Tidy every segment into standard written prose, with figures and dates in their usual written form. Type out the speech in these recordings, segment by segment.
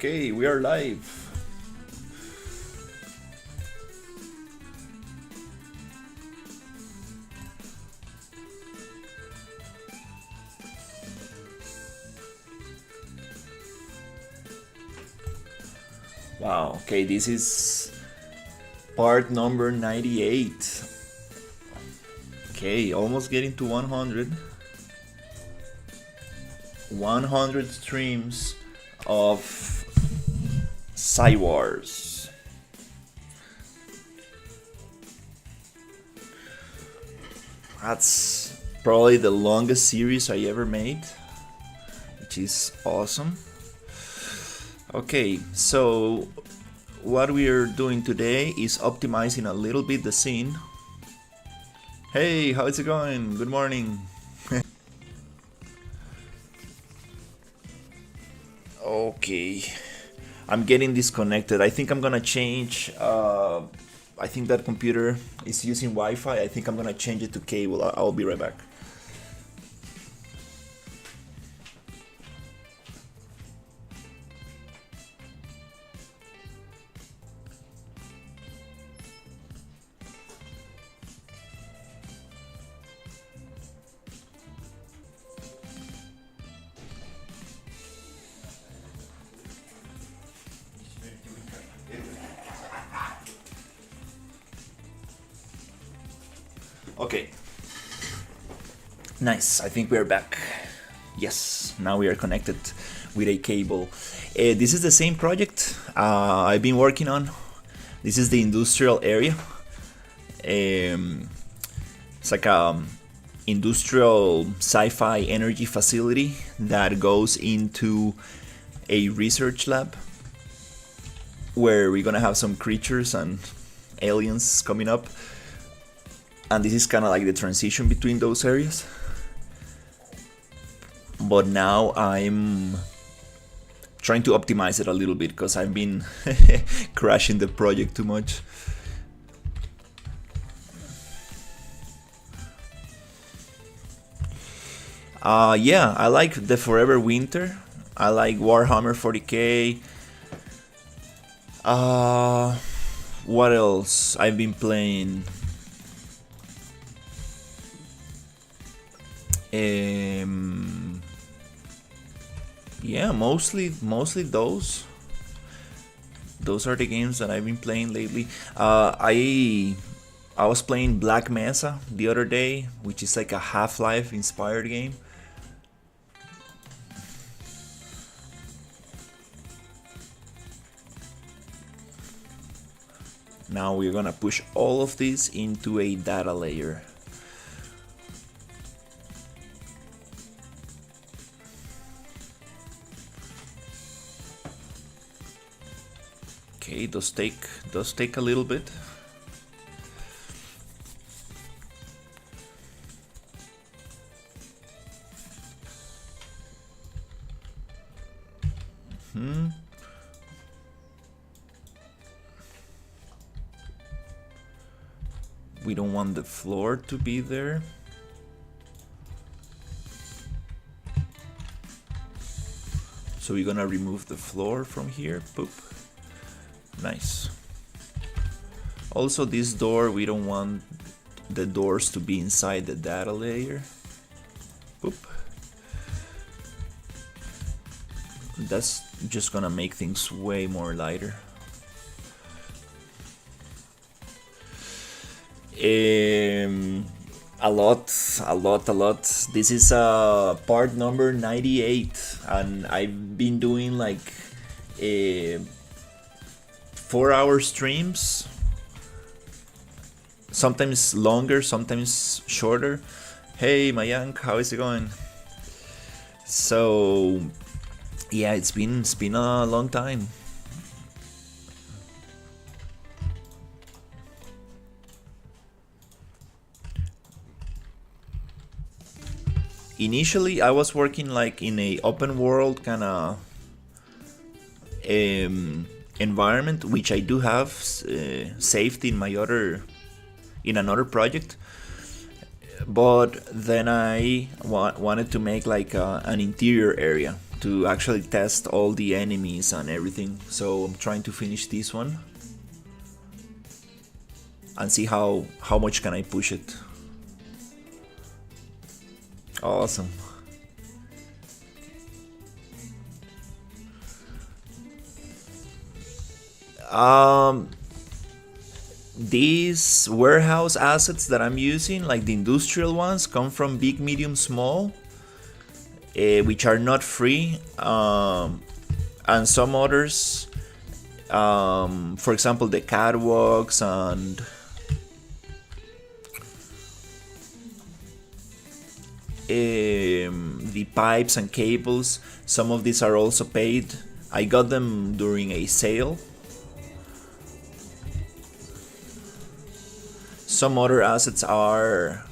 Okay, we are live. Wow, okay, this is part number 98. Okay, almost getting to 100. 100 streams of Sci Wars. That's probably the longest series I ever made, which is awesome. Okay, so what we are doing today is optimizing a little bit the scene. Hey, how's it going? Good morning. Okay, I'm getting disconnected. I think I'm gonna change. I think that computer is using Wi-Fi. I think I'm gonna change it to cable. I'll be right back. Okay. Nice. I think we are back. Yes, now we are connected with a cable. This is the same project I've been working on. This is the industrial area. It's like a industrial sci-fi energy facility that goes into a research lab where we're gonna have some creatures and aliens coming up. And this is kind of like the transition between those areas. But now I'm trying to optimize it a little bit because I've been crashing the project too much. Yeah, I like the Forever Winter. I like Warhammer 40k. What else? I've been playing. Yeah, mostly those. Those are the games that I've been playing lately. I was playing Black Mesa the other day, which is like a Half-Life inspired game. Now we're gonna push all of this into a data layer. Okay, does take a little bit. We don't want the floor to be there. So we're gonna remove the floor from here. Boop. Nice. Also, this door, we don't want the doors to be inside the data layer. Boop. That's just gonna make things way more lighter. A lot. This is part number 98, and I've been doing like 4-hour streams, sometimes longer, sometimes shorter. Hey Mayank, how is it going? So yeah, it's been a long time. Initially I was working like in a open world kind of environment, which I do have saved in my in another project, but then I wanted to make like an interior area to actually test all the enemies and everything. So I'm trying to finish this one and see how much can I push it. Awesome. These warehouse assets that I'm using, like the industrial ones, come from big, medium, small, which are not free, and some others, for example, the catwalks and the pipes and cables. Some of these are also paid. I got them during a sale. Some other assets are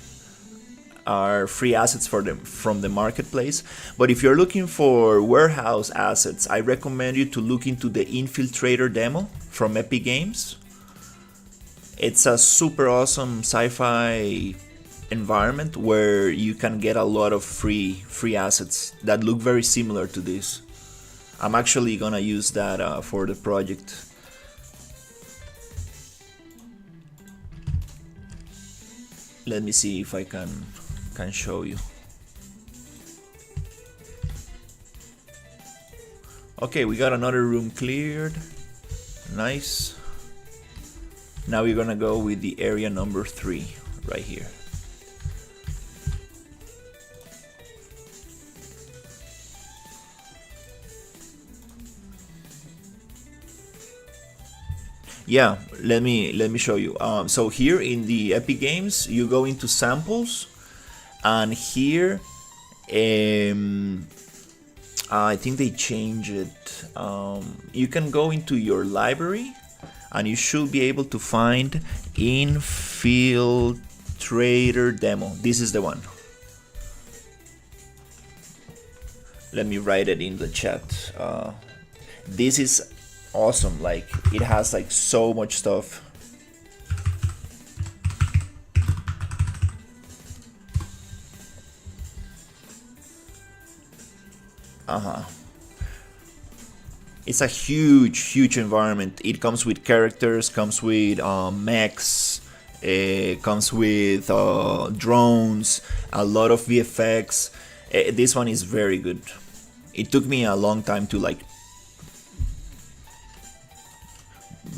free assets for them from the marketplace. But if you're looking for warehouse assets, I recommend you to look into the Infiltrator demo from Epic Games. It's a super awesome sci-fi environment where you can get a lot of free assets that look very similar to this. I'm actually gonna use that for the project. Let me see if I can show you. Okay, we got another room cleared. Nice. Now we're gonna go with the area number 3 right here. Yeah, let me show you. So here in the Epic Games, you go into samples, and here, I think they changed it. You can go into your library, and you should be able to find Infiltrator demo. This is the one. Let me write it in the chat. This is awesome. Like, it has like so much stuff. It's a huge environment. It comes with characters, comes with mechs, comes with drones, a lot of VFX. This one is very good. It took me a long time to like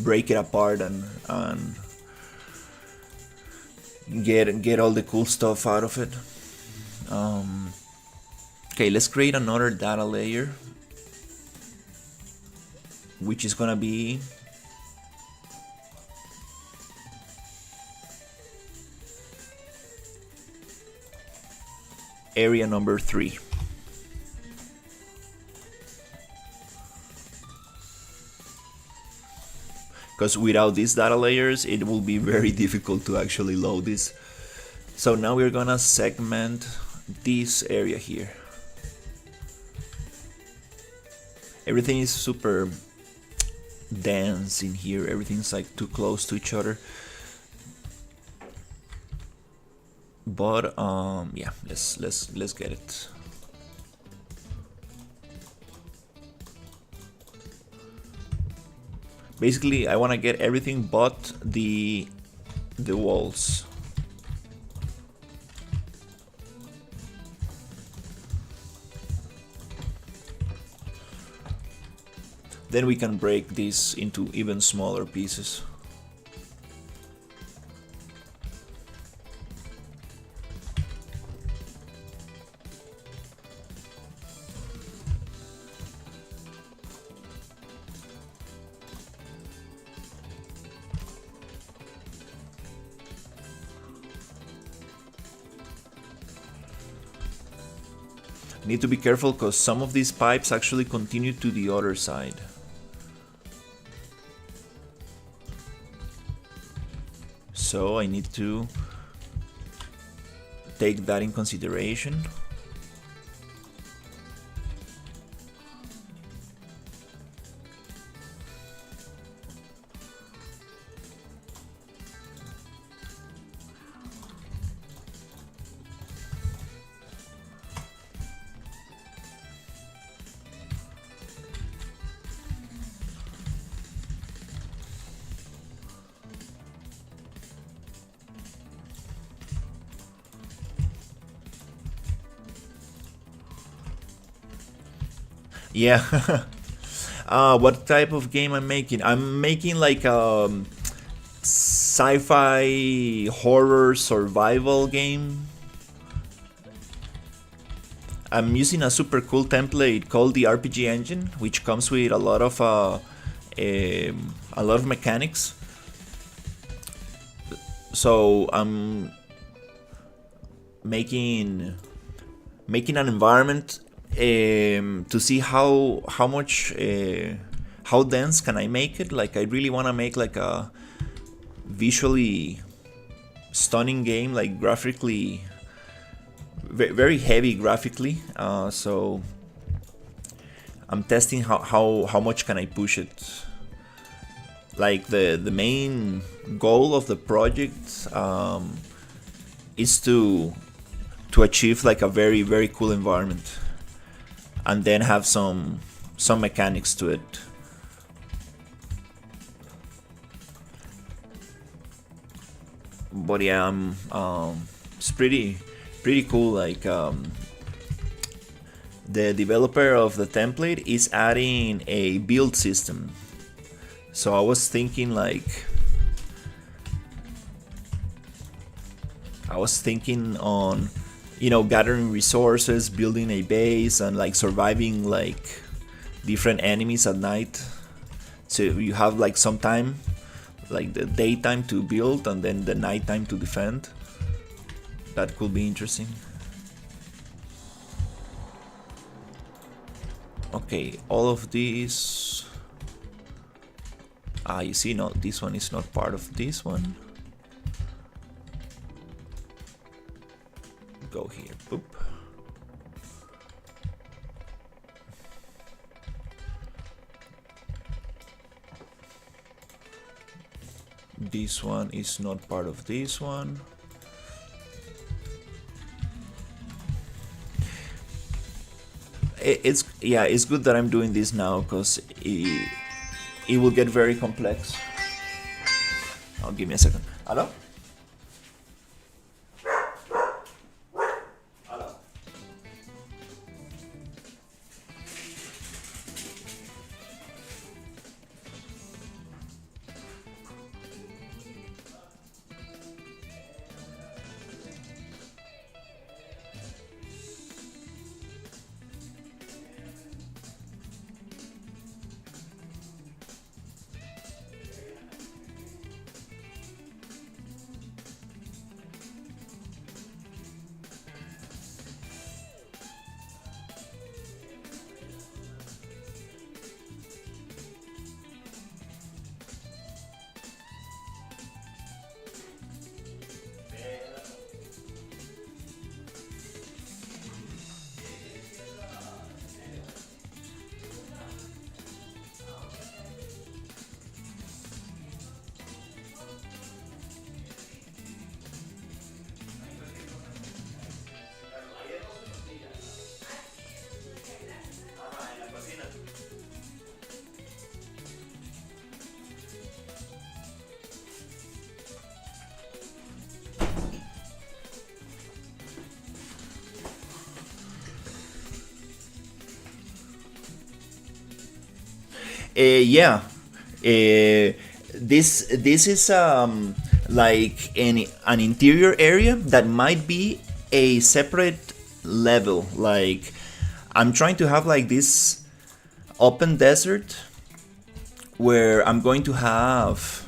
break it apart and get all the cool stuff out of it. Okay, let's create another data layer, which is gonna be area number 3. Because without these data layers, it will be very difficult to actually load this. So now we're gonna segment this area here. Everything is super dense in here. Everything's like too close to each other. But yeah, let's get it. Basically, I want to get everything but the walls. Then we can break this into even smaller pieces. Need to be careful because some of these pipes actually continue to the other side. So I need to take that in consideration. Yeah. What type of game I'm making? I'm making like sci-fi horror survival game. I'm using a super cool template called the RPG engine, which comes with a lot of mechanics. So I'm making making an environment to see how much how dense can I make it. Like I really want to make like a visually stunning game, like graphically very heavy graphically. So I'm testing how much can I push it. Like the main goal of the project is to achieve like a very cool environment, and then have some mechanics to it. But yeah, it's pretty cool. Like the developer of the template is adding a build system. So I was thinking on, gathering resources, building a base, and like surviving like different enemies at night. So you have like some time, like the daytime to build and then the nighttime to defend. That could be interesting. Okay, all of these. You see, no, this one is not part of this one. Go here, boop. This one is not part of this one. It's good that I'm doing this now, because it will get very complex. Oh, give me a second. Hello? Yeah. This is like an interior area that might be a separate level. Like I'm trying to have like this open desert where I'm going to have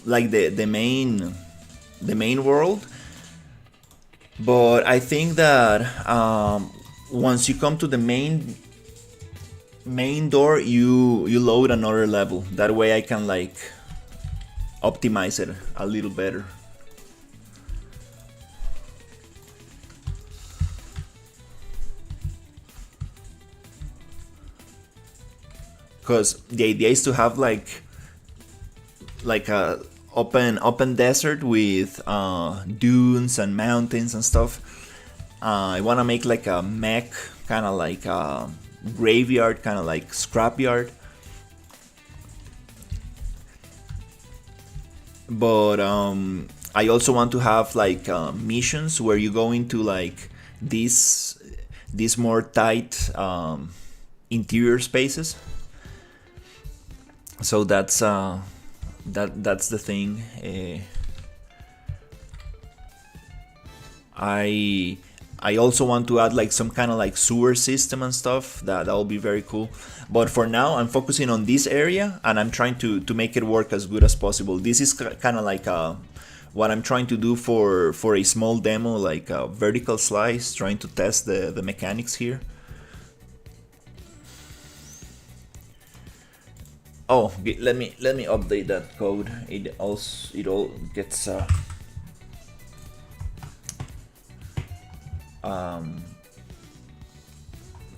like the main world. But I think that once you come to the main door, you load another level. That way I can like optimize it a little better. Because the idea is to have like a open desert with dunes and mountains and stuff. I want to make like a mech, kind of like a graveyard, kind of like scrapyard. But I also want to have like missions where you go into like these more tight interior spaces. So that's the thing. I also want to add like some kind of like sewer system and stuff. That will be very cool. But for now, I'm focusing on this area, and I'm trying to make it work as good as possible. This is kind of like what I'm trying to do for a small demo, like a vertical slice, trying to test the mechanics here. Oh, let me update that code. It all gets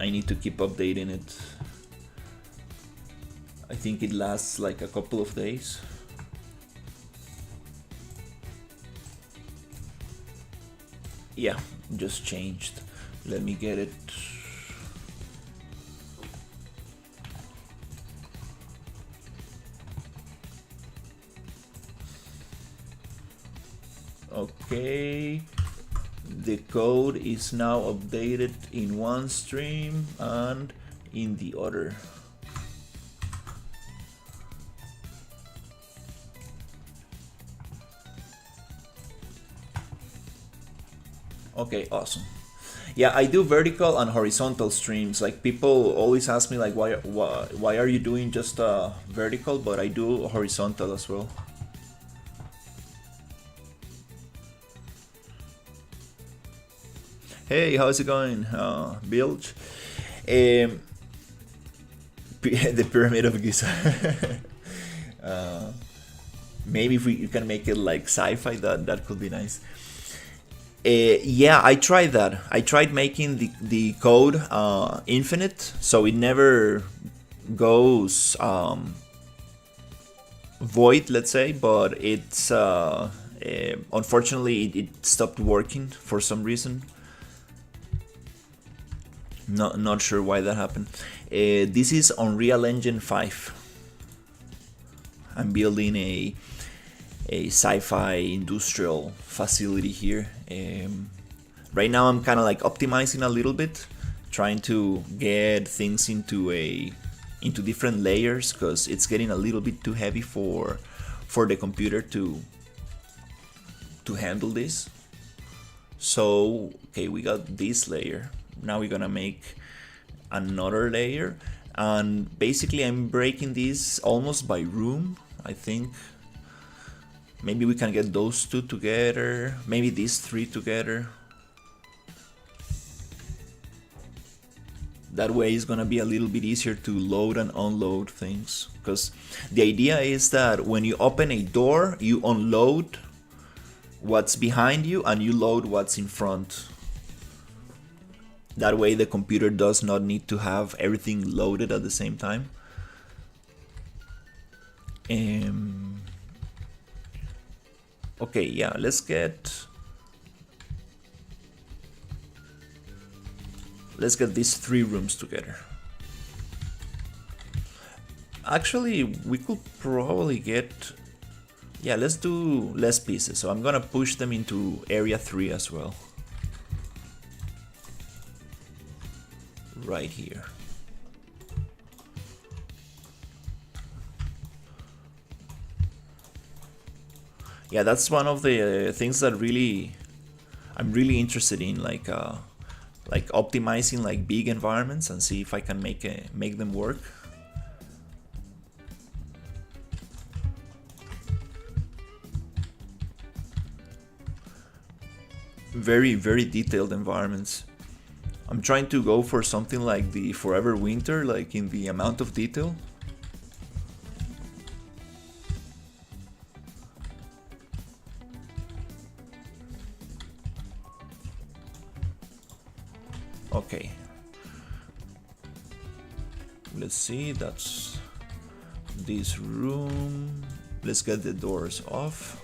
I need to keep updating it. I think it lasts like a couple of days. Yeah, just changed. Let me get it. Okay, the code is now updated in one stream and in the other. Okay, awesome. Yeah, I do vertical and horizontal streams. Like, people always ask me like, why are you doing just vertical? But I do horizontal as well. Hey, how's it going, Bilge? The Pyramid of Giza. Maybe if you can make it like sci-fi, that could be nice. Yeah, I tried that. I tried making the code infinite, so it never goes void, let's say, but it's unfortunately it stopped working for some reason. Not sure why that happened. This is Unreal Engine 5. I'm building a sci-fi industrial facility here. Right now I'm kind of like optimizing a little bit, trying to get things into different layers, because it's getting a little bit too heavy for the computer to handle this. So okay, we got this layer. Now we're gonna make another layer, and basically I'm breaking this almost by room. I think maybe we can get those two together, maybe these three together. That way it's gonna be a little bit easier to load and unload things, because the idea is that when you open a door, you unload what's behind you and you load what's in front. That way the computer does not need to have everything loaded at the same time. Okay, yeah, let's get these three rooms together. Actually, we could probably get, yeah, let's do less pieces. So I'm gonna push them into area 3 as well. Right here. Yeah, that's one of the things that I'm really interested in, like optimizing like big environments and see if I can make them work. Very, very detailed environments. I'm trying to go for something like the Forever Winter, like in the amount of detail. Okay. Let's see, that's this room. Let's get the doors off.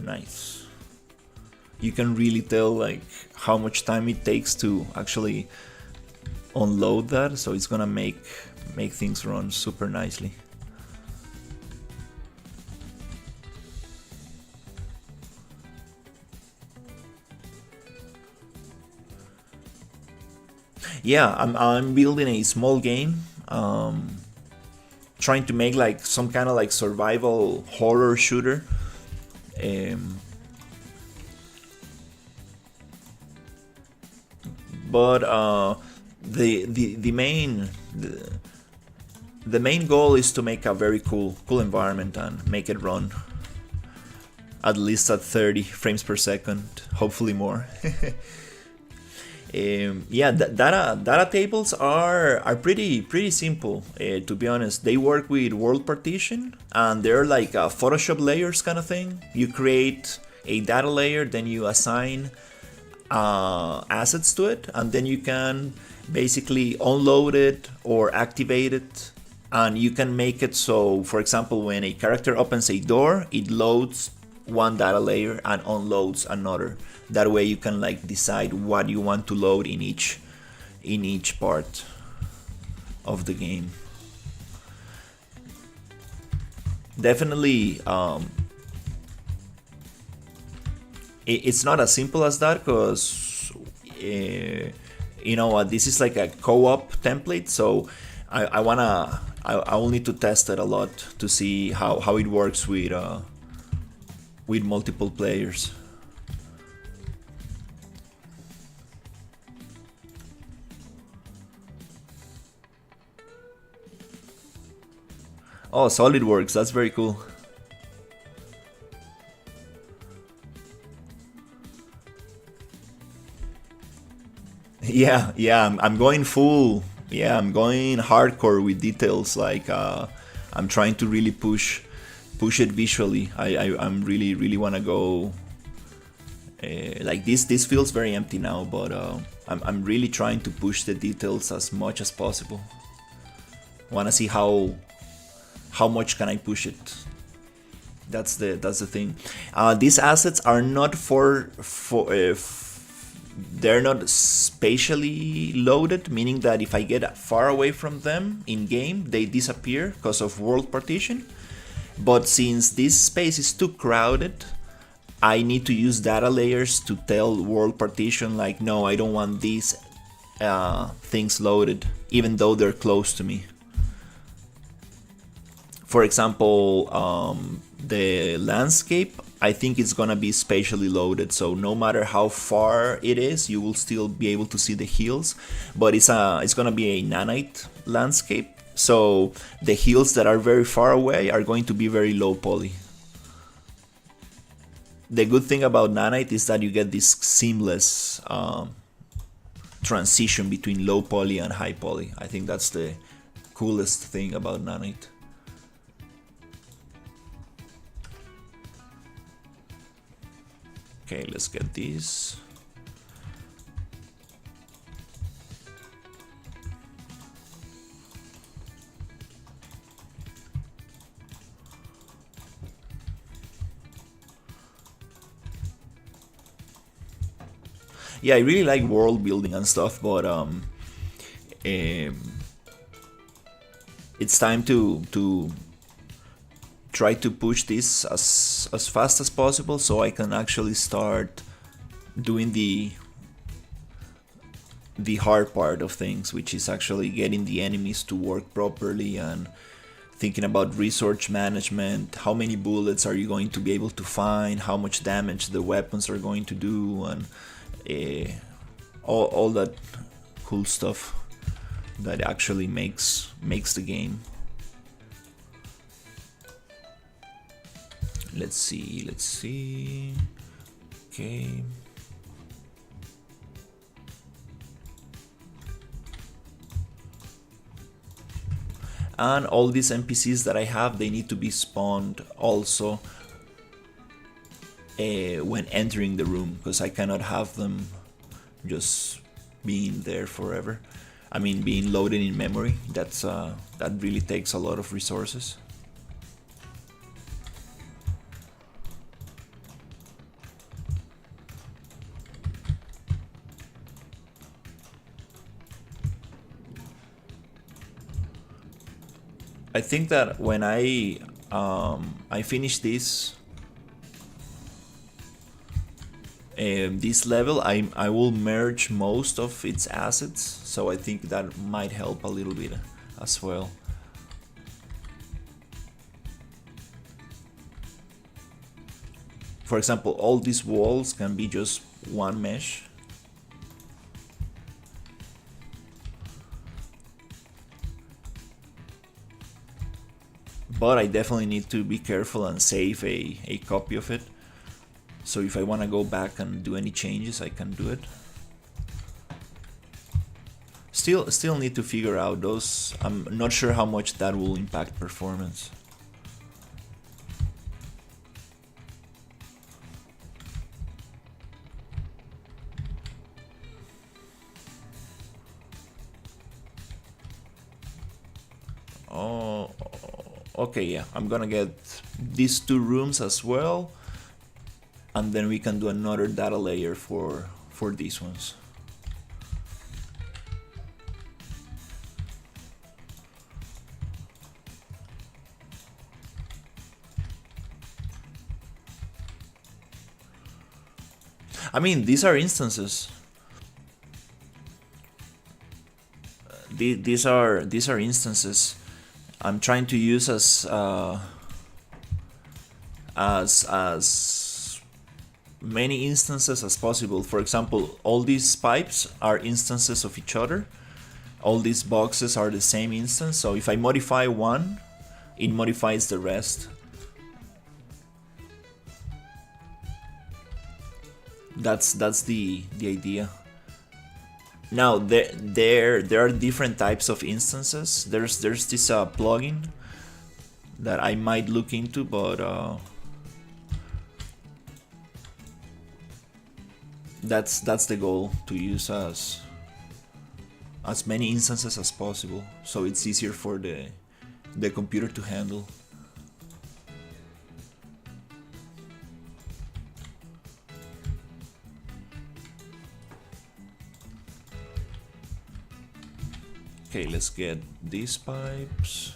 Nice. You can really tell like how much time it takes to actually unload that, so it's gonna make things run super nicely. Yeah, I'm building a small game, trying to make like some kind of like survival horror shooter. Um, but the main goal is to make a very cool environment and make it run at least at 30 frames per second, hopefully more. Yeah, data tables are pretty simple. To be honest, they work with world partition, and they're like Photoshop layers kind of thing. You create a data layer, then you assign assets to it, and then you can basically unload it or activate it. And you can make it so, for example, when a character opens a door, it loads one data layer and unloads another. That way you can like decide what you want to load in each part of the game. Definitely, it's not as simple as that, because this is like a co-op template, so I will need to test it a lot to see how it works with multiple players. Oh, SolidWorks, that's very cool. Yeah, I'm going full. Yeah, I'm going hardcore with details. Like I'm trying to really push it visually. I'm really wanna go. Like this feels very empty now, but I'm really trying to push the details as much as possible. Wanna see how much can I push it. That's the thing. These assets are not they're not spatially loaded, meaning that if I get far away from them in game, they disappear because of world partition. But since this space is too crowded, I need to use data layers to tell world partition like, no, I don't want these things loaded, even though they're close to me. For example, the landscape, I think it's gonna be spatially loaded, so no matter how far it is, you will still be able to see the hills. But it's gonna be a nanite landscape, so the hills that are very far away are going to be very low poly. The good thing about nanite is that you get this seamless transition between low poly and high poly. I think that's the coolest thing about nanite. Okay, let's get these. Yeah, I really like world building and stuff, but it's time to try to push this as fast as possible, so I can actually start doing the hard part of things, which is actually getting the enemies to work properly and thinking about resource management. How many bullets are you going to be able to find? How much damage the weapons are going to do, and all that cool stuff that actually makes the game. Let's see. Okay. And all these NPCs that I have, they need to be spawned also when entering the room, because I cannot have them just being there forever. I mean, being loaded in memory. That really takes a lot of resources. I think that when I finish this, This level, I will merge most of its assets, so I think that might help a little bit as well. For example, all these walls can be just one mesh. But I definitely need to be careful and save a copy of it. So if I want to go back and do any changes, I can do it. Still need to figure out those. I'm not sure how much that will impact performance. Oh, okay, yeah. I'm gonna get these two rooms as well, and then we can do another data layer for these ones. I mean, these are instances. These are instances. I'm trying to use as many instances as possible. For example, all these pipes are instances of each other. All these boxes are the same instance. So if I modify one, it modifies the rest. That's the idea. Now there are different types of instances. There's this plugin that I might look into, but that's the goal, to use as many instances as possible, so it's easier for the computer to handle. Okay, let's get these pipes.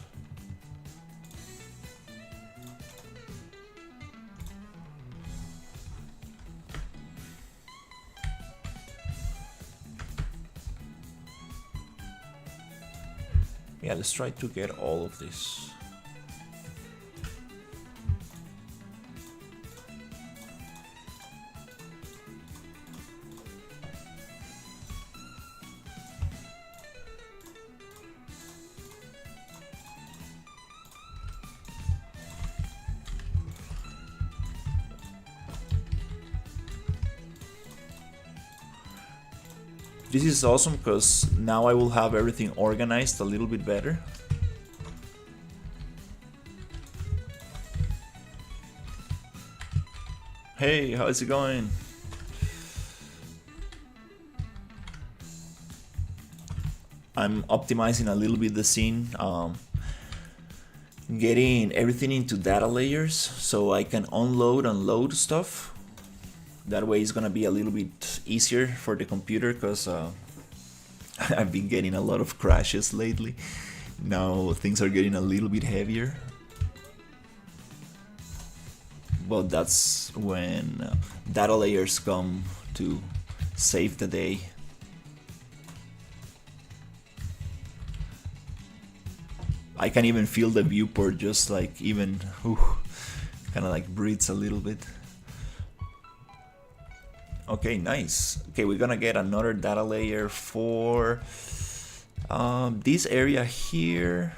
Yeah, let's try to get all of this. This is awesome because now I will have everything organized a little bit better. Hey, how's it going? I'm optimizing a little bit the scene, getting everything into data layers so I can unload and load stuff. That way it's gonna be a little bit easier for the computer, because I've been getting a lot of crashes lately. Now things are getting a little bit heavier. But that's when data layers come to save the day. I can even feel the viewport just like even kind of like breathes a little bit. Okay, nice. Okay, we're gonna get another data layer for this area here.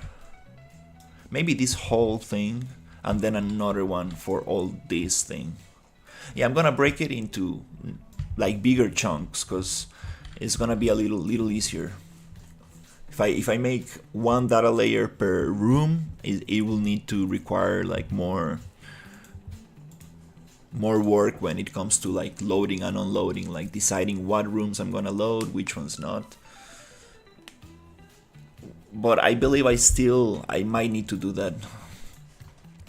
Maybe this whole thing, and then another one for all this thing. Yeah, I'm gonna break it into like bigger chunks because it's gonna be a little easier. If I make one data layer per room, it will need to require like more work when it comes to like loading and unloading, like deciding what rooms I'm gonna load, which ones not. But I believe I might need to do that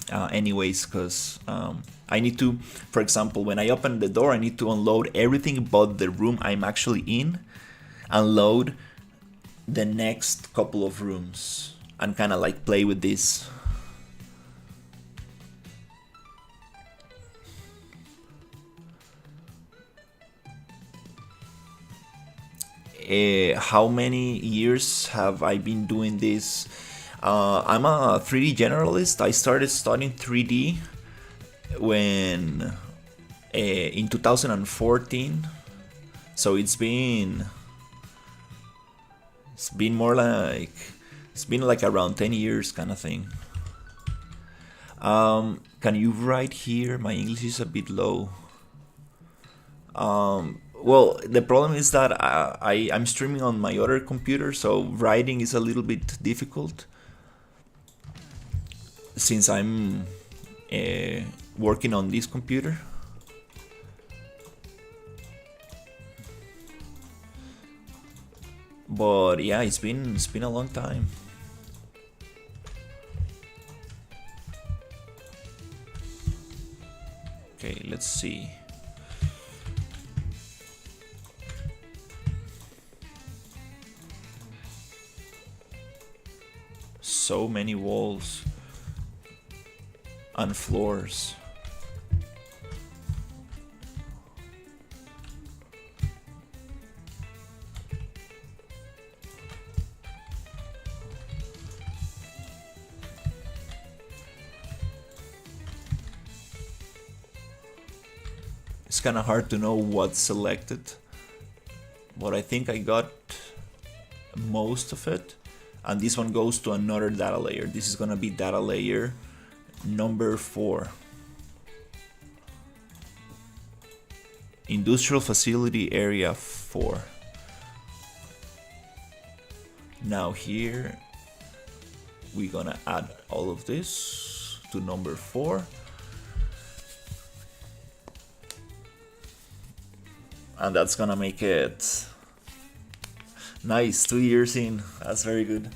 anyways, because I need to, for example, when I open the door, I need to unload everything but the room I'm actually in, and load the next couple of rooms, and kind of like play with this. How many years have I been doing this? I'm a 3D generalist. I started studying 3D when in 2014. So it's been more like it's been like around 10 years kind of thing. Can you write here? My English is a bit low. Well, the problem is that I'm streaming on my other computer, so writing is a little bit difficult since I'm working on this computer. But yeah, it's been a long time. Okay, let's see. So many walls and floors. It's kind of hard to know what's selected, but I think I got most of it. And this one goes to another data layer. This is gonna be data layer number 4. Industrial facility area 4. Now here we're gonna add all of this to number 4. And that's gonna make it nice. 2 years in. That's very good.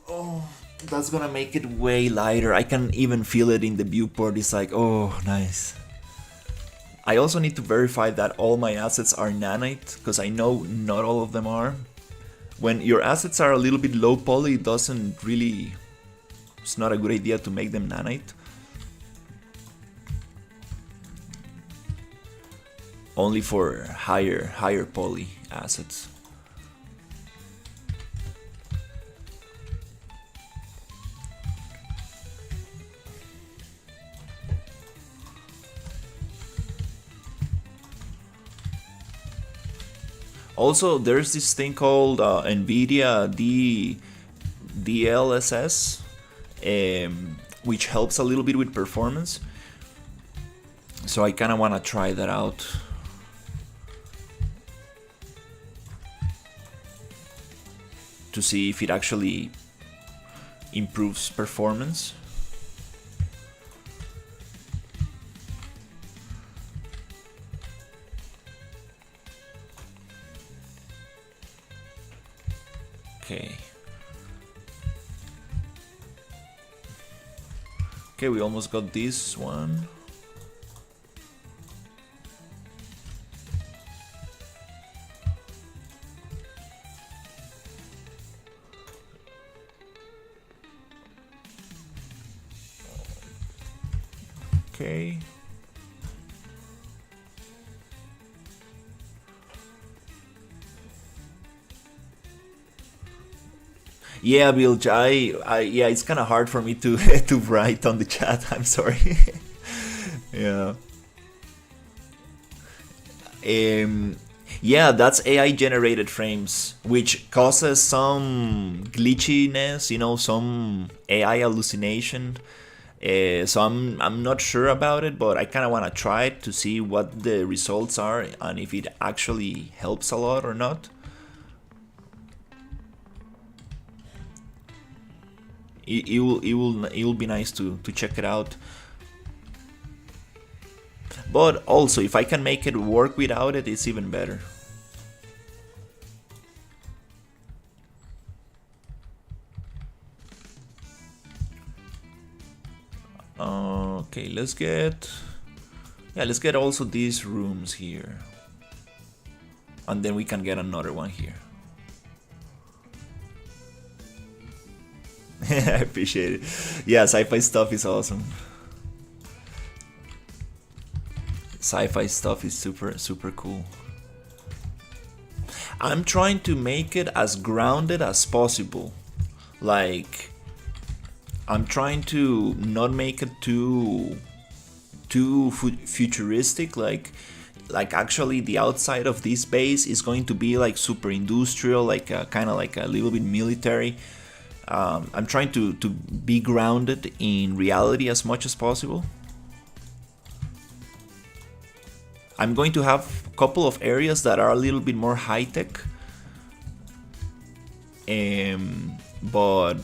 Oh, that's gonna make it way lighter. I can even feel it in the viewport. It's like, oh, nice. I also need to verify that all my assets are nanite, because I know not all of them are. When your assets are a little bit low poly, it's not a good idea to make them nanite. Only for higher poly assets. Also, there's this thing called NVIDIA DLSS, which helps a little bit with performance. So I kind of want to try that out. To see if it actually improves performance. Okay. Okay, we almost got this one. Okay. Yeah, Bilge, yeah, it's kind of hard for me to to write on the chat. I'm sorry. Yeah. Yeah, that's AI generated frames, which causes some glitchiness, some AI hallucination. So I'm not sure about it, but I kind of want to try it to see what the results are and if it actually helps a lot or not. It will be nice to check it out. But also, if I can make it work without it, it's even better. Okay, let's get also these rooms here, and then we can get another one here. I appreciate it. Yeah, sci-fi stuff is awesome. Sci-fi stuff is super cool. I'm trying to make it as grounded as possible. Like, I'm trying to not make it too futuristic. Like actually the outside of this base is going to be like super industrial, like kind of like a little bit military. I'm trying to be grounded in reality as much as possible. I'm going to have a couple of areas that are a little bit more high tech, but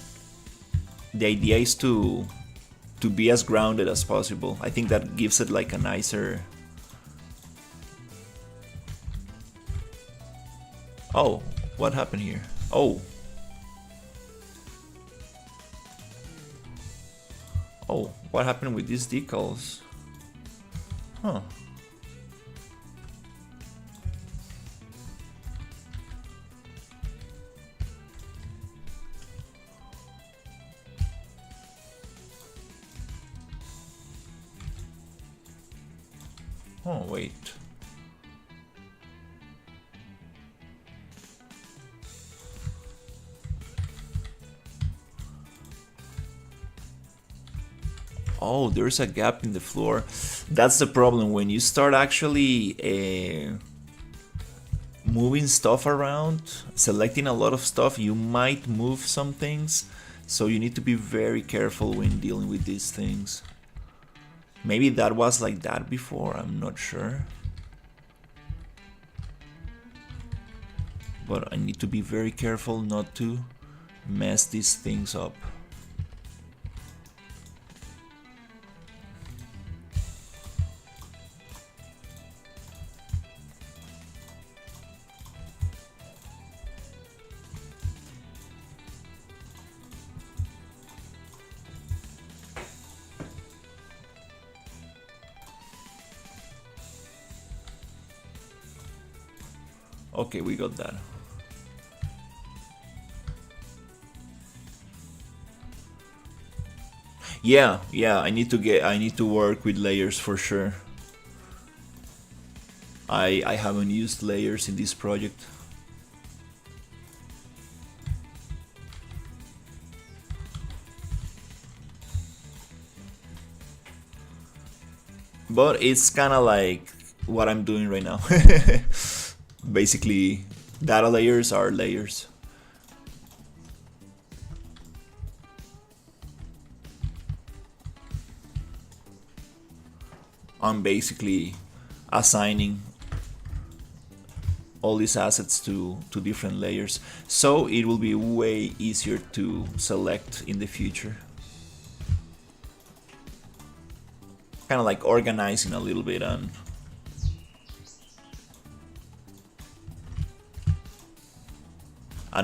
the idea is to be as grounded as possible. I think that gives it like a nicer. Oh, what happened here? Oh. Oh, what happened with these decals? Huh. Oh, wait. Oh, there's a gap in the floor. That's the problem. When you start actually moving stuff around, selecting a lot of stuff, you might move some things. So you need to be very careful when dealing with these things. Maybe that was like that before, I'm not sure. But I need to be very careful not to mess these things up. Okay, we got that. Yeah, I need to work with layers for sure. I haven't used layers in this project. But it's kind of like what I'm doing right now. Basically, data layers are layers. I'm basically assigning all these assets to different layers, so it will be way easier to select in the future. Kind of like organizing a little bit and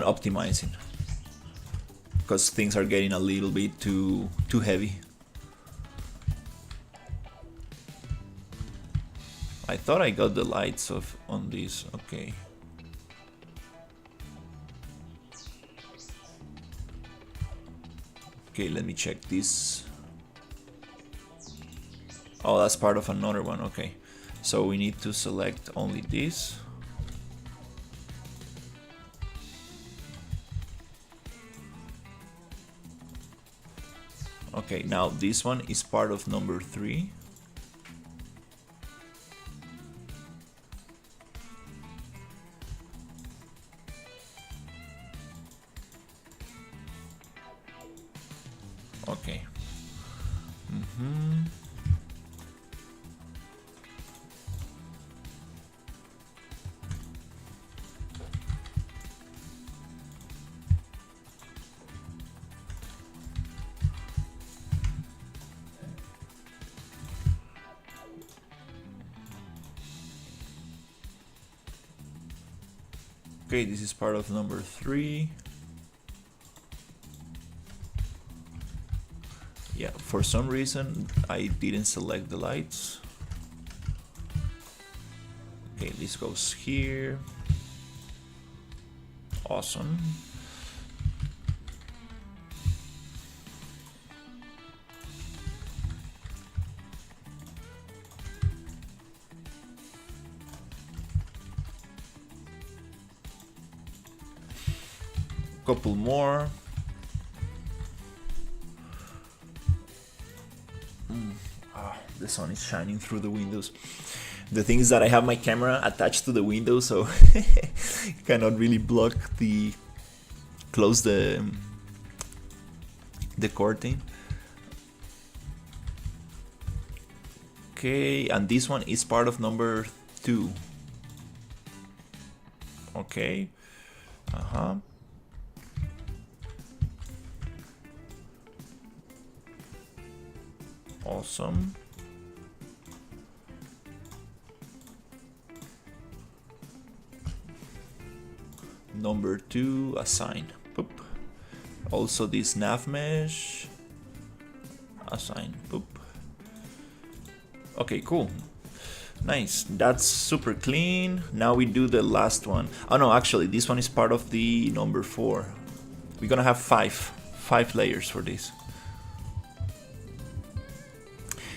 optimizing, because things are getting a little bit too heavy. I thought I got the lights off on this. Okay. Okay, let me check this. Oh, that's part of another one. Okay, so we need to select only this. Okay, now this one is part of number 3. Okay. Okay, this is part of number 3. Yeah, for some reason I didn't select the lights. Okay, this goes here. Awesome. Couple more. The sun is shining through the windows. The thing is that I have my camera attached to the window, so cannot really close the curtain. Okay, and this one is part of number 2. Okay. Awesome. Number 2, assign. Boop. Also this nav mesh. Assign. Boop. Okay, cool. Nice. That's super clean. Now we do the last one. Oh no, actually, this one is part of the number 4. We're gonna have five layers for this.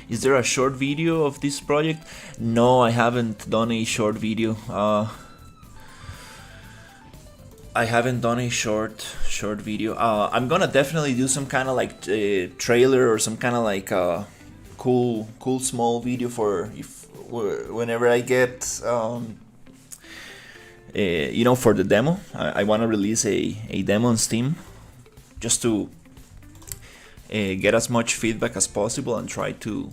Is there a short video of this project? No, I haven't done a short video. I haven't done a short video. I'm gonna definitely do some kind of like trailer or some kind of like cool small video for whenever I get for the demo. I want to release a demo on Steam just to get as much feedback as possible and try to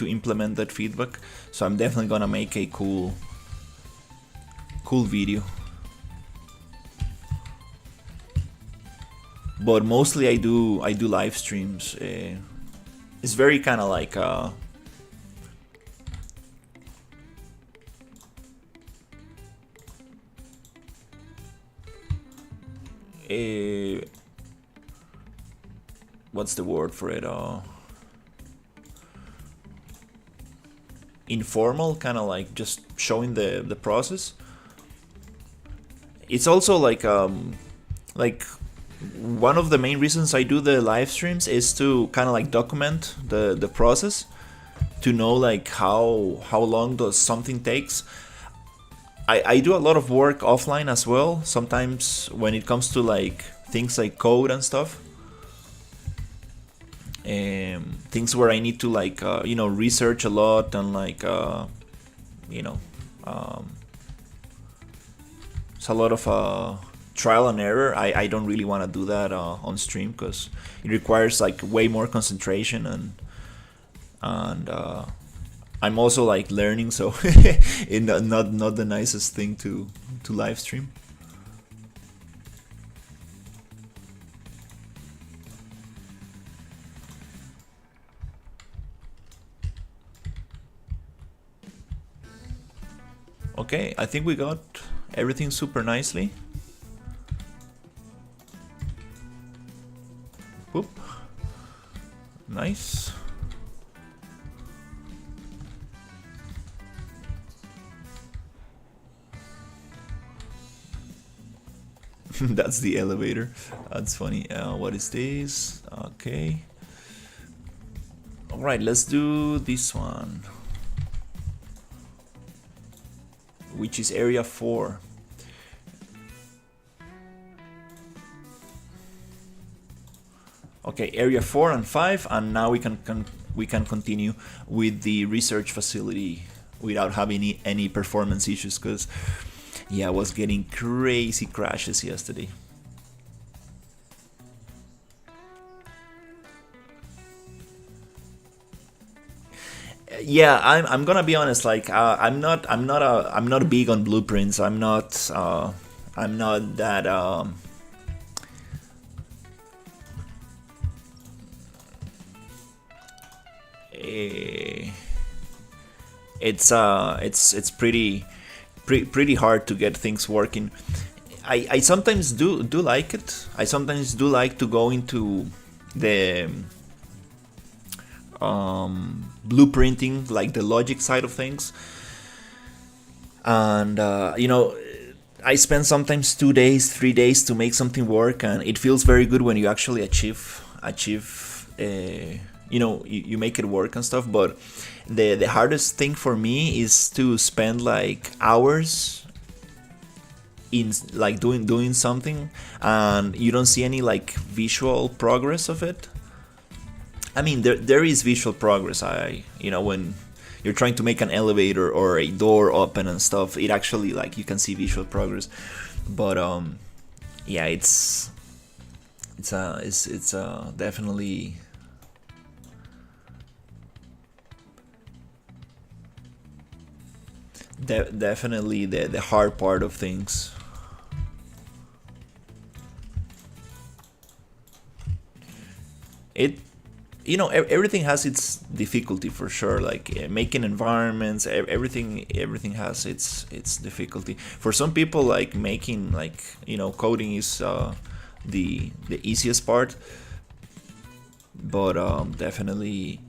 implement that feedback. So I'm definitely gonna make a cool video, but mostly I do live streams. It's very kind of like what's the word for it? Informal, kind of like just showing the process. It's also like one of the main reasons I do the live streams is to kind of like document the process, to know like how long does something takes. I do a lot of work offline as well, sometimes when it comes to like things like code and stuff, things where I need to like research a lot and like it's a lot of trial and error. I don't really want to do that on stream because it requires like way more concentration, and I'm also like learning, so it's not the nicest thing to live stream. Okay, I think we got everything super nicely. Whoop. Nice. That's the elevator. That's funny. What is this? Okay. Alright, let's do this one, which is area 4. Okay, area 4 and 5, and now we can continue with the research facility without having any performance issues, because yeah, I was getting crazy crashes yesterday. Yeah, I'm gonna be honest. Like, I'm not big on blueprints. I'm not that. It's pretty hard to get things working. I sometimes do like it. I sometimes do like to go into the blueprinting, like the logic side of things, and I spend sometimes 2 days, 3 days to make something work, and it feels very good when you actually achieve you make it work and stuff. But the hardest thing for me is to spend like hours in like doing something, and you don't see any like visual progress of it. I mean, there is visual progress. When you're trying to make an elevator or a door open and stuff, it actually, like, you can see visual progress. But yeah, it's definitely definitely the hard part of things. It everything has its difficulty for sure, like making environments, everything has its difficulty. For some people, like making, like, coding is the easiest part, but definitely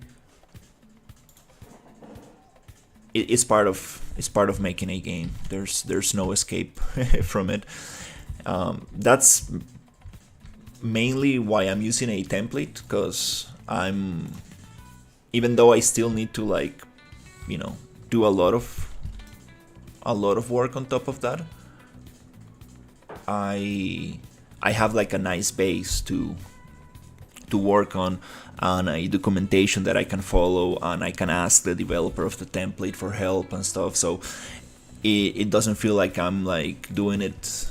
it's part of making a game. There's no escape from it. That's mainly why I'm using a template, because even though I still need to, like, do a lot of work on top of that, I have like a nice base to work on, and a documentation that I can follow, and I can ask the developer of the template for help and stuff. So it doesn't feel like I'm like doing it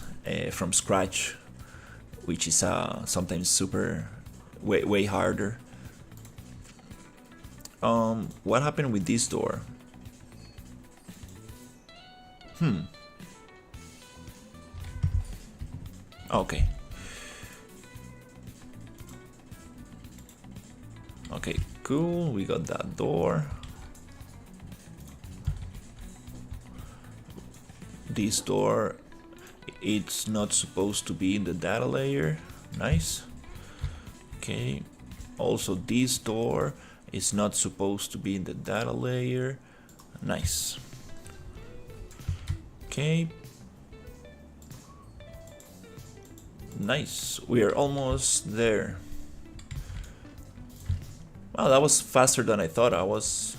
from scratch, which is sometimes super way harder. What happened with this door? Okay. Okay, cool. We got that door. This door, it's not supposed to be in the data layer. Nice. Okay. Also, this door is not supposed to be in the data layer. Nice. Okay. Nice. We are almost there. Well, that was faster than I thought I was.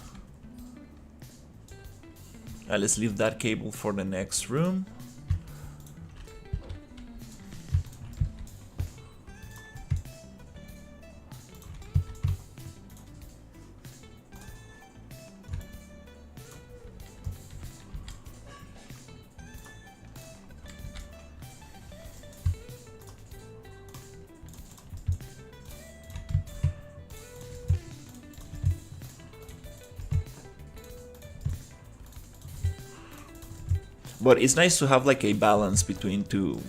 Let's leave that cable for the next room. But it's nice to have like a balance between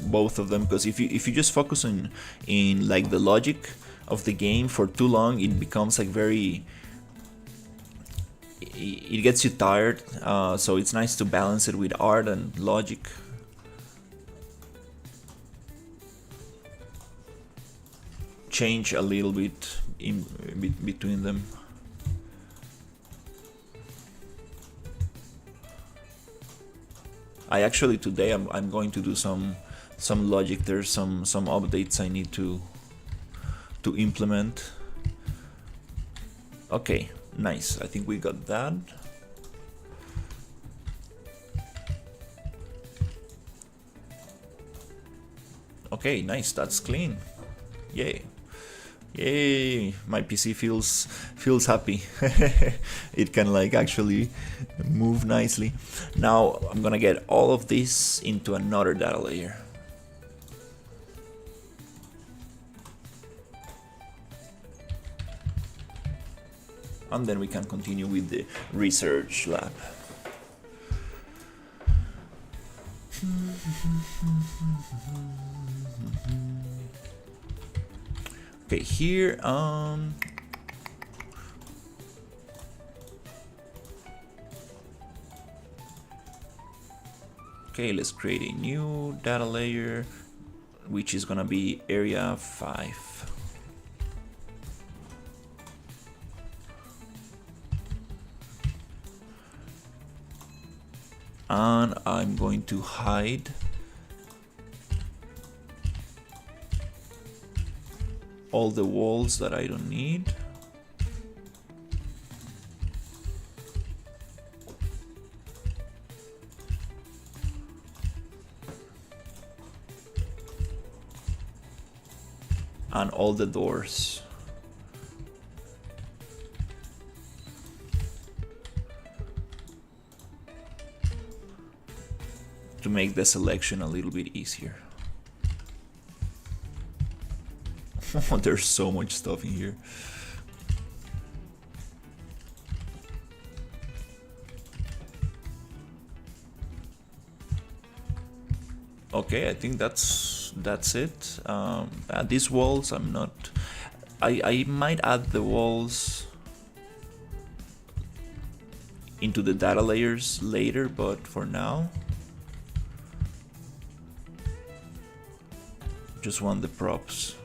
both of them, because if you just focus in like the logic of the game for too long, it becomes like it gets you tired. So it's nice to balance it with art and logic. Change a little bit in between them. I actually today I'm going to do some logic. There's some updates I need to implement. Okay, nice. I think we got that. Okay, nice. That's clean. Yay. Yay, my PC feels happy. It can like actually move nicely. Now I'm gonna get all of this into another data layer. And then we can continue with the research lab. Okay, here, okay, let's create a new data layer, which is gonna be area 5. And I'm going to hide all the walls that I don't need. and all the doors. To make the selection a little bit easier. There's so much stuff in here. Okay, I think that's it. These walls, I'm not. I might add the walls into the data layers later, but for now, just want the props.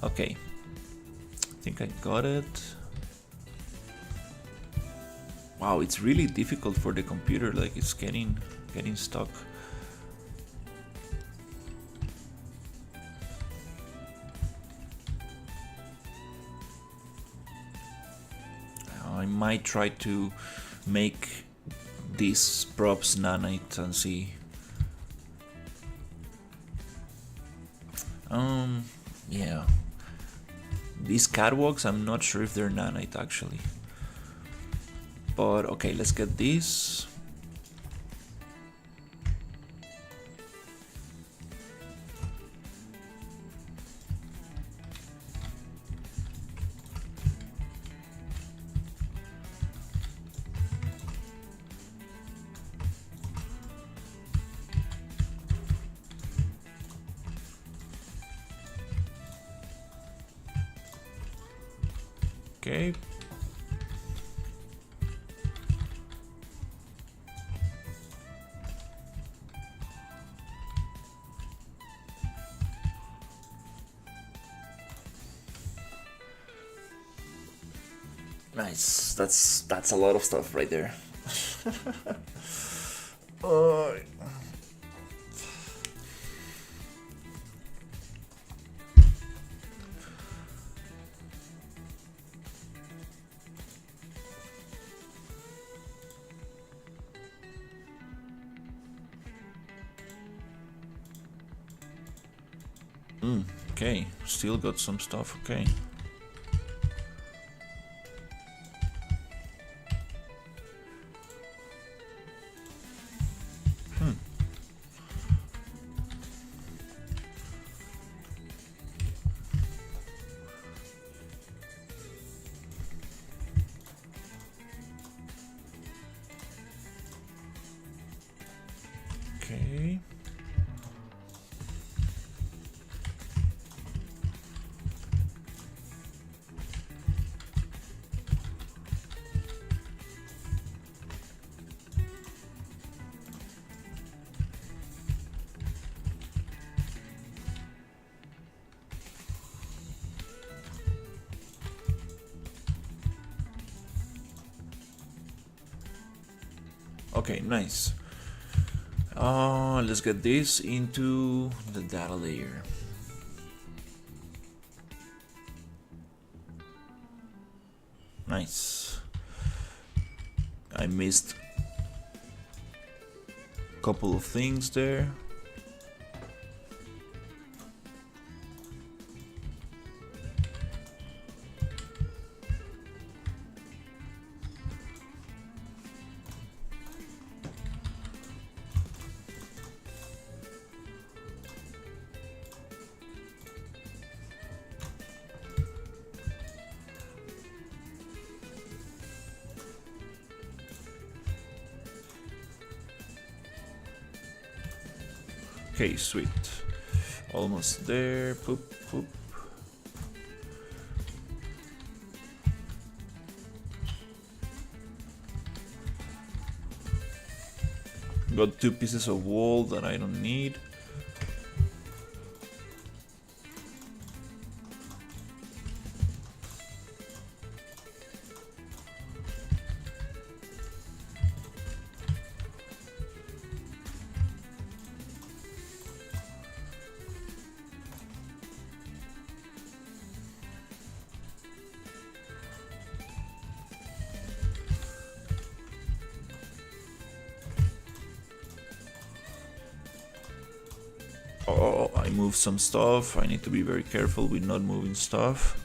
Okay, I think I got it. Wow, it's really difficult for the computer. Like it's getting stuck. I might try to make these props nanite and see. Yeah. These catwalks, I'm not sure if they're nanite actually. But okay, let's get these. Okay. Nice. That's a lot of stuff right there. Okay, still got some stuff. Okay. Okay. Okay, nice. Let's get this into the data layer. Nice. I missed a couple of things there. Okay, sweet. Almost there. Poop, poop. Got 2 pieces of wall that I don't need. Oh, I moved some stuff. I need to be very careful with not moving stuff.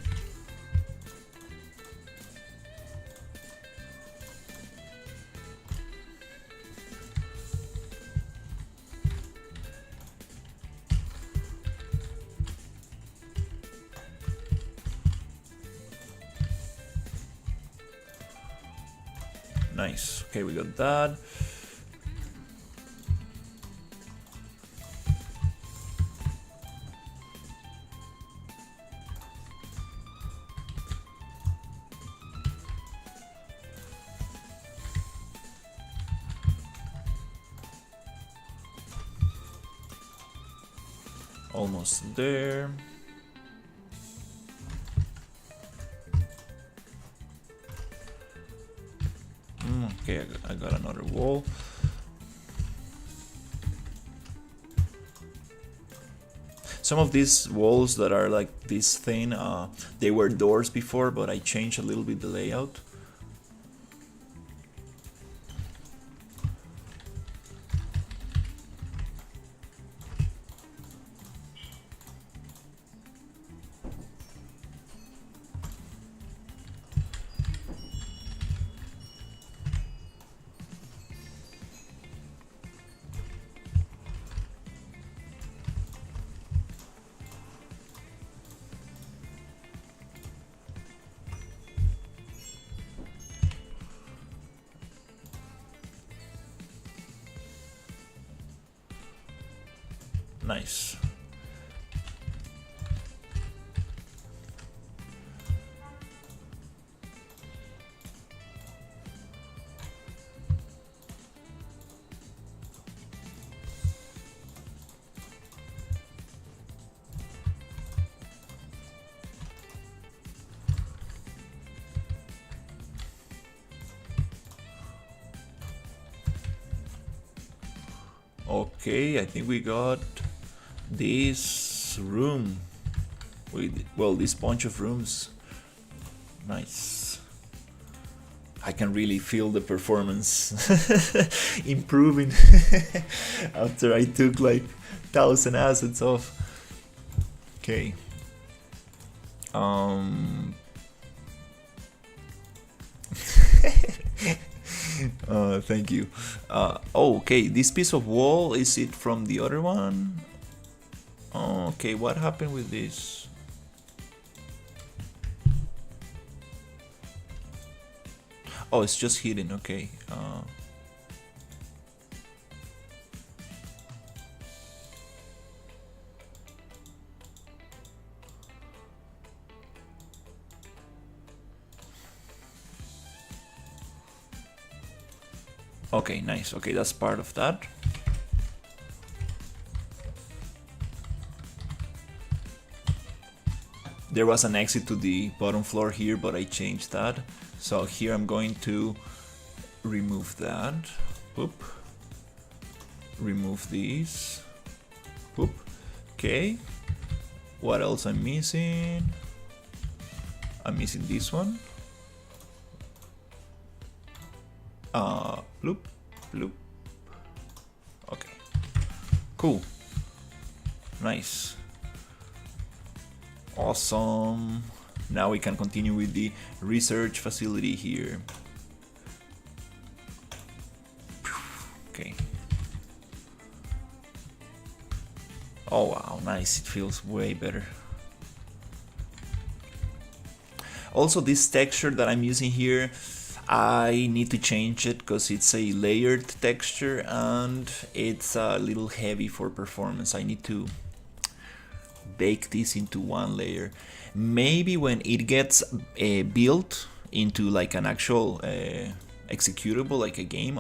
Nice. Okay, we got that. Almost there. Okay, I got another wall. Some of these walls that are like this thin, they were doors before, but I changed a little bit the layout. Nice. Okay, I think we got this room with, well, this bunch of rooms. Nice. I can really feel the performance improving after I took like 1,000 assets off. Okay. Thank you. Oh, okay, this piece of wall, is it from the other one? Oh, okay, what happened with this? Oh, it's just hidden, okay. Okay, nice. Okay, that's part of that. There was an exit to the bottom floor here, but I changed that. So here I'm going to remove that. Oop. Remove these. Oop. Okay. What else I'm missing? I'm missing this one. Bloop, bloop. Okay. Cool. Nice. Awesome. Now we can continue with the research facility here. Okay. Oh wow, nice. It feels way better. Also, this texture that I'm using here, I need to change it because it's a layered texture and it's a little heavy for performance. I need to bake this into one layer. Maybe when it gets built into like an actual executable, like a game,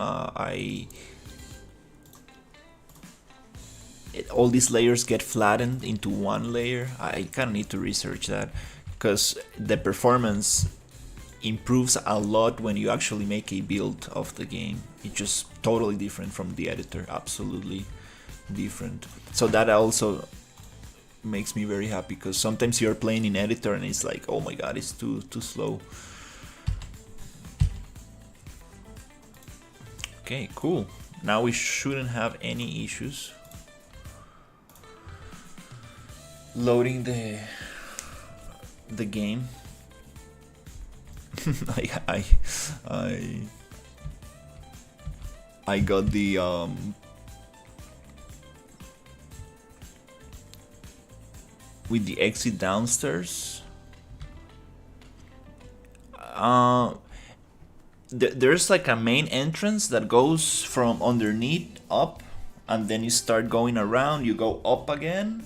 all these layers get flattened into one layer. I kind of need to research that because the performance improves a lot when you actually make a build of the game. It's just totally different from the editor, absolutely different. So that also makes me very happy because sometimes you're playing in editor and it's like, oh my god, it's too slow. Okay, cool. Now we shouldn't have any issues. Loading the game. I I I got the with the exit downstairs. Uh, there's like a main entrance that goes from underneath up, and then you start going around. You go up again,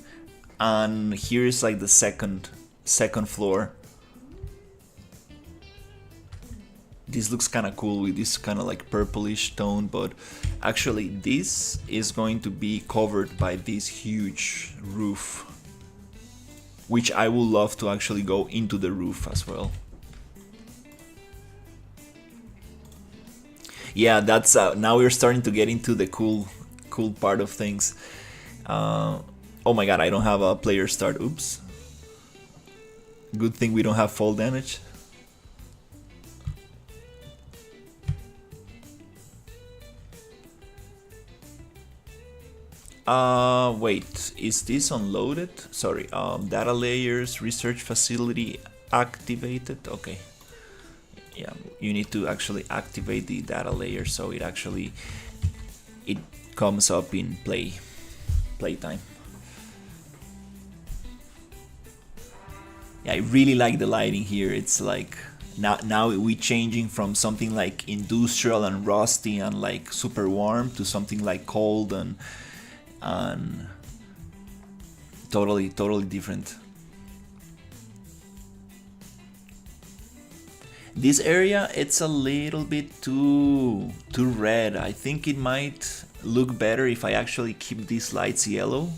and here is like the second floor. This looks kind of cool with this kind of like purplish tone, but actually this is going to be covered by this huge roof, which I would love to actually go into the roof as well. Yeah, that's now we're starting to get into the cool part of things. Oh my god, I don't have a player start. Oops. Good thing we don't have fall damage. Wait, is this unloaded? Sorry, data layers, research facility activated. Okay. Yeah, you need to actually activate the data layer so it actually it comes up in playtime. Yeah, I really like the lighting here. It's like now we changing from something like industrial and rusty and like super warm to something like cold and totally different. This area, it's a little bit too red. I think it might look better if I actually keep these lights yellow,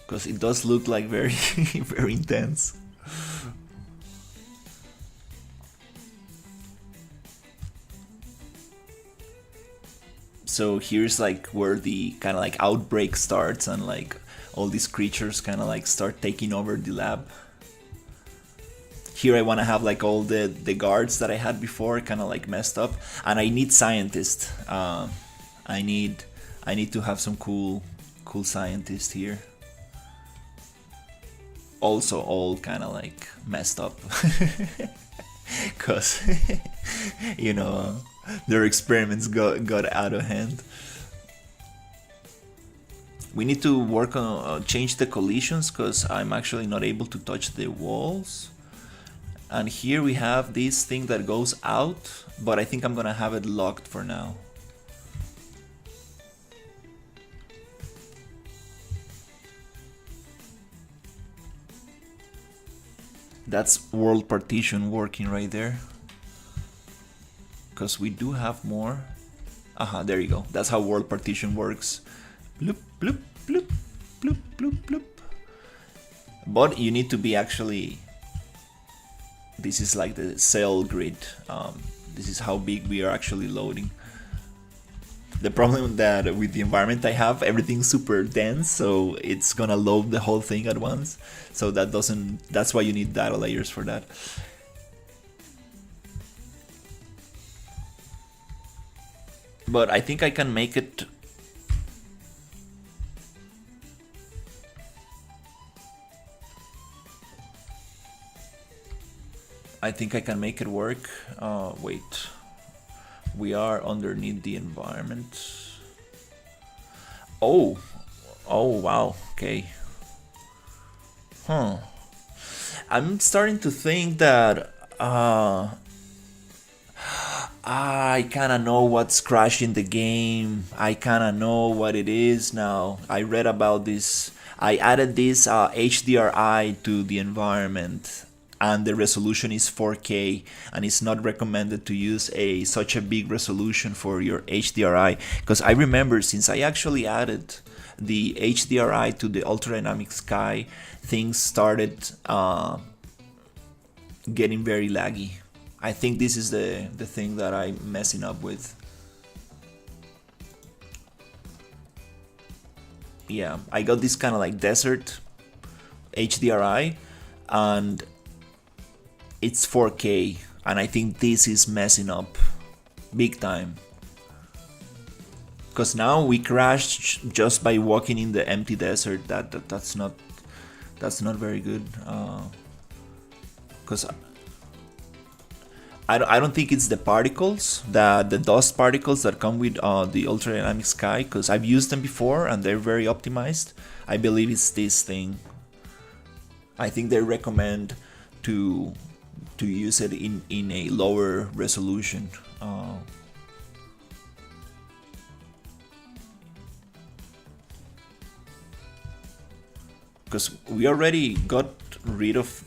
because it does look like very very intense. So here's like where the kind of like outbreak starts, and like all these creatures kind of like start taking over the lab. Here I want to have like all the guards that I had before kind of like messed up, and I need scientists. I need to have some cool scientists here. Also all kind of like messed up, cause you know their experiments got out of hand. We need to work on change the collisions, cause I'm actually not able to touch the walls. And here we have this thing that goes out, but I think I'm gonna have it locked for now. That's world partition working right there. Because we do have more. Aha, there you go. That's how world partition works. Bloop, bloop, bloop, bloop, bloop, bloop. But you need to be actually... This is like the cell grid. This is how big we are actually loading. The problem that with the environment I have, everything's super dense, so it's gonna load the whole thing at once. So that's why you need data layers for that. But I think I can make it. I think I can make it work. Wait. We are underneath the environment. Oh. Oh, wow. Okay. Huh. I'm starting to think that I kinda know what's crashing the game. I kinda know what it is now. I read about this. I added this HDRI to the environment, and the resolution is 4K, and it's not recommended to use such a big resolution for your HDRI, because I remember since I actually added the HDRI to the ultra dynamic sky, things started getting very laggy. I think this is the thing that I'm messing up with. Yeah, I got this kind of like desert HDRI, and it's 4K, and I think this is messing up big time. Because now we crashed just by walking in the empty desert. That's not very good. Because I don't think it's the particles, the dust particles that come with the ultradynamic sky, because I've used them before and they're very optimized. I believe it's this thing. I think they recommend to use it in a lower resolution. Because we already got rid of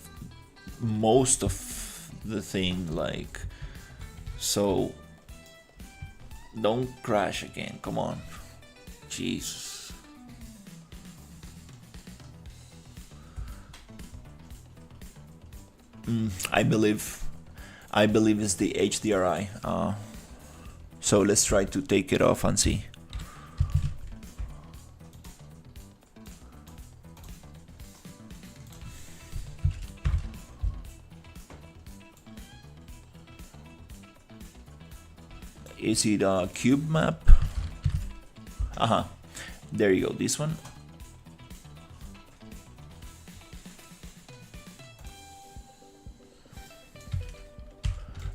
most of the thing, like, so don't crash again, come on. Jesus. I believe it's the HDRI, so let's try to take it off and see. Is it a cube map? There you go, this one.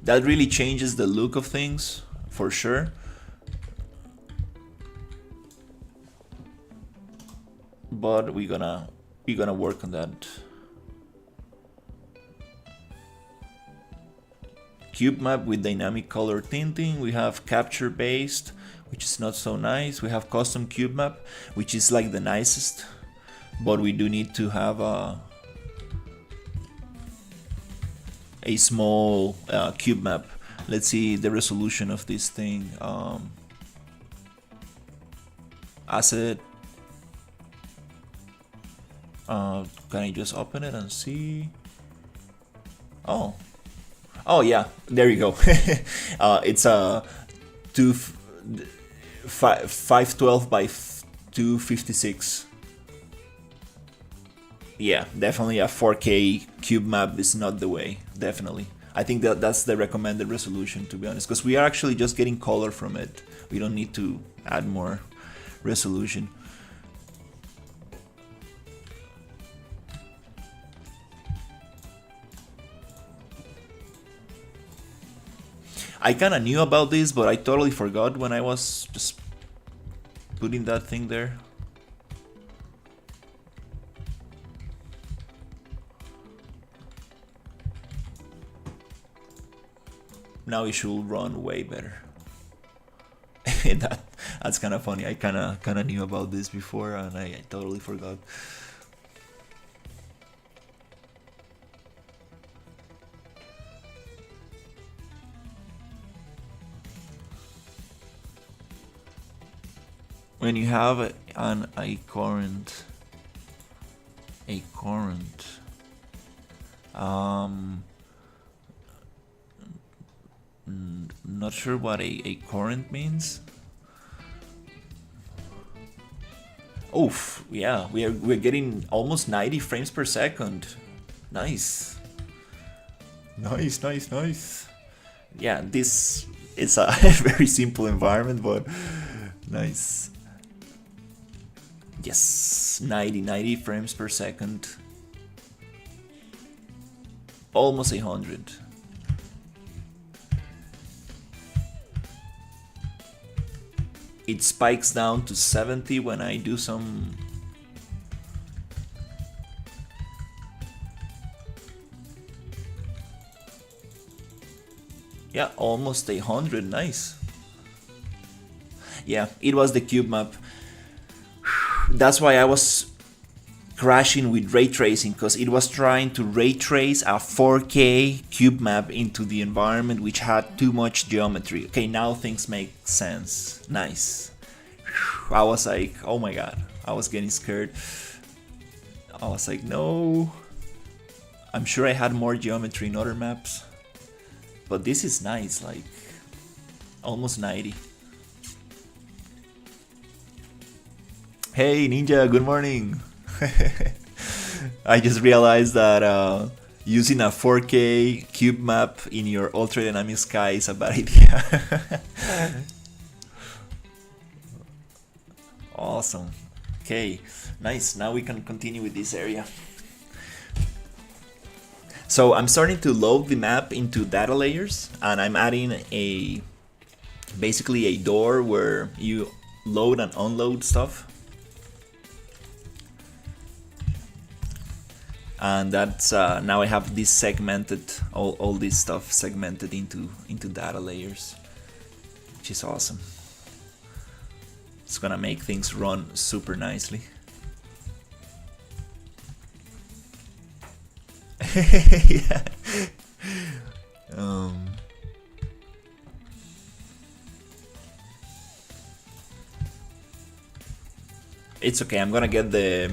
That really changes the look of things, for sure. But we're gonna work on that. Cube map with dynamic color tinting. We have capture based, which is not so nice. We have custom cube map, which is like the nicest, but we do need to have a small cube map. Let's see the resolution of this thing. Asset. Can I just open it and see? Oh yeah, there you go. It's a 512 by 256. Yeah, definitely a 4K cube map is not the way. Definitely, I think that's the recommended resolution, to be honest, because we are actually just getting color from it. We don't need to add more resolution. I kind of knew about this, but I totally forgot when I was just putting that thing there. Now it should run way better. That's kind of funny. I kind of knew about this before, and I totally forgot. When you have a current, not sure what a current means. Oof, yeah, we're getting almost 90 frames per second. Nice. Yeah, this is a very simple environment, but nice. Yes, 90 frames per second. Almost 100. It spikes down to 70 when I do some... Yeah, almost 100, nice. Yeah, it was the cube map. That's why I was crashing with ray tracing, because it was trying to ray trace a 4K cube map into the environment, which had too much geometry. Okay, now things make sense. Nice. I was like, oh my god, I was getting scared. I was like, no. I'm sure I had more geometry in other maps, but this is nice, like almost 90. Hey Ninja, good morning. I just realized that using a 4K cube map in your ultra dynamic sky is a bad idea. Awesome. Okay, nice. Now we can continue with this area. So I'm starting to load the map into data layers, and I'm adding a basically a door where you load and unload stuff. And that's now I have this segmented, all this stuff segmented into data layers, which is awesome. It's gonna make things run super nicely. Yeah. It's okay. I'm gonna get this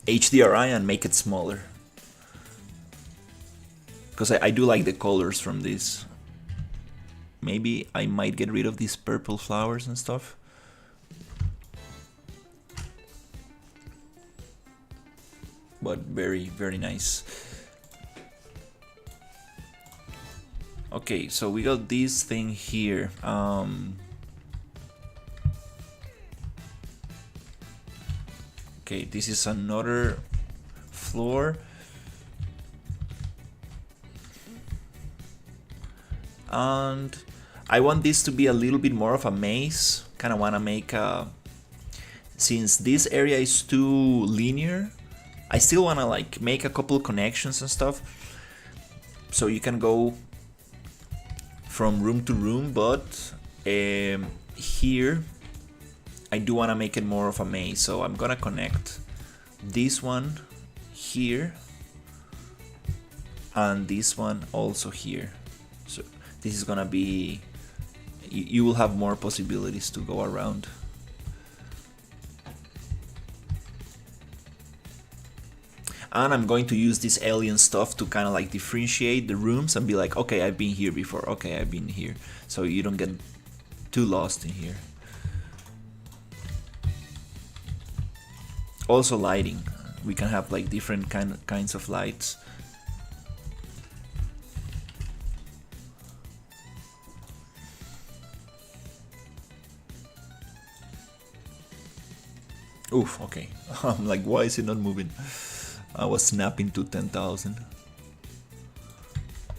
HDRI and make it smaller, because I do like the colors from this. Maybe I might get rid of these purple flowers and stuff. But very, very nice. Okay, so we got this thing here. Okay, this is another floor. And I want this to be a little bit more of a maze. Kind of want to make since this area is too linear, I still want to like make a couple of connections and stuff, so you can go from room to room. But here I do want to make it more of a maze, so I'm gonna connect this one here and this one also here. So this is gonna be, you will have more possibilities to go around. And I'm going to use this alien stuff to kind of like differentiate the rooms and be like, okay, I've been here before, okay, I've been here, so you don't get too lost in here. Also lighting, we can have like different kinds of lights. Oof, okay. I'm like, why is it not moving? I was snapping to 10,000.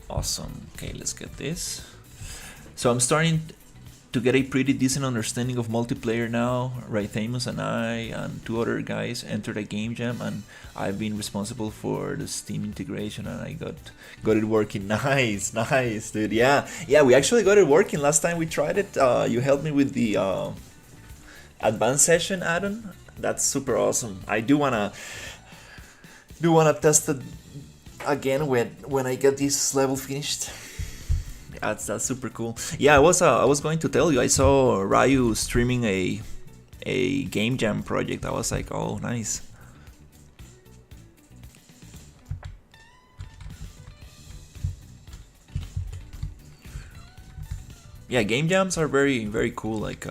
Awesome. Okay, let's get this. So I'm starting to get a pretty decent understanding of multiplayer now. Raythamus and I and two other guys entered a game jam, and I've been responsible for the Steam integration, and I got it working. Nice, nice, dude. Yeah, we actually got it working last time we tried it. You helped me with the advanced session add-on. That's super awesome. I do wanna test it again when I get this level finished. That's super cool. Yeah, I was going to tell you, I saw Ryu streaming a game jam project. I was like, oh, nice. Yeah, game jams are very, very cool. Like,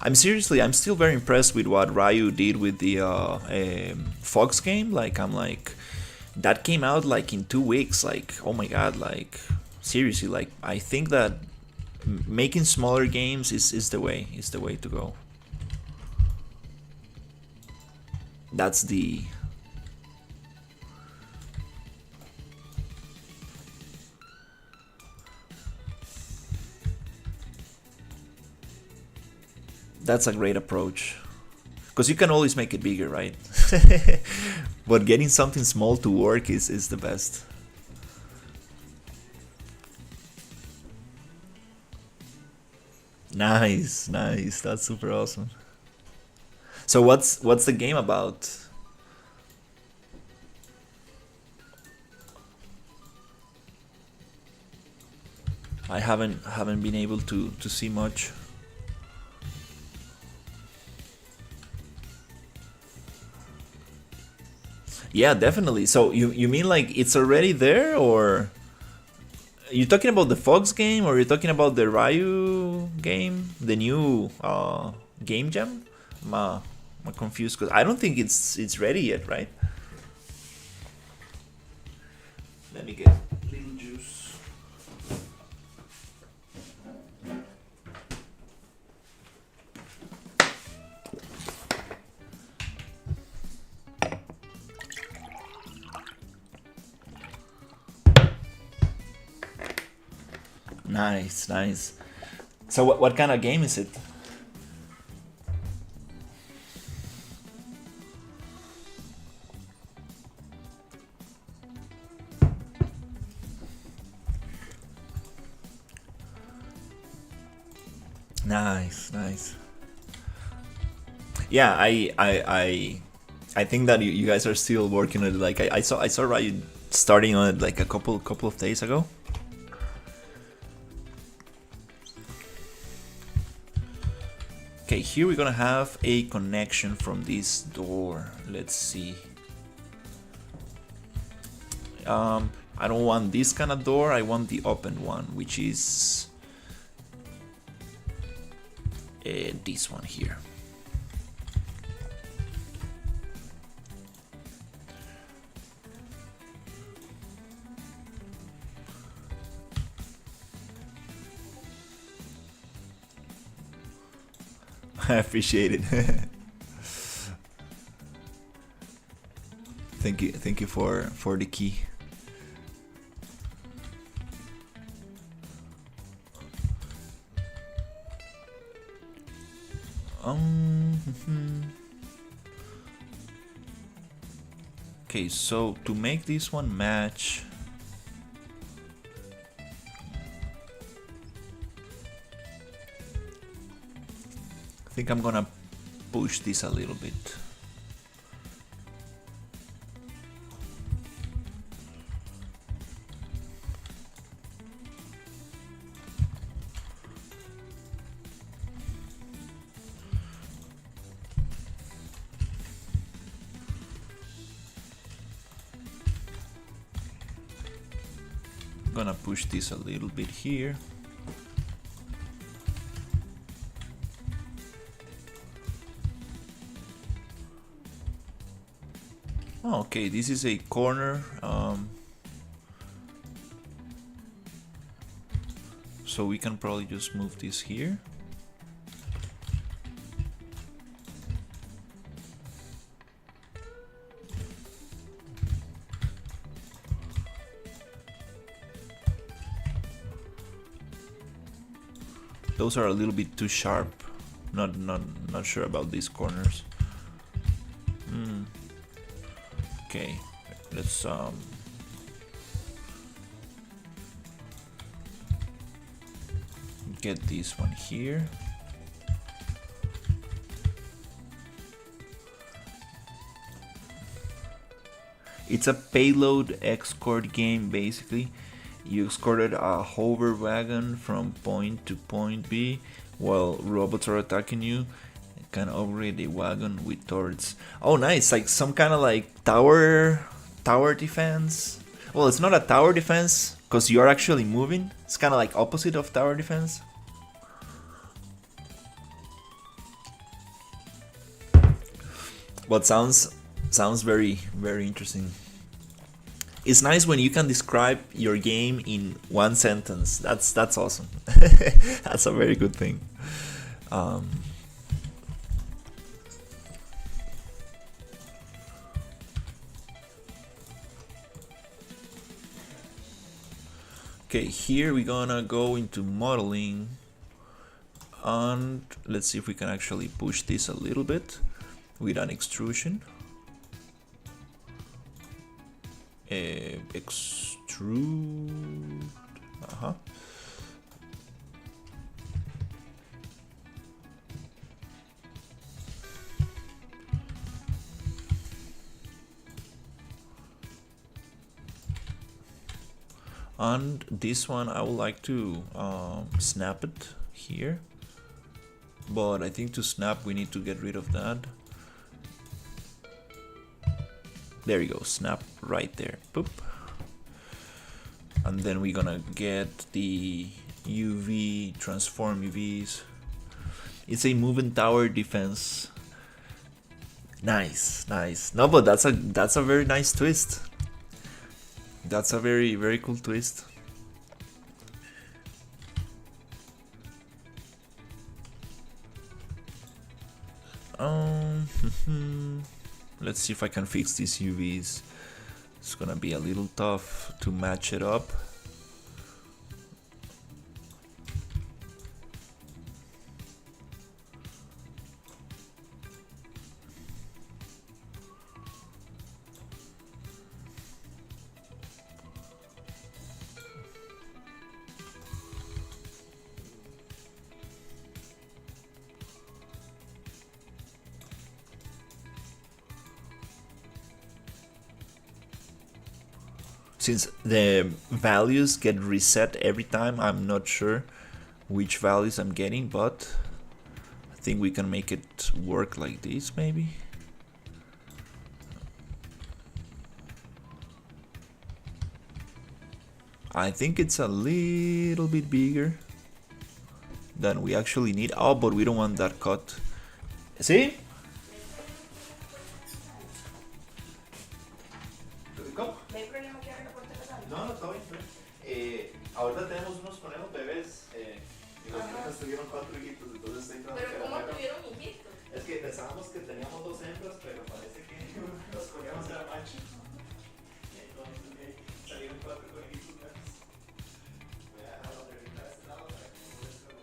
I'm still very impressed with what Ryu did with the Fox game. Like, I'm like, that came out like in 2 weeks. Like, oh my god, like, seriously, like, I think that making smaller games is the way to go. That's a great approach, because you can always make it bigger, right? But getting something small to work is the best. Nice, that's super awesome. So what's the game about? I haven't been able to see much. Yeah, definitely. So you mean like it's already there, or you talking about the Fox game, or you're talking about the Ryu game, the new game jam? I'm confused because I don't think it's ready yet, right? Let me get a little juice. Nice, nice. So what kind of game is it? Nice, nice. Yeah, I think that you guys are still working on it. Like I saw Riot starting on it like a couple of days ago. Okay, here we're gonna have a connection from this door. Let's see. I don't want this kind of door. I want the open one, which is this one here. I appreciate it. Thank you for the key. Okay, so to make this one match, I think I'm gonna push this a little bit. I'm gonna push this a little bit here. Oh, okay, this is a corner. So we can probably just move this here. Those are a little bit too sharp. Not sure about these corners. Okay, let's get this one here. It's a payload escort game basically. You escorted a hover wagon from point to point B while robots are attacking you. You can upgrade the wagon with turrets. Oh nice, like some kind of like tower defense. Well, it's not a tower defense because you're actually moving. It's kind of like opposite of tower defense. But sounds very interesting. It's nice when you can describe your game in one sentence. That's awesome. That's a very good thing. Okay, here we're gonna go into modeling, and let's see if we can actually push this a little bit with an extrusion. Extrude. And this one I would like to snap it here, but I think to snap we need to get rid of that. There you go, snap right there. Boop. And then we're gonna get the UV, transform UVs. It's a moving tower defense. Nice, nice. No, but that's a very nice twist. That's a very cool twist. Let's see if I can fix these UVs. It's gonna be a little tough to match it up. since the values get reset every time, I'm not sure which values I'm getting, but I think we can make it work like this maybe. I think it's a little bit bigger than we actually need. Oh, but we don't want that cut. ¿Sí? No, no, todo bien. Ahorita tenemos unos conejos bebés. Y los conejos tuvieron 4 hijitos, entonces estoy tratando. ¿Pero cómo tuvieron hijitos? Es que pensábamos que teníamos 2 hembras, pero parece que los conejos eran machos. Entonces salieron 4 conejitos nuevos. Voy a dejarlo terminar este lado para que no les guste.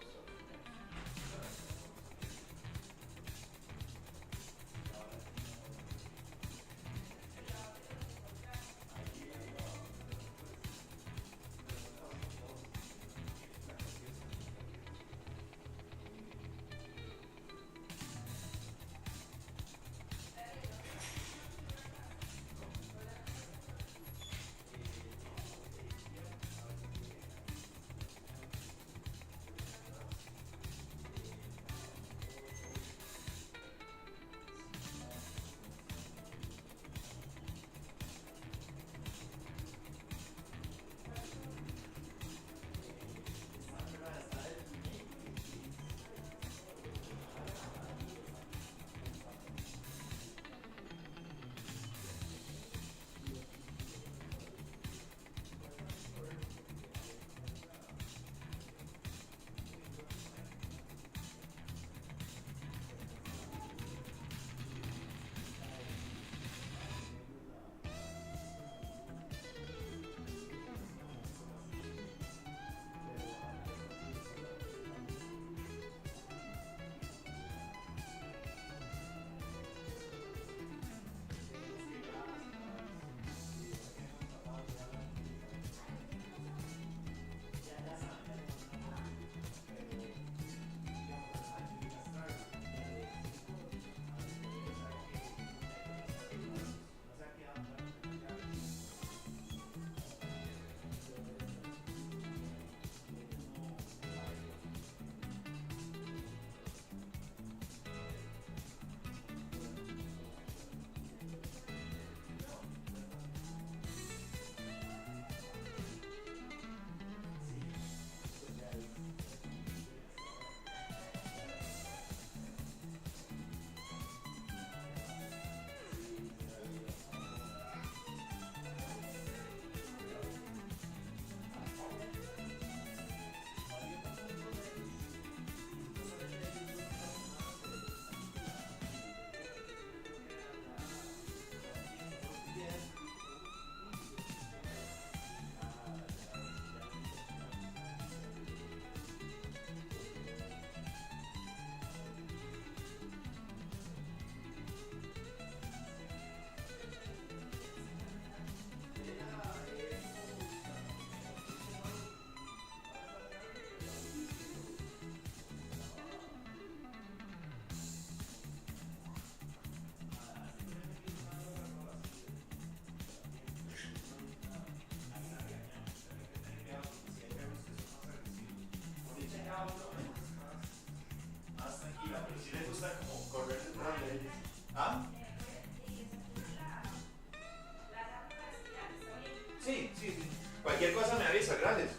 Sí, sí, sí. Cualquier cosa me avisa, gracias.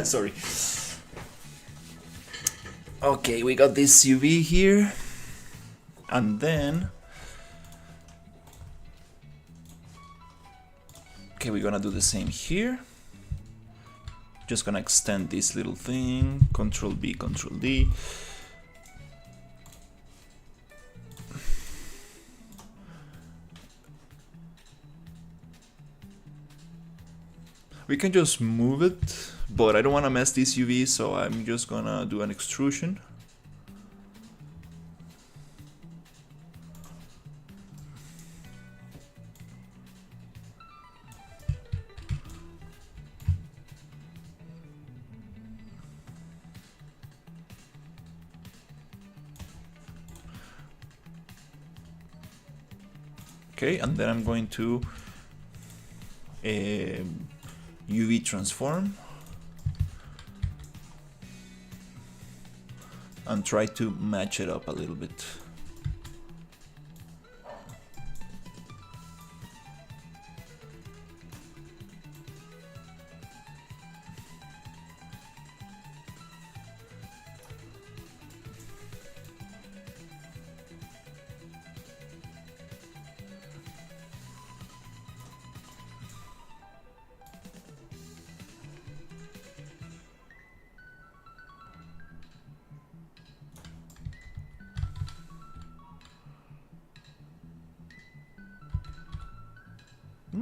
Sorry. Okay, we got this UV here. And then... Okay, we're gonna do the same here. Just gonna extend this little thing. Control B, Control D. We can just move it, but I don't wanna mess this UV, so I'm just gonna do an extrusion. Okay, and then I'm going to UV transform and try to match it up a little bit.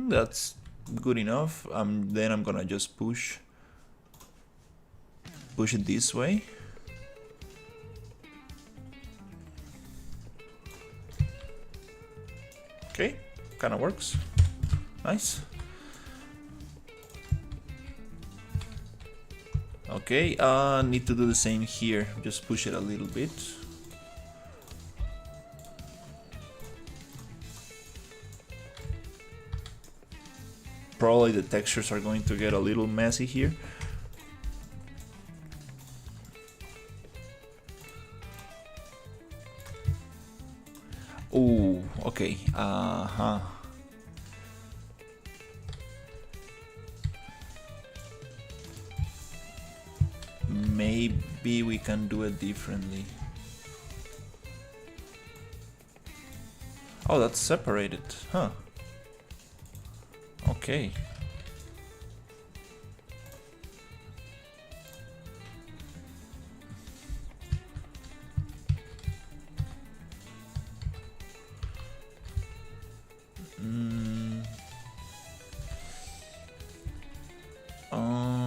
That's good enough. Then I'm gonna just push it this way. Okay, kind of works. Nice. Okay, need to do the same here. Just push it a little bit. Probably the textures are going to get a little messy here. Oh, okay. Maybe we can do it differently. Oh, that's separated, huh? Okay.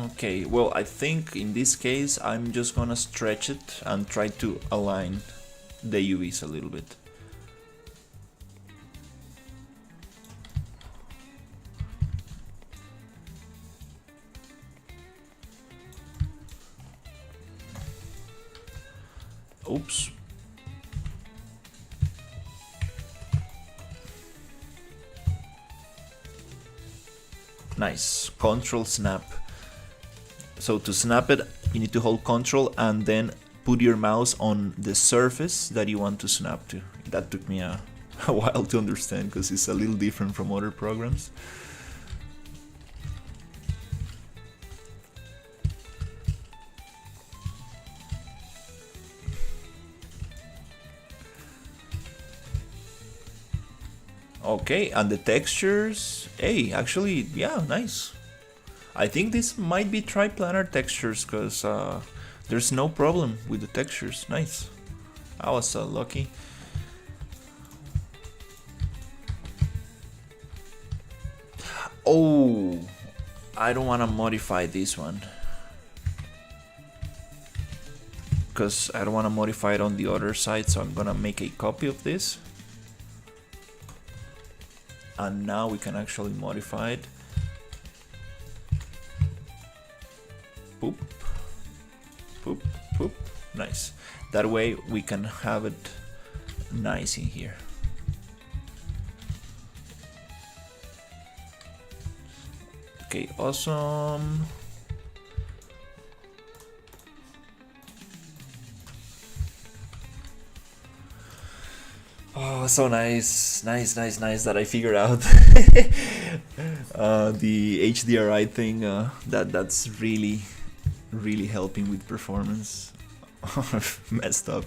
Okay, well, I think in this case I'm just gonna stretch it and try to align the UVs a little bit. Oops. Nice. Control snap. So to snap it, you need to hold Control and then put your mouse on the surface that you want to snap to. That took me a while to understand because it's a little different from other programs. Okay, and the textures, hey, actually, yeah, nice. I think this might be triplanar textures because there's no problem with the textures. Nice. I was so lucky. Oh, I don't want to modify this one because I don't want to modify it on the other side, so I'm gonna make a copy of this. And now we can actually modify it. Boop, boop, boop. Nice. That way we can have it nice in here. Okay, awesome. Oh, so nice that I figured out the HDRI thing. That's really helping with performance. I've messed up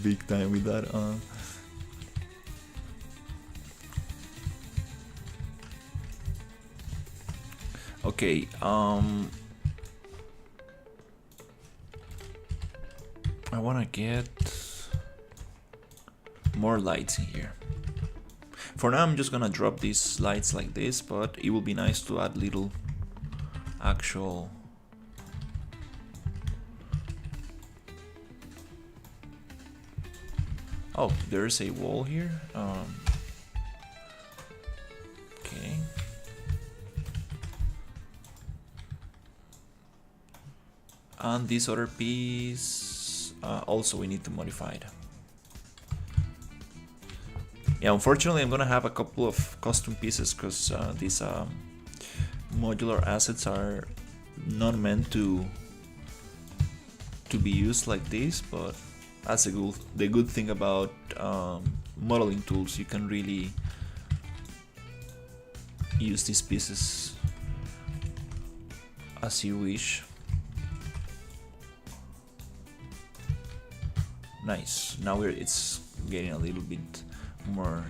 big time with that. Okay. I wanna get more lights in here. For now I'm just gonna drop these lights like this, but it will be nice to add little actual oh, there's a wall here. Okay. And this other piece also we need to modify it. Yeah, unfortunately, I'm gonna have a couple of custom pieces because these modular assets are not meant to be used like this. But that's the good thing about modeling tools. You can really use these pieces as you wish. Nice. Now it's getting a little bit more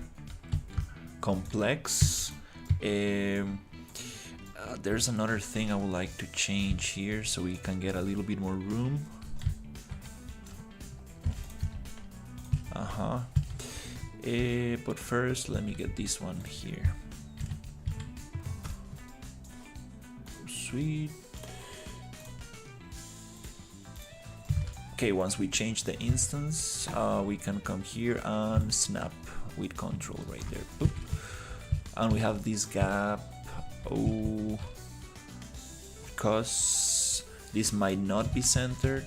complex. There's another thing I would like to change here so we can get a little bit more room. But first, let me get this one here. Sweet. Okay, once we change the instance, we can come here and snap with control right there. Boop. And we have this gap. Oh, because this might not be centered.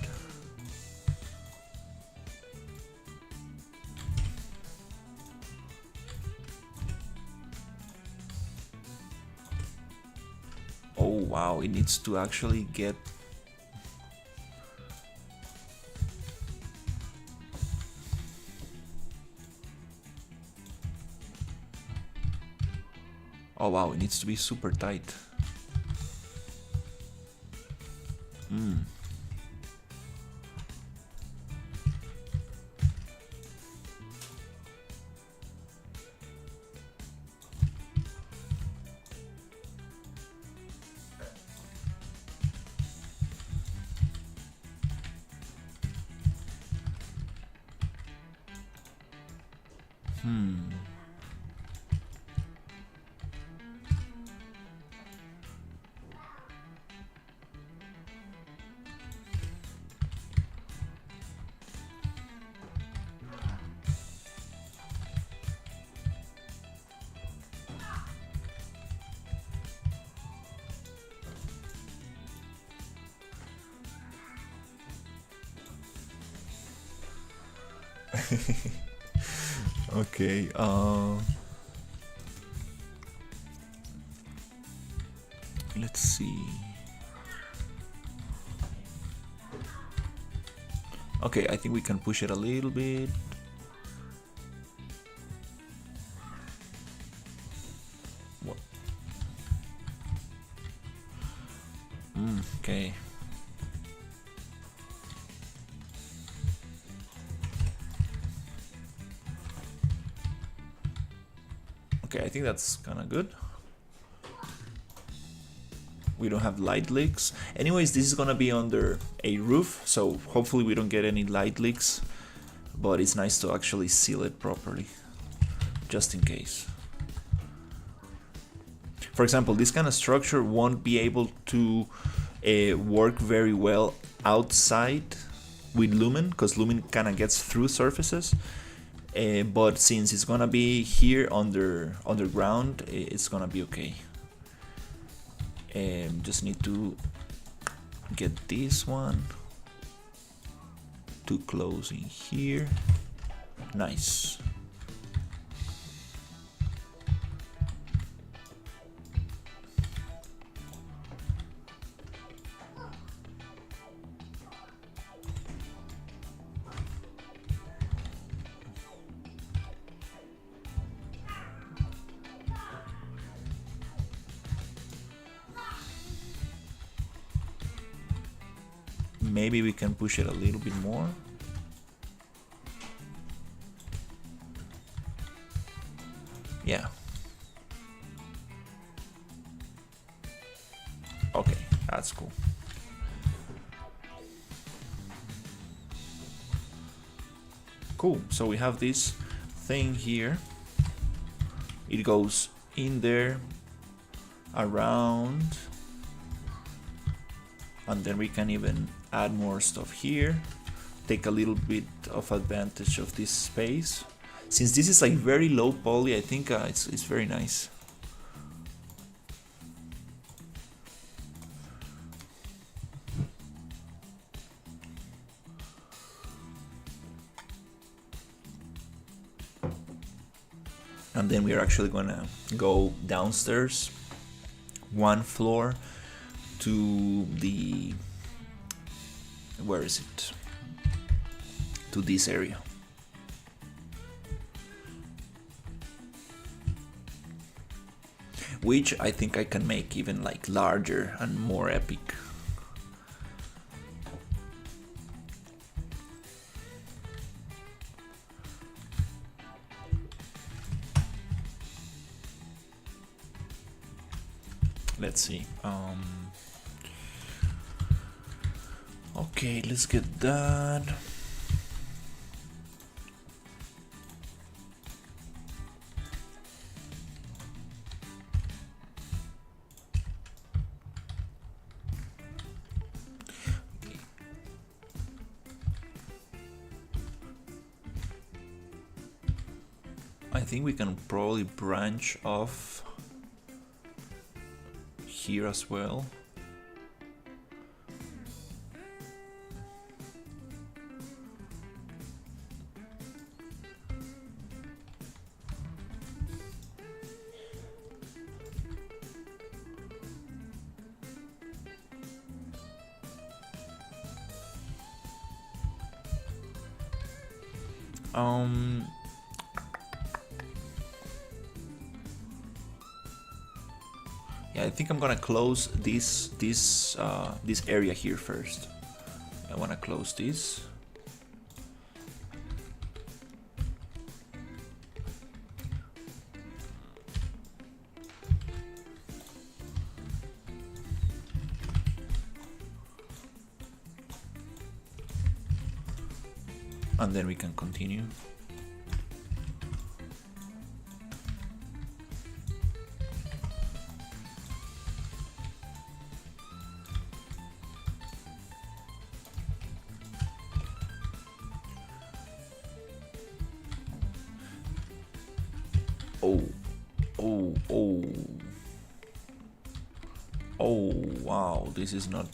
Oh wow, it needs to actually get. Oh wow, it needs to be super tight. Okay, let's see. Okay, I think we can push it a little bit. What? Okay. Okay, I think that's kind of good. We don't have light leaks. Anyways, this is gonna be under a roof, so hopefully we don't get any light leaks, but it's nice to actually seal it properly, just in case. For example, this kind of structure won't be able to work very well outside with Lumen, because Lumen kind of gets through surfaces. But since it's gonna be here underground, it's gonna be okay. Just need to get this one to close in here. Nice. Maybe we can push it a little bit more. Yeah. Okay, that's cool. Cool, so we have this thing here. It goes in there, around, and then we can even add more stuff here, take a little bit of advantage of this space. Since this is like very low poly, I think it's very nice. and then we are actually gonna go downstairs one floor to the, where is it, to this area. Which I think I can make even like larger and more epic. Let's see. Okay, let's get that. I think we can probably branch off here as well. Yeah, I think I'm gonna close this area here first. I wanna close this. And then we can continue. Oh, wow, this is not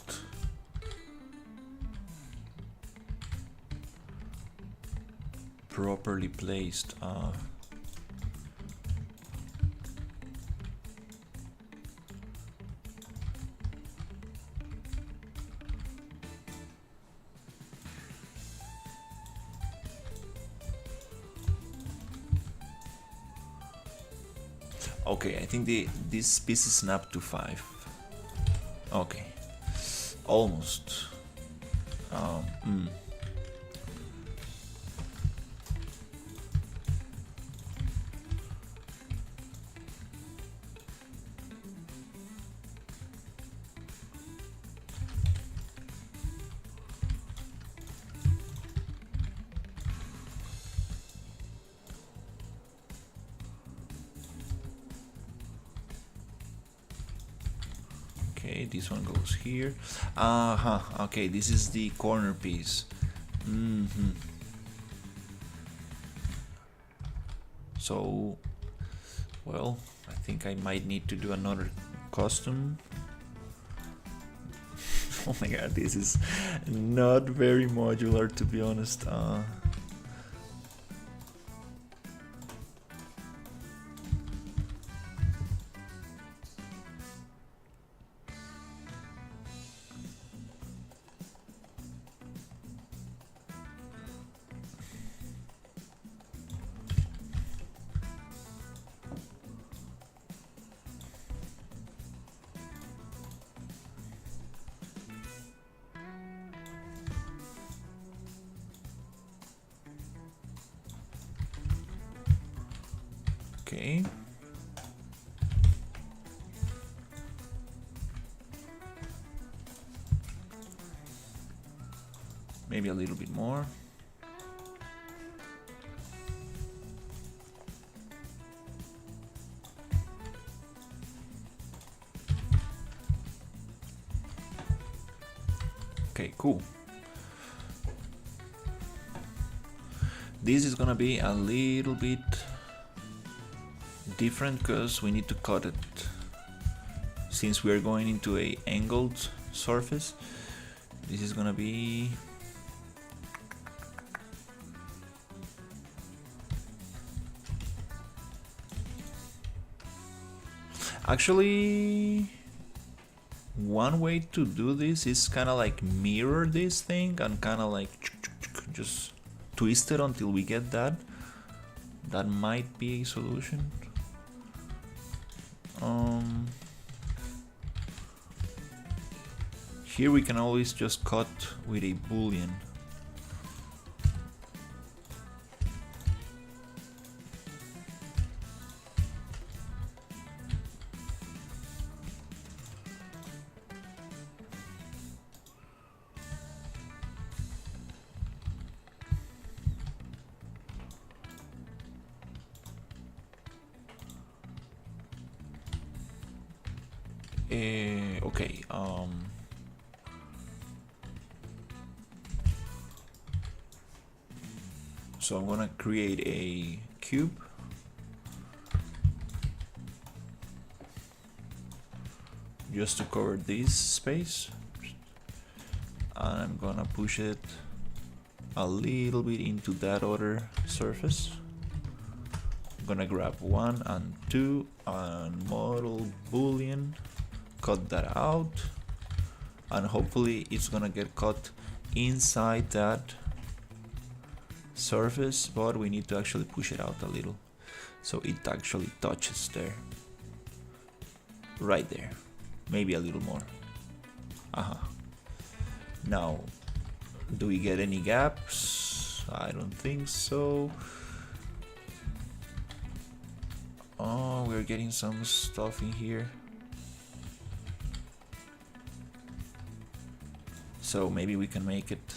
properly placed. Okay, I think this piece is snapped to 5. Okay, almost. Okay, this one goes here. Okay, this is the corner piece. So, well, I think I might need to do another custom. Oh my god, this is not very modular, to be honest. Okay. Maybe a little bit more. Okay, cool. This is gonna be a little bit different because we need to cut it since we are going into a angled surface. This is gonna be Actually, one way to do this is kind of like mirror this thing and kind of like just twist it until we get that. That might be a solution. Here we can always just cut with a boolean. Okay. So I'm gonna create a cube. Just to cover this space. And I'm gonna push it a little bit into that other surface. I'm gonna grab 1 and 2 and model boolean, cut that out, and hopefully it's gonna get cut inside that surface, but we need to actually push it out a little so it actually touches there, right there, maybe a little more. Now, do we get any gaps? I don't think so. Oh, we're getting some stuff in here. So maybe we can make it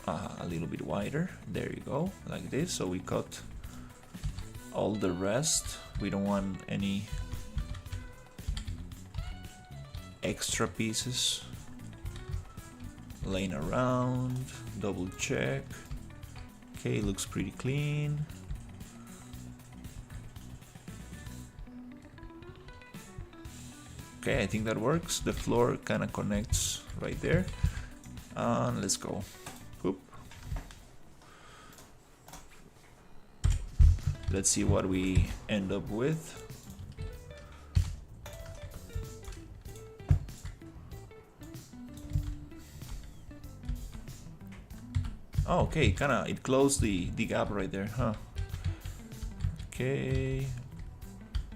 a little bit wider. There you go, like this. So we cut all the rest. We don't want any extra pieces laying around. Double check. Okay, looks pretty clean. Okay, I think that works. The floor kind of connects right there. And let's go. Oop. Let's see what we end up with. Oh, okay, it closed the gap right there, huh? Okay,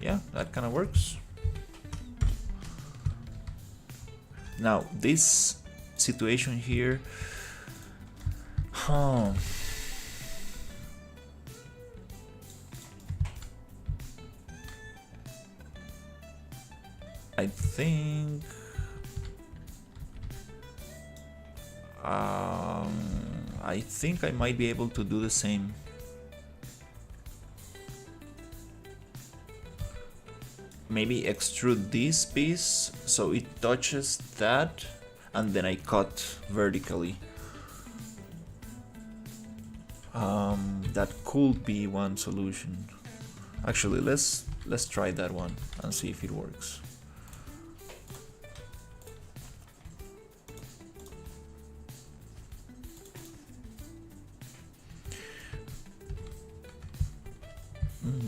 yeah, that kind of works. Now this situation here, I think I might be able to do the same. Maybe extrude this piece so it touches that, and then I cut vertically. That could be one solution. Actually, let's try that one and see if it works.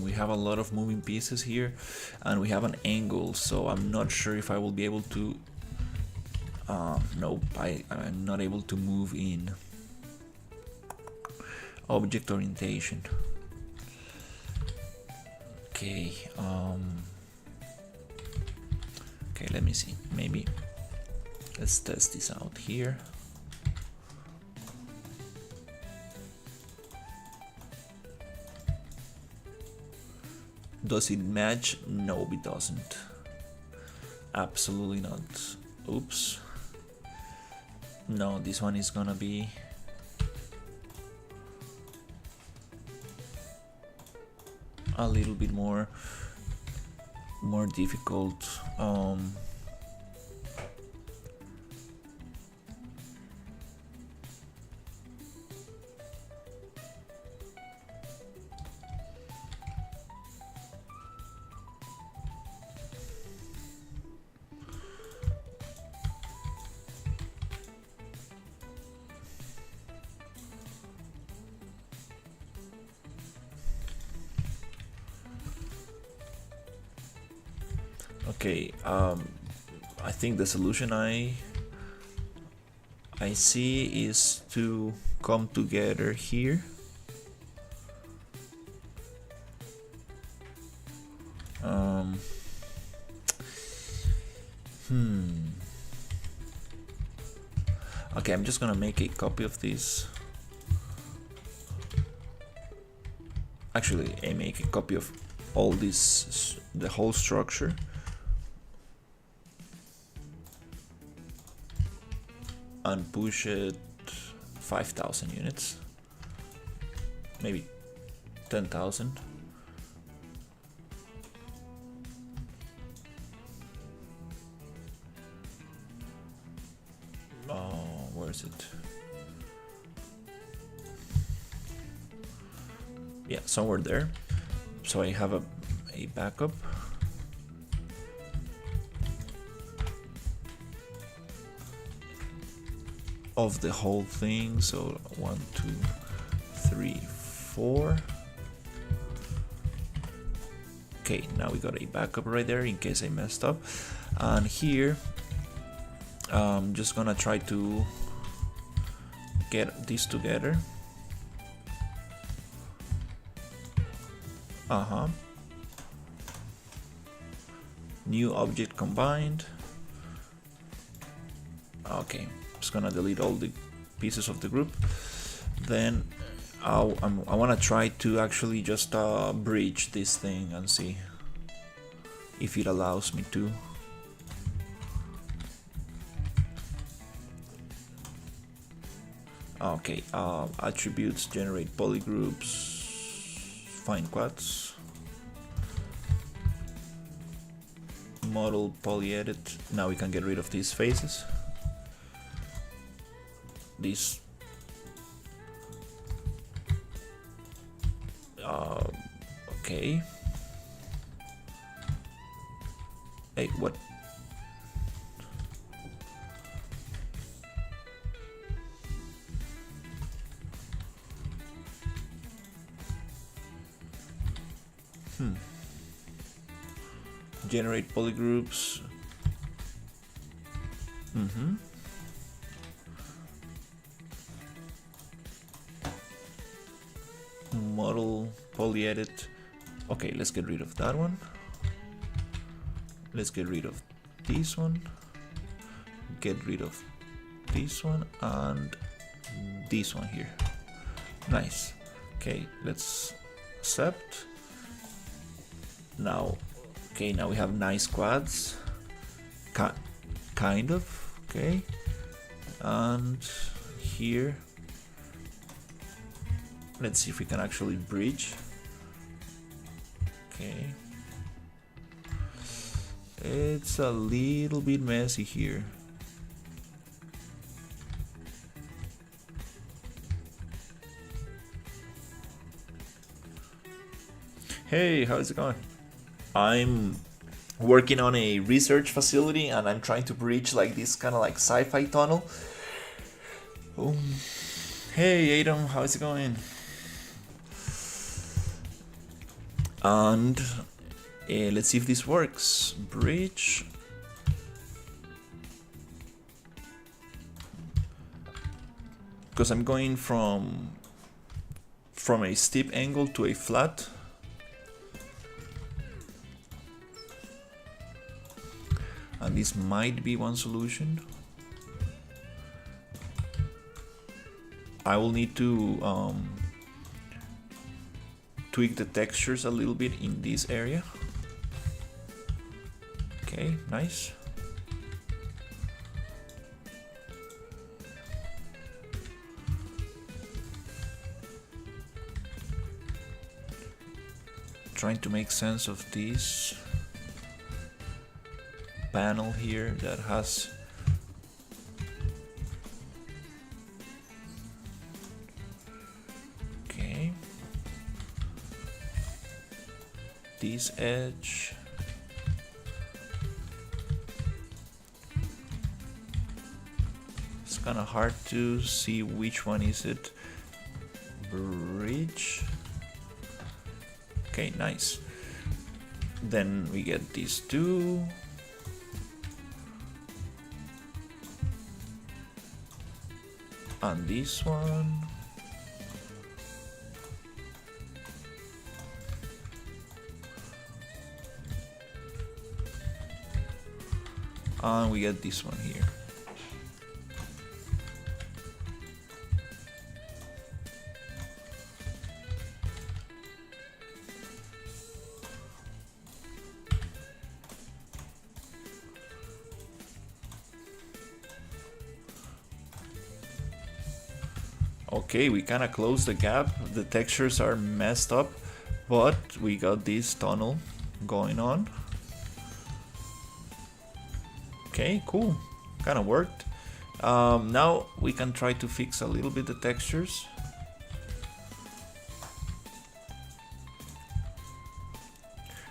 We have a lot of moving pieces here, and we have an angle, so I'm not sure if I will be able to. Nope, I'm not able to move in object orientation. Okay, okay, let me see. Maybe let's test this out here. Does it match? No, it doesn't. Absolutely not. Oops. No, this one is gonna be a little bit more difficult. Okay, I think the solution I see is to come together here. Okay, I'm just gonna make a copy of this. Actually, I make a copy of all this, the whole structure. And push it 5,000 units. Maybe 10,000. Oh, where is it? Yeah, somewhere there. So I have a backup. Of the whole thing. So 1, 2, 3, 4. Okay, now we got a backup right there in case I messed up. And here, I'm just gonna try to get this together. New object combined. Okay, just gonna delete all the pieces of the group. Then I want to try to actually just bridge this thing and see if it allows me to. Okay, attributes, generate polygroups, find quads, model polyedit. Now we can get rid of these faces. These okay. Hey, what? Generate polygroups. Model polyedit. Okay, let's get rid of that one. Let's get rid of this one. Get rid of this one and this one here. Nice. Okay, let's accept. Now, okay, now we have nice quads. Kind of. Okay, and here, let's see if we can actually bridge. Okay, it's a little bit messy here. Hey, how's it going? I'm working on a research facility and I'm trying to bridge like this kind of like sci-fi tunnel. Hey Adam, how's it going? And let's see if this works. Bridge. Because I'm going from a steep angle to a flat. And this might be one solution. I will need to tweak the textures a little bit in this area. Okay, nice. Trying to make sense of this panel here that has this edge. It's kind of hard to see which one is it. Bridge. Okay, nice. Then we get these two. And this one. And we get this one here. Okay, we kind of closed the gap. The textures are messed up, but we got this tunnel going on. Okay, cool. Kind of worked. Now we can try to fix a little bit the textures.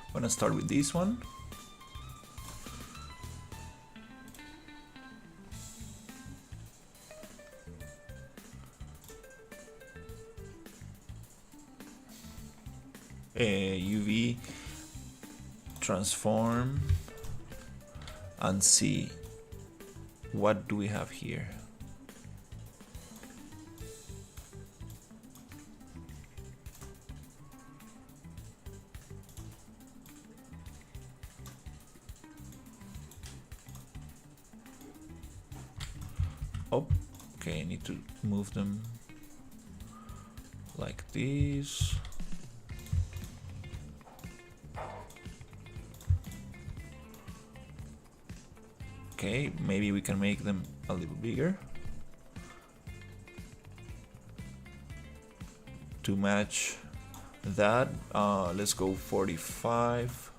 I'm gonna start with this one. UV transform and see what do we have here. Oh, okay, I need to move them like this. Okay, maybe we can make them a little bigger to match that. Let's go 45.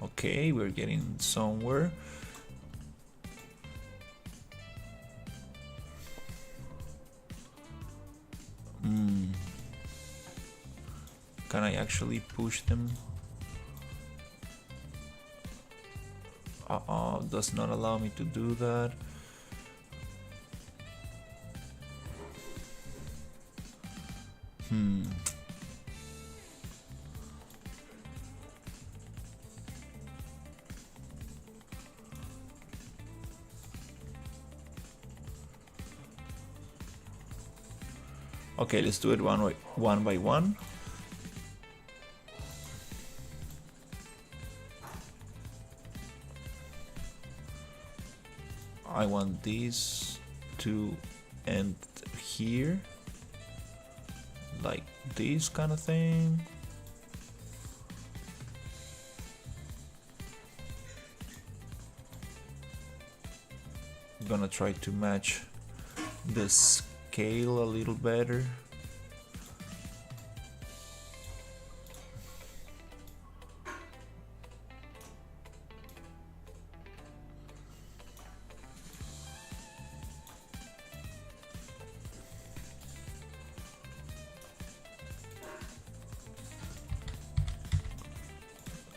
Okay, we're getting somewhere. Can I actually push them? Does not allow me to do that. Okay, let's do it one by one. I want these to end here, like this kind of thing. I'm gonna try to match the scale a little better.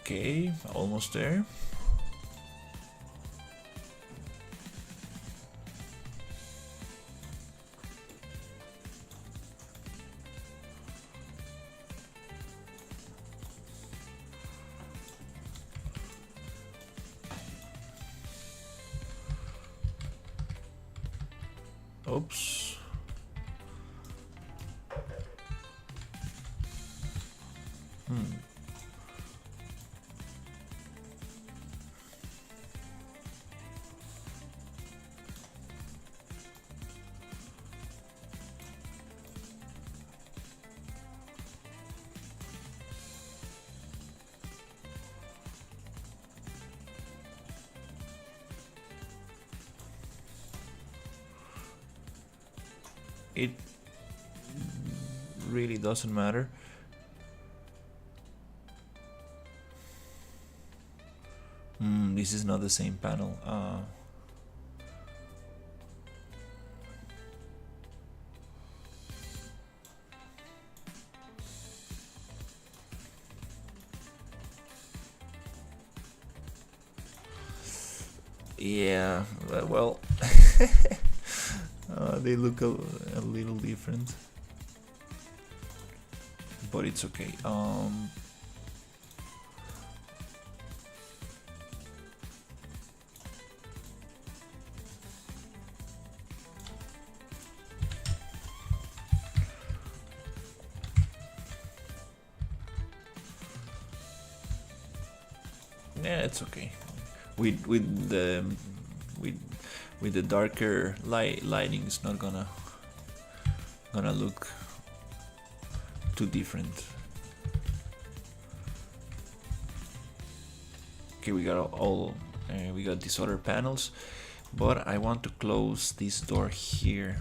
Okay, almost there. Oops. It really doesn't matter. This is not the same panel. Yeah, well, they look a little different. but it's okay. Yeah, it's okay. With the with the darker lighting, it's not gonna look too different. Okay, we got we got these other panels, but I want to close this door here.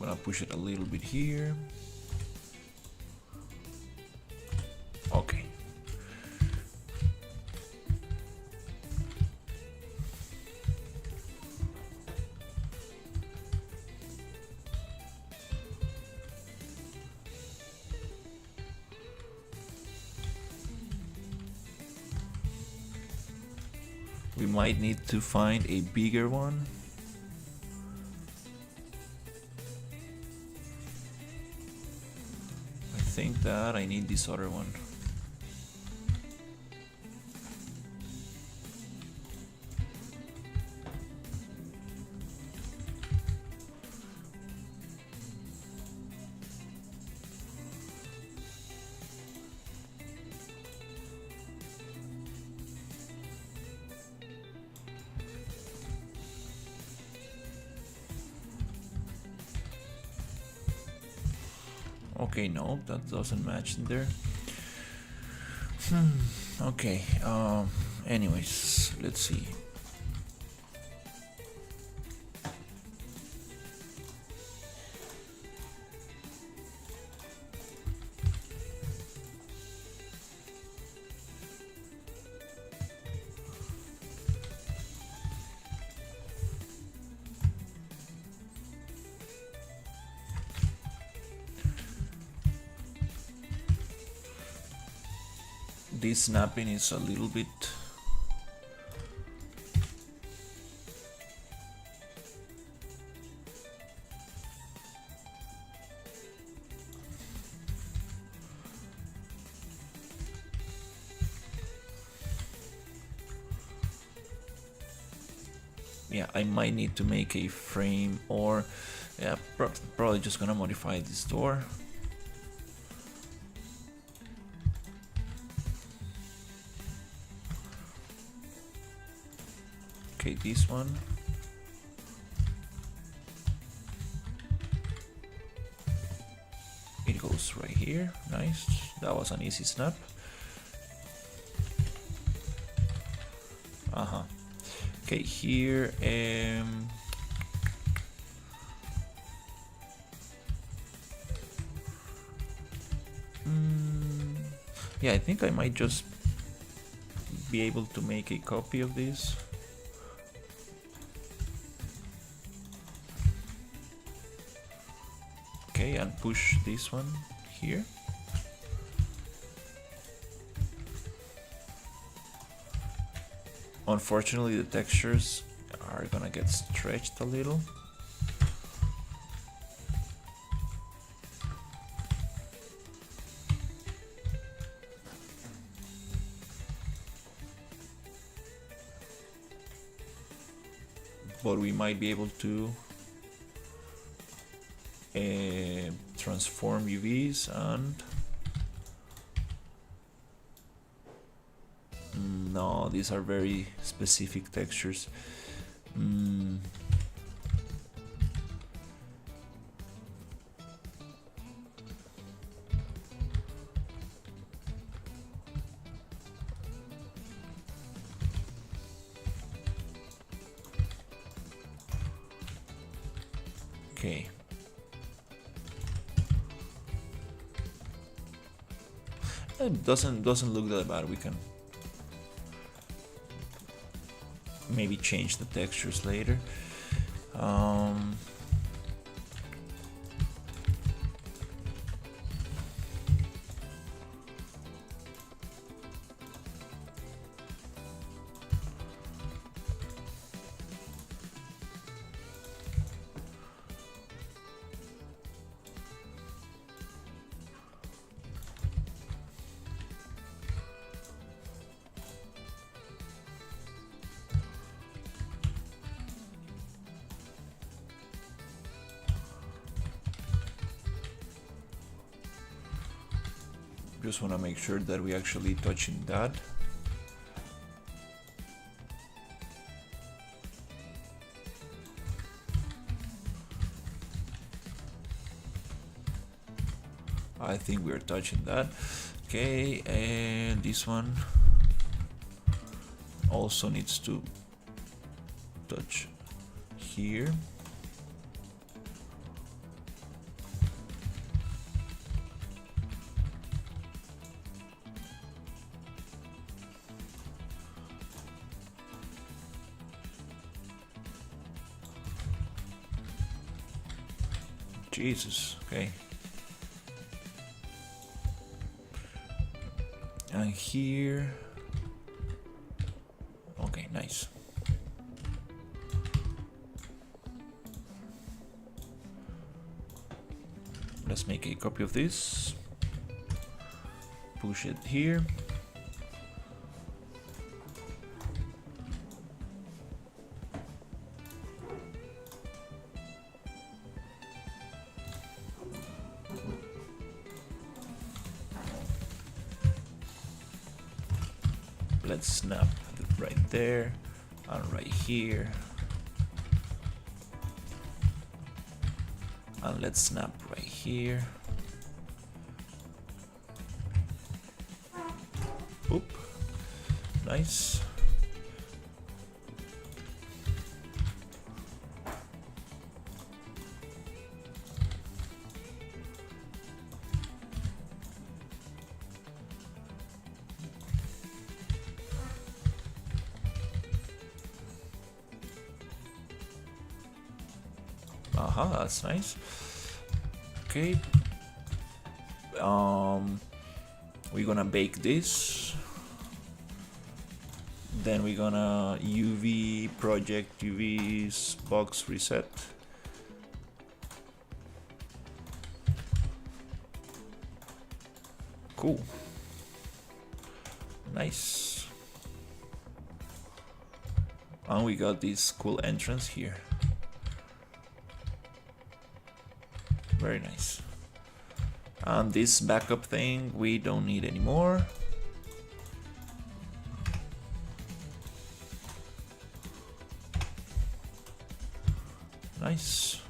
I'm gonna push it a little bit here. Okay. We might need to find a bigger one. I think that I need this other one. Okay, no, that doesn't match in there. Okay, anyways, let's see. This snapping is a little bit yeah, I might need to make a frame, or yeah, probably just gonna modify this door. Okay, this one. It goes right here. Nice. That was an easy snap. Okay, here. Yeah, I think I might just be able to make a copy of this. Okay, and push this one here. Unfortunately, the textures are gonna get stretched a little. But we might be able to transform UVs and no, these are very specific textures. Okay. It doesn't look that bad. We can maybe change the textures later. Just want to make sure that we actually touching that. I think we're touching that. Okay, and this one also needs to touch here. Jesus, okay. And here, okay, nice. Let's make a copy of this, push it here. Let's snap it right there and right here, and let's snap right here. Oop, nice. Aha, that's nice. Okay. We're gonna bake this. Then we're gonna UV project UV's box reset. Cool. Nice. And we got this cool entrance here. Very nice. And this backup thing we don't need anymore. Nice.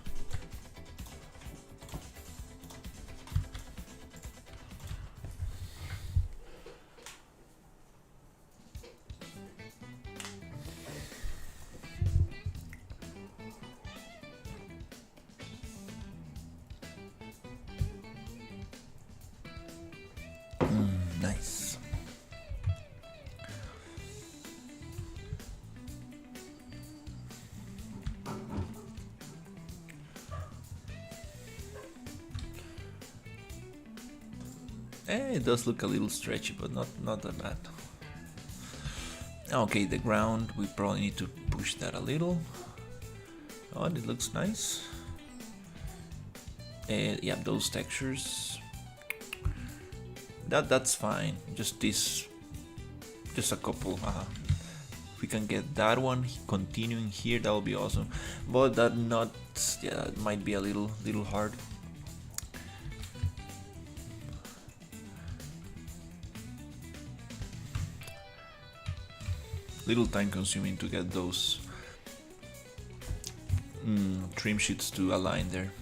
Nice. It does look a little stretchy, but not that bad. Okay, the ground, we probably need to push that a little. Oh, it looks nice. Yeah, those textures. That's fine. Just a couple. If we can get that one continuing here, that will be awesome. But that not, yeah, it might be a little hard. Little time consuming to get those trim sheets to align there.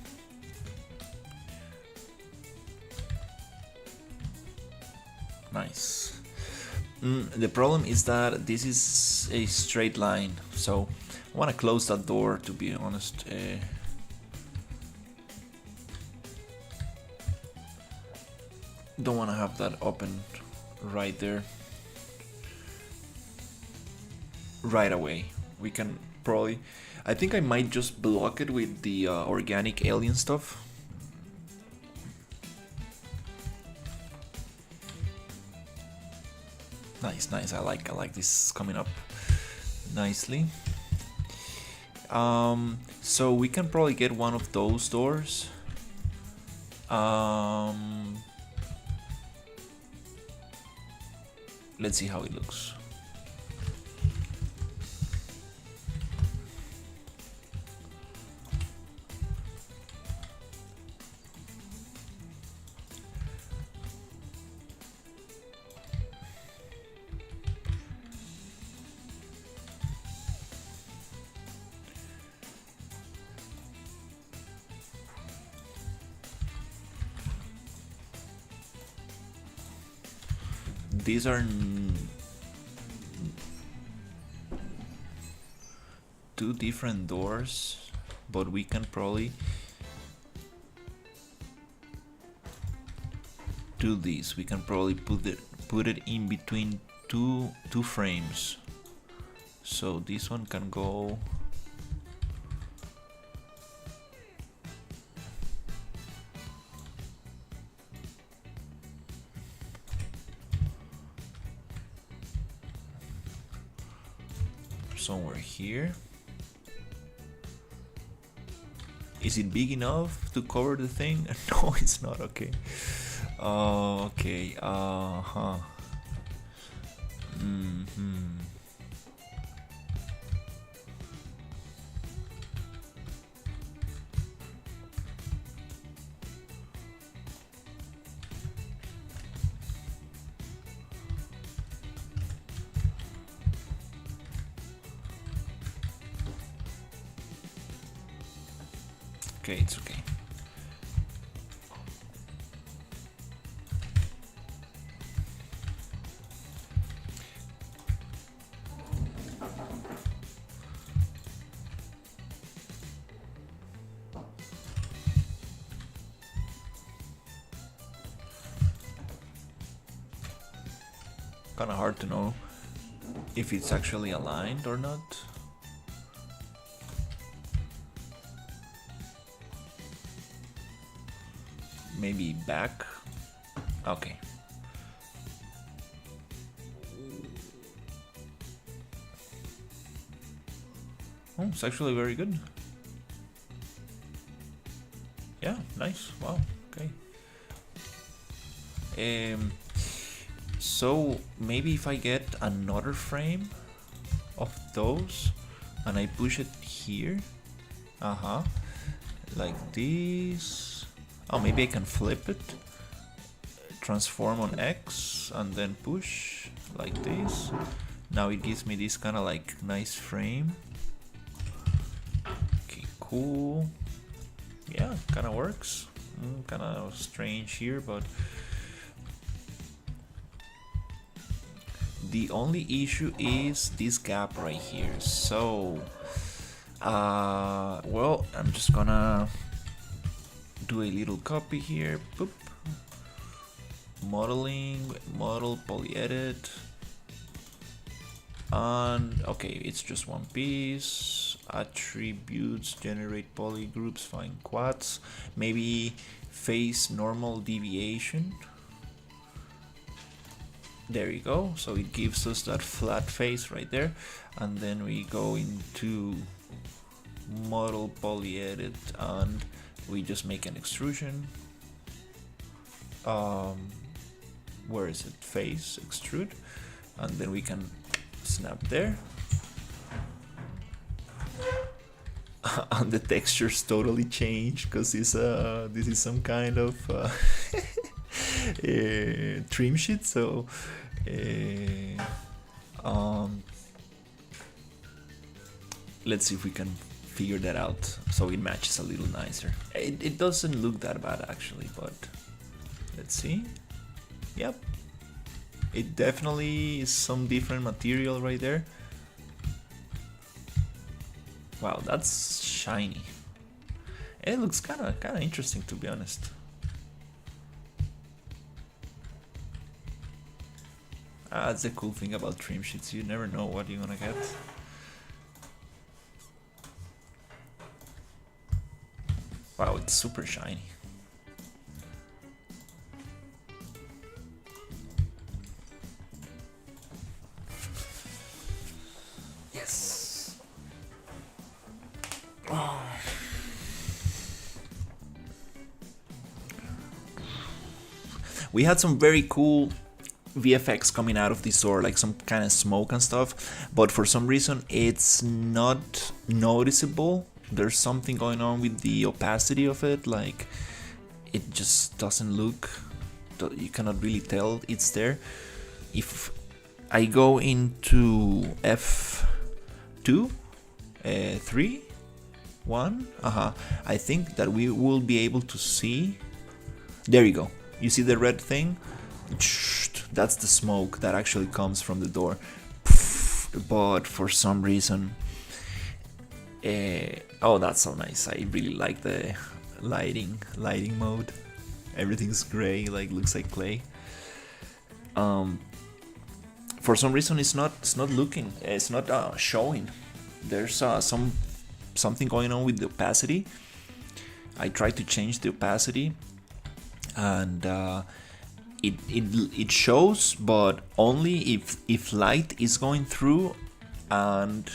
Nice. The problem is that this is a straight line, so I want to close that door, to be honest. Don't want to have that open right there right away. We can probably, I think I might just block it with the organic alien stuff. Nice, nice. I like this coming up nicely. So we can probably get one of those doors. Let's see how it looks. These are two different doors, but we can probably do this. We can probably put it in between two frames. So this one can go somewhere here. Is it big enough to cover the thing? No, it's not. Okay. Okay. Okay, it's okay. Kind of hard to know if it's actually aligned or not. Maybe back. Okay. Oh, it's actually very good. Yeah, nice. Wow. Okay. So maybe if I get another frame of those and I push it here, like this. Oh, maybe I can flip it, transform on X, and then push like this. Now it gives me this kind of like nice frame. Okay, cool. Yeah, kind of works. Kind of strange here, but the only issue is this gap right here. So, well, I'm just gonna do a little copy here. Boop. Modeling, model, polyedit. And okay, it's just one piece. Attributes, generate polygroups, find quads. Maybe face normal deviation. There you go. So it gives us that flat face right there. And then we go into model, polyedit, and we just make an extrusion. Where is it? Face, extrude, and then we can snap there. And the textures totally change because this is some kind of trim sheet. So let's see if we can figure that out so it matches a little nicer. It doesn't look that bad actually, but let's see. Yep, it definitely is some different material right there. Wow, that's shiny. It looks kind of interesting, to be honest. That's the cool thing about trim sheets. You never know what you're gonna get. Wow, it's super shiny. Yes. Oh. We had some very cool VFX coming out of this door, like some kind of smoke and stuff, but for some reason it's not noticeable. There's something going on with the opacity of it, like it just doesn't look, you cannot really tell it's there. If I go into F2, 3, 1, I think that we will be able to see. There you go. You see the red thing? That's the smoke that actually comes from the door. But for some reason, oh, that's so nice. I really like the lighting mode. Everything's gray, like looks like clay. For some reason, it's not looking. It's not showing. There's something going on with the opacity. I tried to change the opacity, and it shows, but only if light is going through. And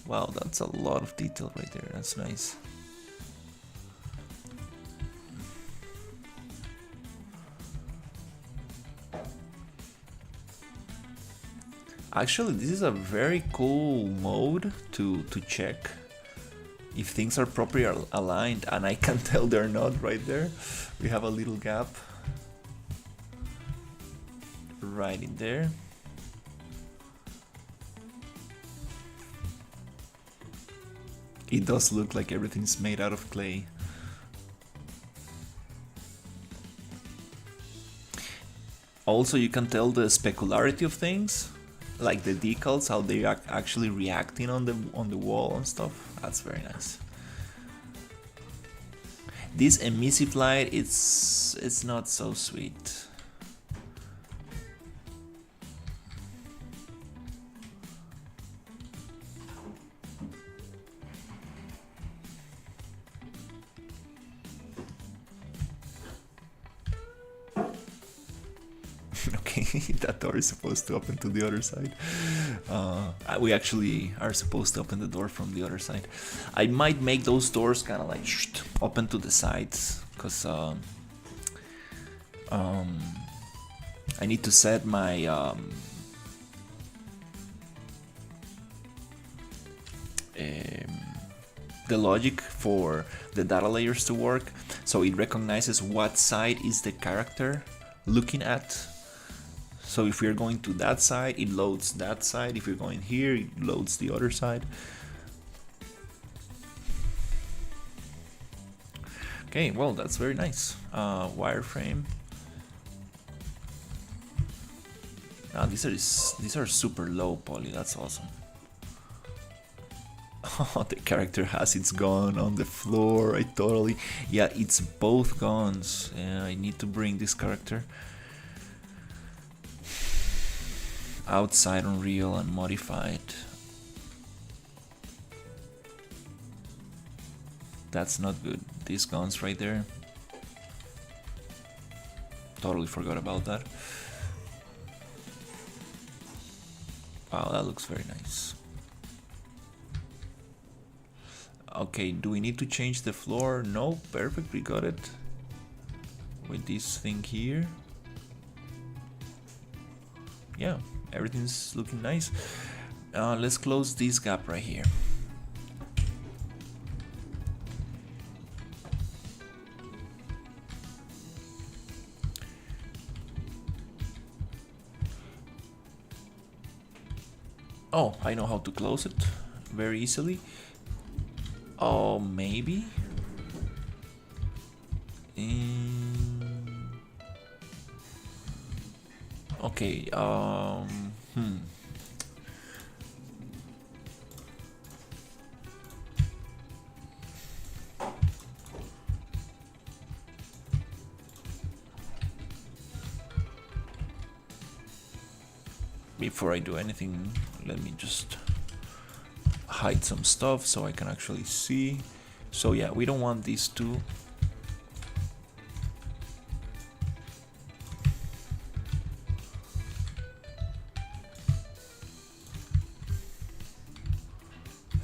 wow, that's a lot of detail right there. That's nice. Actually, this is a very cool mode to check if things are properly aligned, and I can tell they're not right there. We have a little gap right in there. It does look like everything's made out of clay. Also, you can tell the specularity of things, like the decals, how they are actually reacting on the wall and stuff. That's very nice. This emissive light, it's not so sweet. Okay, that door is supposed to open to the other side. We actually are supposed to open the door from the other side. I might make those doors kind of like open to the sides, because I need to set my the logic for the data layers to work, so it recognizes what side is the character looking at. So if we're going to that side, it loads that side. If you're going here, it loads the other side. Okay, well, that's very nice. Wireframe. These are super low poly. That's awesome. Oh, the character has its gun on the floor. Yeah, it's both guns. Yeah, I need to bring this character outside Unreal and modify it. That's not good. These guns right there. Totally forgot about that. Wow, that looks very nice. Okay, do we need to change the floor? No, perfect, we got it. With this thing here. Yeah, everything's looking nice. Let's close this gap right here. Oh, I know how to close it very easily. Oh, maybe. Okay. before I do anything, let me just hide some stuff so I can actually see. So yeah, we don't want these two.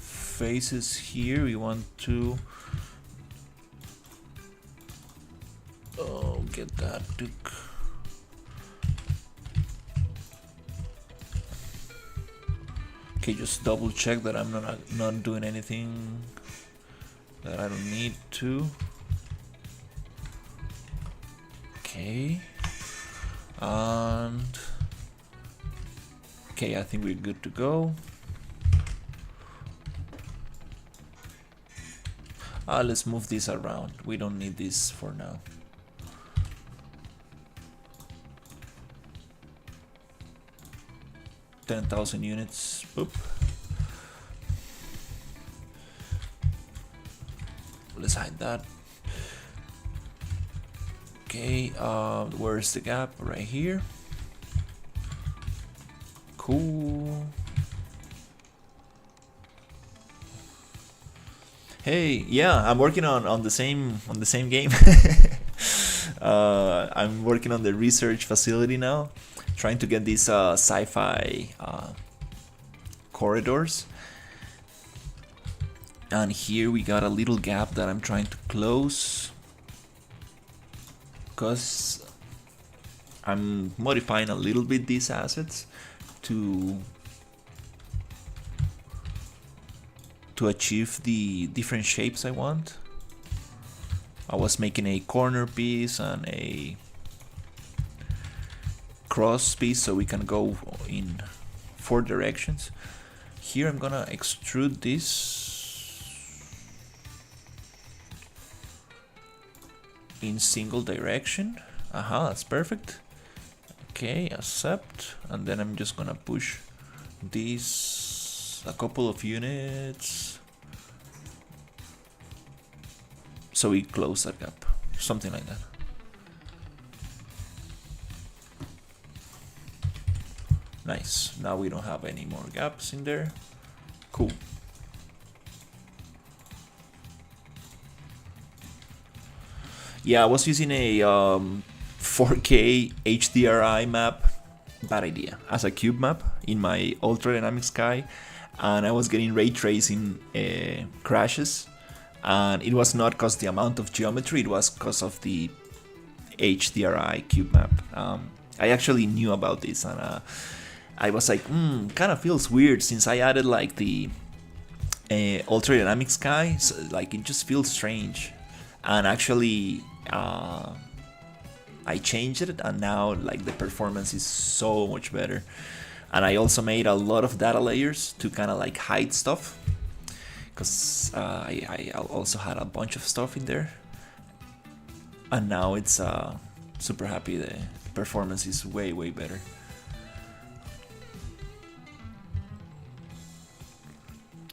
Faces here, we want to get that to okay, just double check that I'm not doing anything that I don't need to. Okay, and okay, I think we're good to go. Let's move this around. We don't need this for now. $10,000 units. Boop. Let's hide that. Okay, where's the gap? Right here. Cool. Hey, yeah, I'm working on the same game. I'm working on the research facility now, trying to get these sci-fi corridors. And here we got a little gap that I'm trying to close, because I'm modifying a little bit these assets to achieve the different shapes I want. I was making a corner piece and a cross piece so we can go in 4 directions. Here I'm gonna extrude this in single direction. That's perfect. Okay, accept, and then I'm just gonna push these a couple of units so we close that gap, something like that. Nice, now we don't have any more gaps in there. Cool. Yeah, I was using a 4K HDRI map, bad idea, as a cube map in my ultra dynamic sky, and I was getting ray tracing crashes, and it was not because the amount of geometry, it was because of the HDRI cube map. I actually knew about this, and I was like, kind of feels weird since I added like the ultra dynamic sky, so, like it just feels strange. And actually I changed it, and now like the performance is so much better. And I also made a lot of data layers to kind of like hide stuff, because I also had a bunch of stuff in there, and now it's super happy. The performance is way better.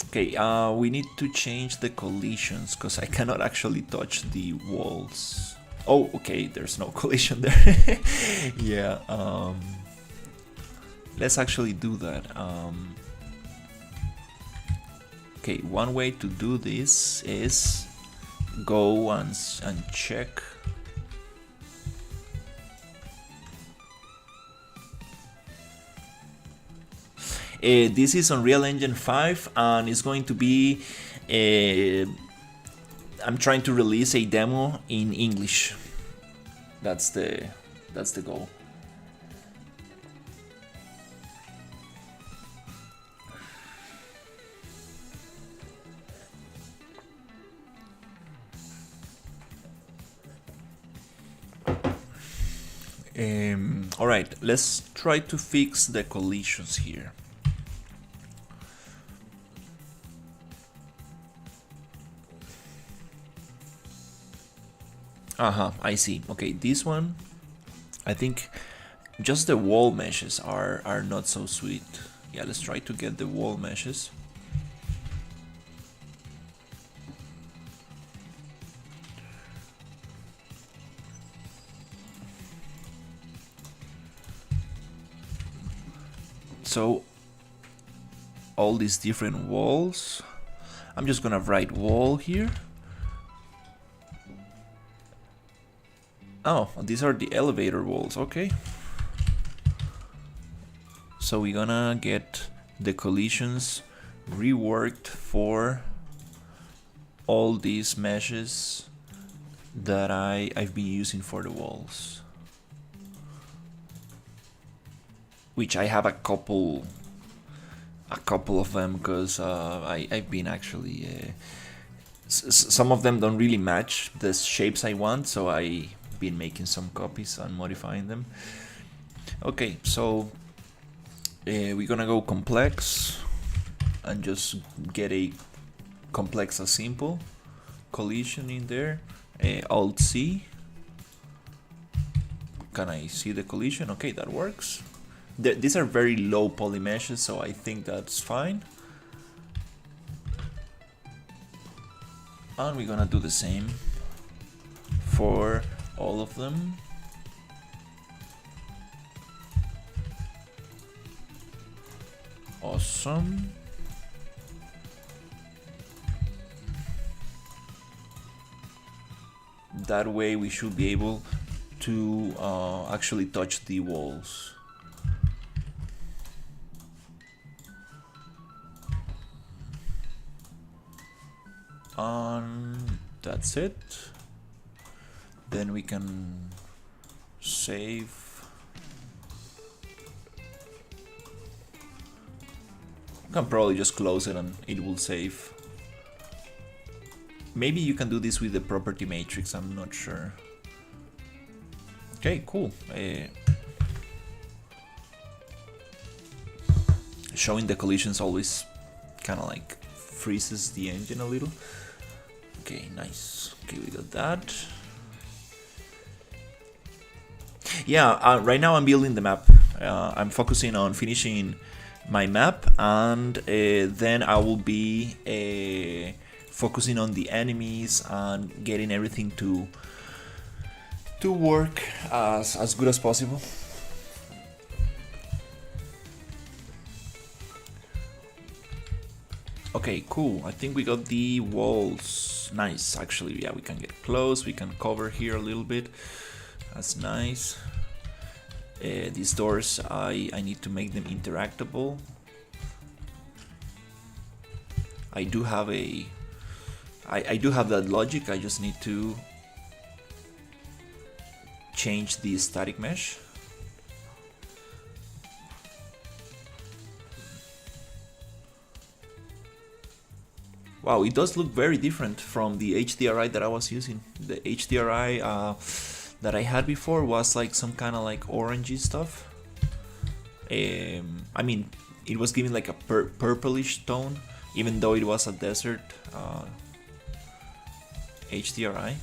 Okay, we need to change the collisions because I cannot actually touch the walls. Oh, okay, there's no collision there. Yeah, let's actually do that. Okay, one way to do this is go and check. This is Unreal Engine 5, and it's going to be I'm trying to release a demo in English. That's the goal. All right, let's try to fix the collisions here. I see. Okay, this one, I think just the wall meshes are not so sweet. Yeah, let's try to get the wall meshes. So all these different walls, I'm just gonna write wall here. Oh, these are the elevator walls, okay. So we're gonna get the collisions reworked for all these meshes that I've been using for the walls, which I have a couple of them, because I've been actually some of them don't really match the shapes I want, so I've been making some copies and modifying them. Okay, so we're gonna go complex and just get a complex as simple collision in there. Alt C. Can I see the collision? Okay, that works. These are very low poly meshes, so I think that's fine. And we're gonna do the same for all of them. Awesome. That way we should be able to actually touch the walls. And that's it. Then we can save. You can probably just close it and it will save. Maybe you can do this with the property matrix, I'm not sure. Okay, cool. Showing the collisions always kind of like freezes the engine a little. Okay, nice. Okay, we got that. Yeah, right now I'm building the map. I'm focusing on finishing my map, and then I will be focusing on the enemies and getting everything to work as good as possible. Okay, cool. I think we got the walls. Nice, actually. Yeah, we can get close. We can cover here a little bit. That's nice. These doors, I need to make them interactable. I do have that logic. I just need to change the static mesh. Wow, it does look very different from the HDRI that I was using. The HDRI that I had before was like some kind of like orangey stuff. I mean, it was giving like a purplish tone, even though it was a desert HDRI.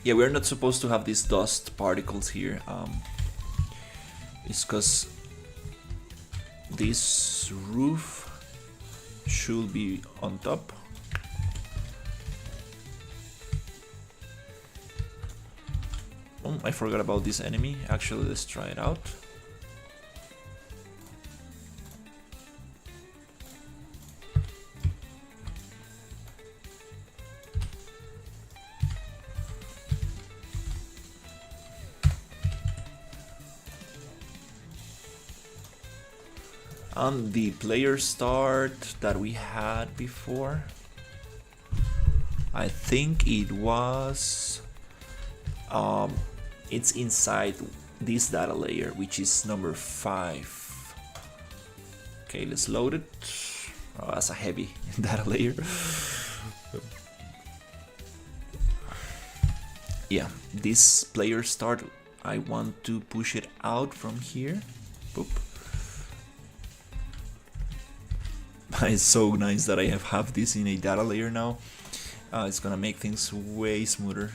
Yeah, we're not supposed to have these dust particles here. It's because this roof should be on top. Oh, I forgot about this enemy. Actually, let's try it out. On the player start that we had before, I think it was it's inside this data layer, which is number 5. Okay, let's load it. Oh, that's a heavy data layer. Yeah, this player start, I want to push it out from here. Boop. It's so nice that I have this in a data layer now. It's gonna make things way smoother.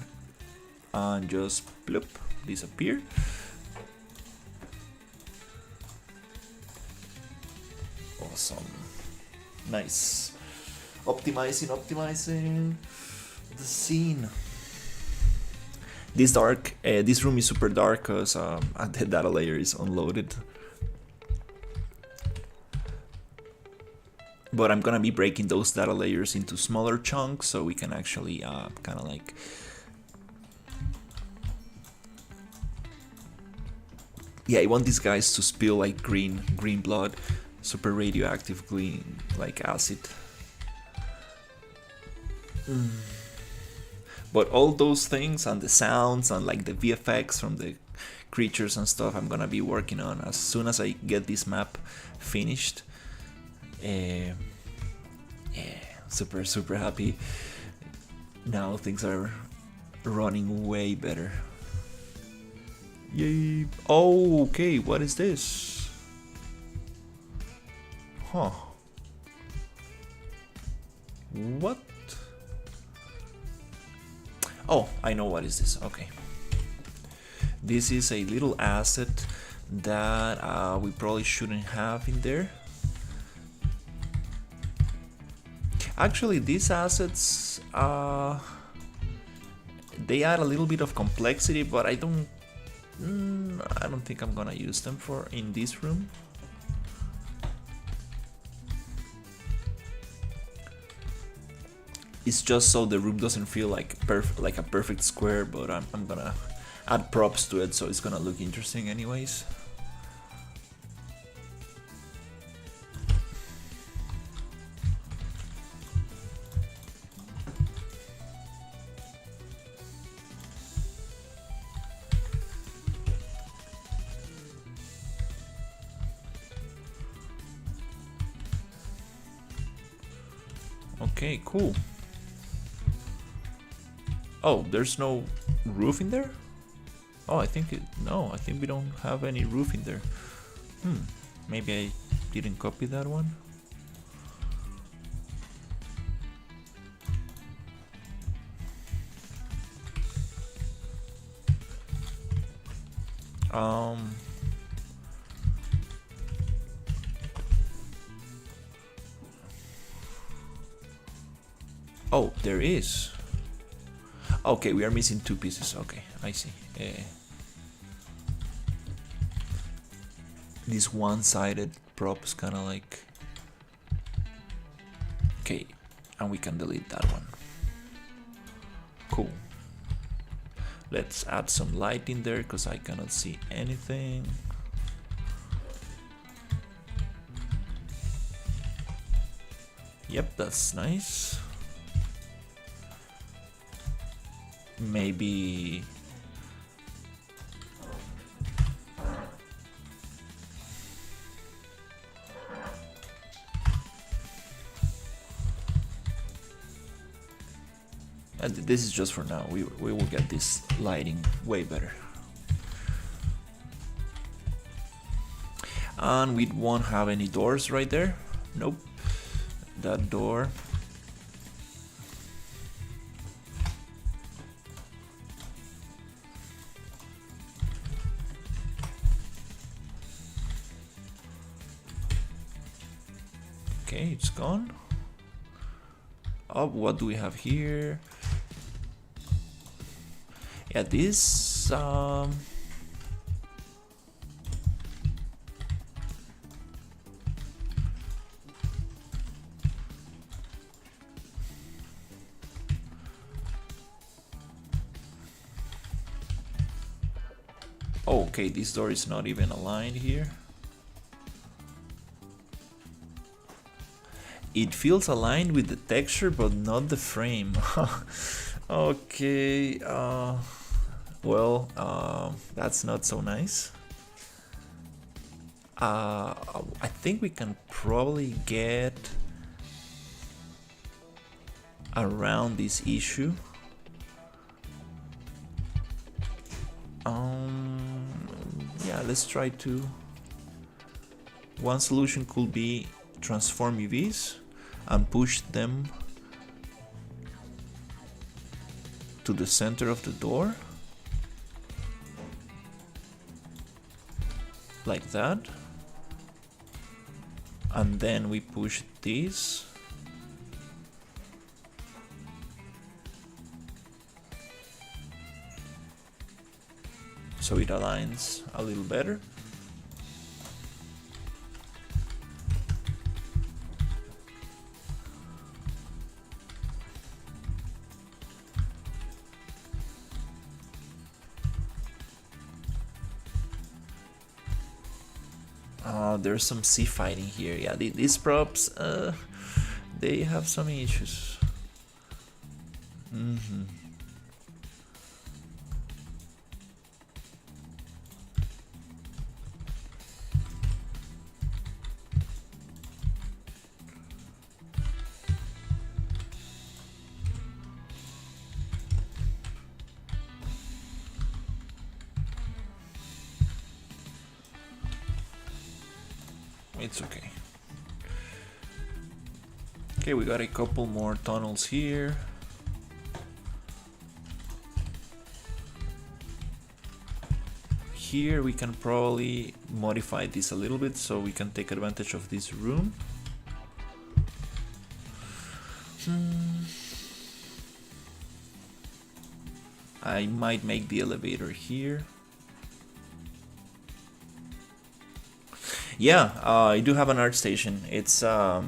And just bloop, disappear. Awesome. Nice. Optimizing the scene. This room is super dark because the data layer is unloaded. But I'm gonna be breaking those data layers into smaller chunks so we can actually kind of like I want these guys to spill like green blood, super radioactive green, like acid. But all those things and the sounds and like the VFX from the creatures and stuff, I'm gonna be working on as soon as I get this map finished. Super happy. Now things are running way better. Yay! Oh, okay. What is this? Huh? What? Oh, I know what is this. Okay. This is a little asset that we probably shouldn't have in there. Actually, these assets, they add a little bit of complexity, but I don't think I'm gonna use them in this room. It's just so the room doesn't feel like a perfect square, but I'm gonna add props to it, so it's gonna look interesting anyways. Okay, cool. Oh, there's no roof in there? Oh, I think we don't have any roof in there. Maybe I didn't copy that one. Oh, there is. Okay, we are missing two pieces. Okay, I see. This one-sided prop is kind of like... Okay, and we can delete that one. Cool. Let's add some light in there because I cannot see anything. Yep, that's nice. Maybe and this is just for now. We will get this lighting way better. And we won't have any doors right there. Nope. That door. Okay, it's gone. Oh, what do we have here? Yeah, this oh, okay, this door is not even aligned here. It feels aligned with the texture, but not the frame. Okay, well, that's not so nice. I think we can probably get around this issue. Yeah, let's try to. One solution could be transform UVs and push them to the center of the door, like that. and then we push this. So it aligns a little better. There's some sea fighting here. Yeah, these props, they have some issues. It's okay. Okay, we got a couple more tunnels here. Here we can probably modify this a little bit so we can take advantage of this room. I might make the elevator here. Yeah, I do have an art station. It's let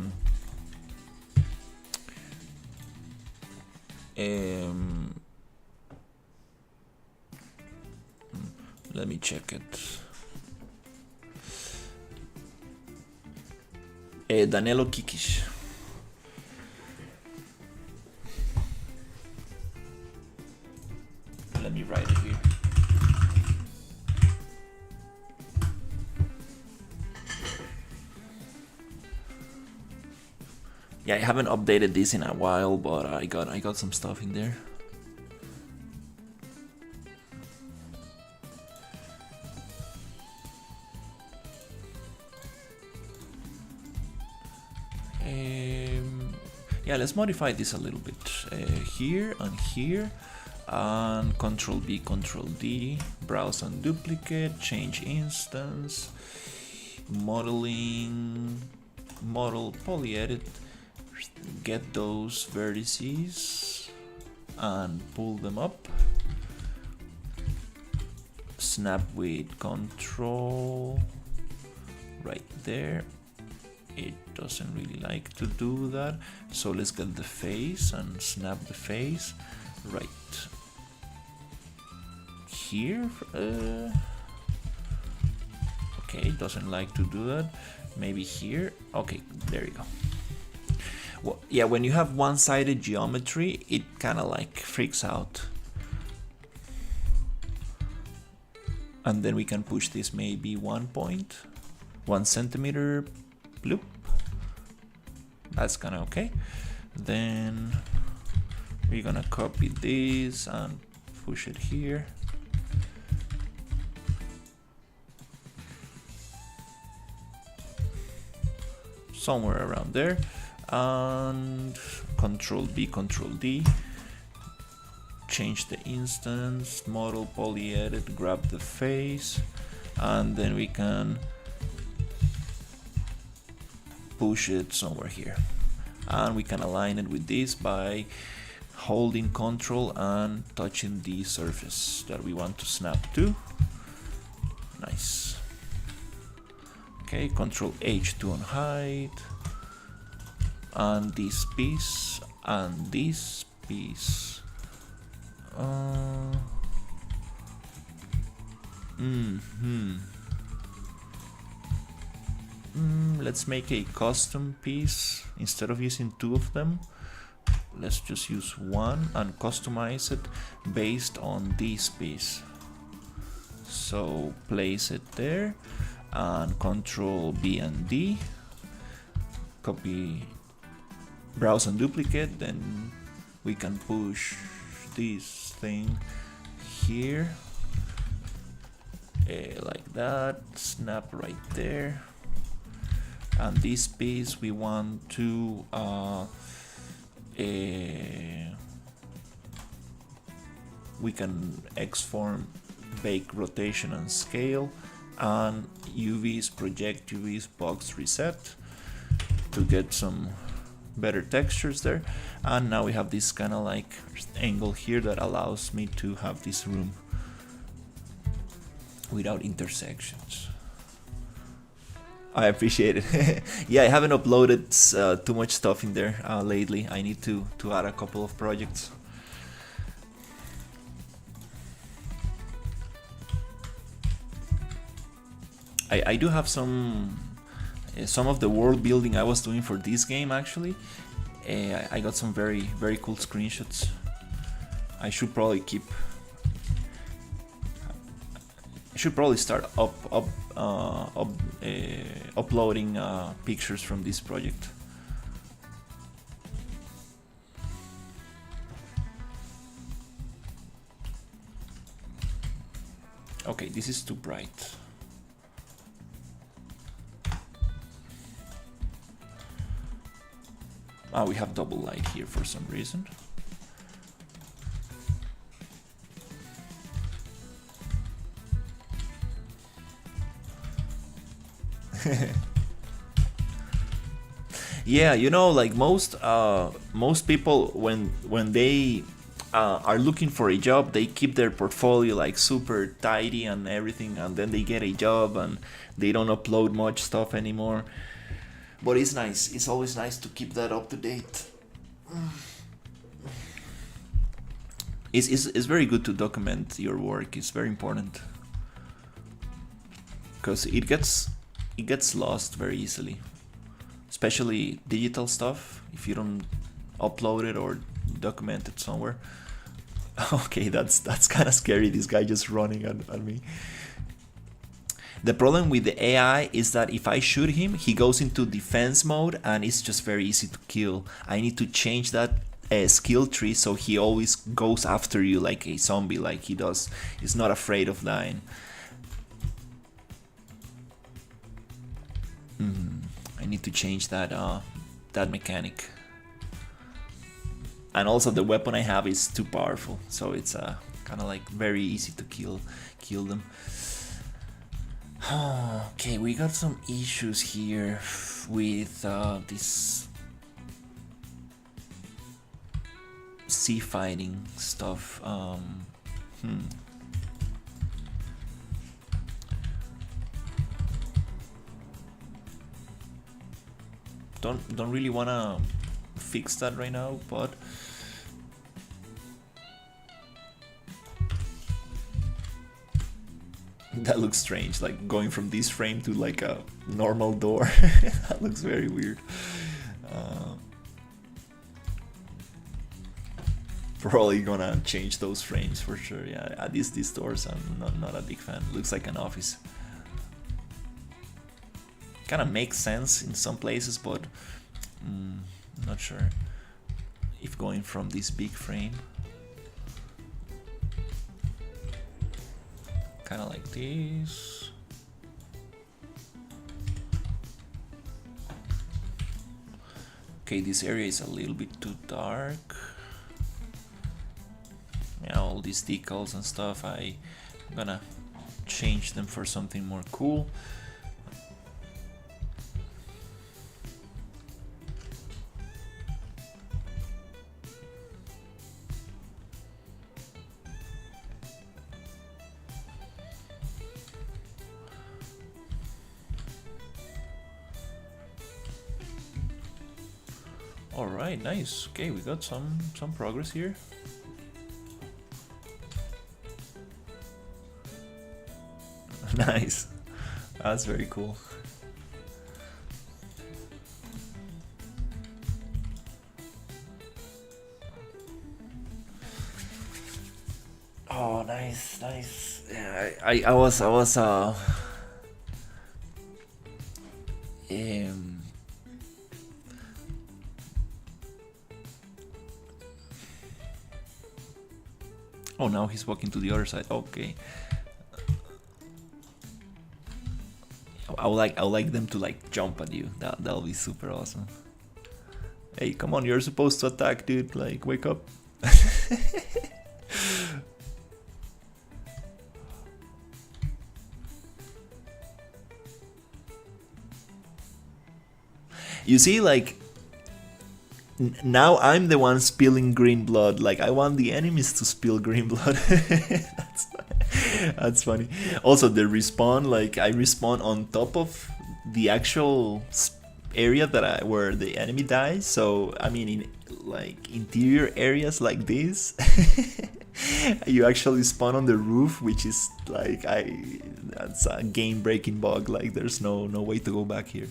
me check it. Danilo Kikish. Let me write it here. Yeah, I haven't updated this in a while, but I got some stuff in there. Yeah, let's modify this a little bit. Here and here, and Control B, Control D, browse and duplicate, change instance, modeling, model, poly edit. Get those vertices and pull them up. Snap with Control right there. It doesn't really like to do that, so let's get the face and snap the face right here. Okay, doesn't like to do that. Maybe here. Okay, there you go. Well, yeah, when you have one-sided geometry, it kind of like freaks out. And then we can push this maybe 1 centimeter. Bloop. That's kind of okay. Then we're gonna copy this and push it here. Somewhere around there. And Control B, Control D. Change the instance, model, poly edit, grab the face, and then we can push it somewhere here. And we can align it with this by holding Control and touching the surface that we want to snap to. Nice. Okay, Control H to unhide. And this piece and this piece. Let's make a custom piece. Instead of using two of them, let's just use one and customize it based on this piece. So place it there and Control B and D. Copy, browse and duplicate. Then we can push this thing here like that. Snap right there. And this piece we want to we can X-form, bake, rotation and scale, and UVs, project UVs, box reset. to get some better textures there. And now we have this kind of like angle here that allows me to have this room without intersections. I appreciate it. Yeah, I haven't uploaded too much stuff in there lately. I need to add a couple of projects. I do have some of the world building I was doing for this game actually. I got some very cool screenshots. I should probably start uploading pictures from this project. Okay, this is too bright. We have double light here for some reason. Yeah, you know, like most people when they are looking for a job, they keep their portfolio like super tidy and everything, and then they get a job and they don't upload much stuff anymore. But it's nice. It's always nice to keep that up to date. It's very good to document your work. It's very important because it gets lost very easily, especially digital stuff. If you don't upload it or document it somewhere. Okay, that's kind of scary. This guy just running at me. The problem with the AI is that if I shoot him, he goes into defense mode and it's just very easy to kill. I need to change that skill tree so he always goes after you like a zombie, like he does. He's not afraid of dying. I need to change that mechanic. And also the weapon I have is too powerful, so it's kind of like very easy to kill them. Okay, we got some issues here with this sea fighting stuff. Don't really wanna fix that right now, but that looks strange, like going from this frame to like a normal door. That looks very weird. Probably gonna change those frames for sure. Yeah, at least these doors I'm not a big fan. Looks like an office. Kind of makes sense in some places, but I'm not sure if going from this big frame, kind of like this. Okay, this area is a little bit too dark. Yeah, all these decals and stuff, I'm gonna change them for something more cool. Alright, nice. Okay, we got some progress here. Nice. That's very cool. Oh, nice. Yeah, I was oh, now he's walking to the other side. Okay. I would like them to like jump at you. That'll be super awesome. Hey, come on, you're supposed to attack, dude. Like, wake up. You see, like, now I'm the one spilling green blood. Like, I want the enemies to spill green blood. That's funny. Also, the respawn, like, I respawn on top of the actual area where the enemy dies. So, I mean, in like interior areas like this, you actually spawn on the roof, which is like, that's a game-breaking bug. Like, there's no way to go back here.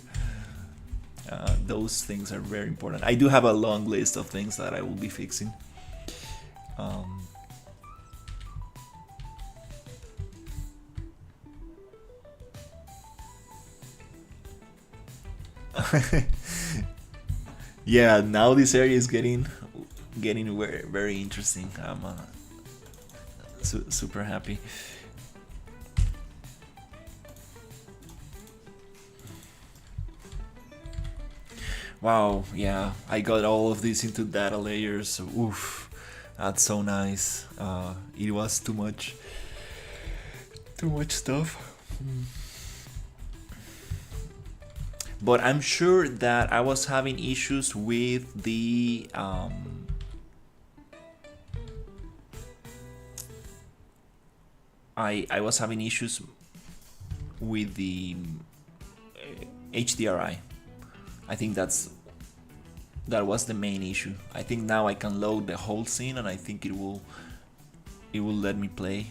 Those things are very important. I do have a long list of things that I will be fixing. Yeah, now this area is getting very, very interesting. I'm super happy. Wow, yeah, I got all of this into data layers. Oof, that's so nice. It was too much stuff. But I'm sure that I was having issues with the I was having issues with the HDRI. I think that was the main issue. I think now I can load the whole scene, and I think it will let me play.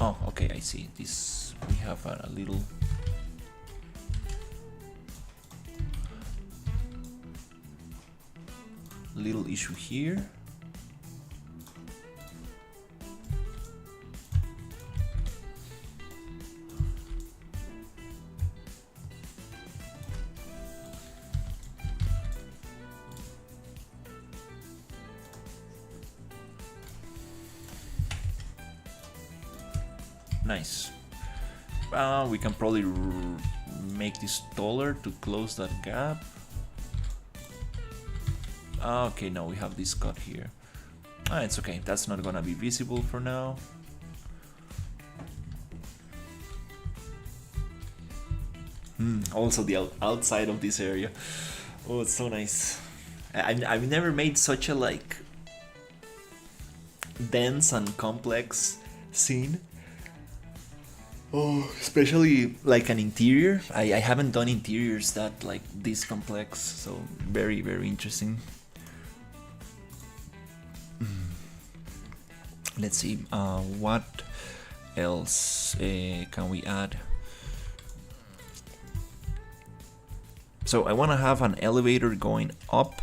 Oh, okay, I see. This, we have a little issue here. Nice. We can probably make this taller to close that gap. Okay, no, we have this cut here. It's okay. That's not gonna be visible for now. Also, the outside of this area. Oh, it's so nice. I've never made such a like dense and complex scene. Oh, especially like an interior. I haven't done interiors that like this complex, so very, very interesting. Let's see, what else can we add? So I want to have an elevator going up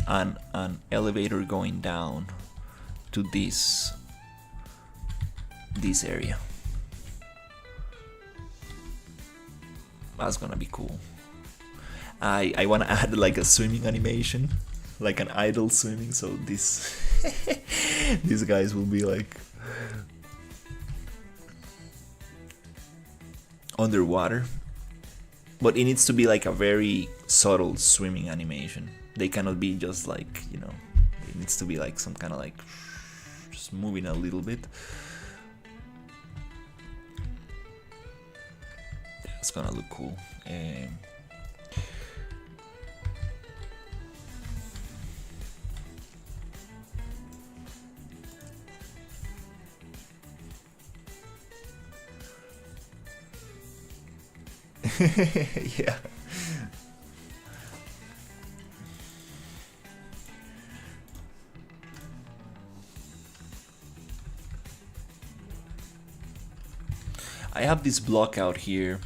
and an elevator going down to this area. That's gonna be cool. I want to add like a swimming animation, like an idle swimming, so this these guys will be like underwater, but it needs to be like a very subtle swimming animation. They cannot be just like, you know, it needs to be like some kind of like just moving a little bit. It's gonna look cool. Yeah. I have this block out here.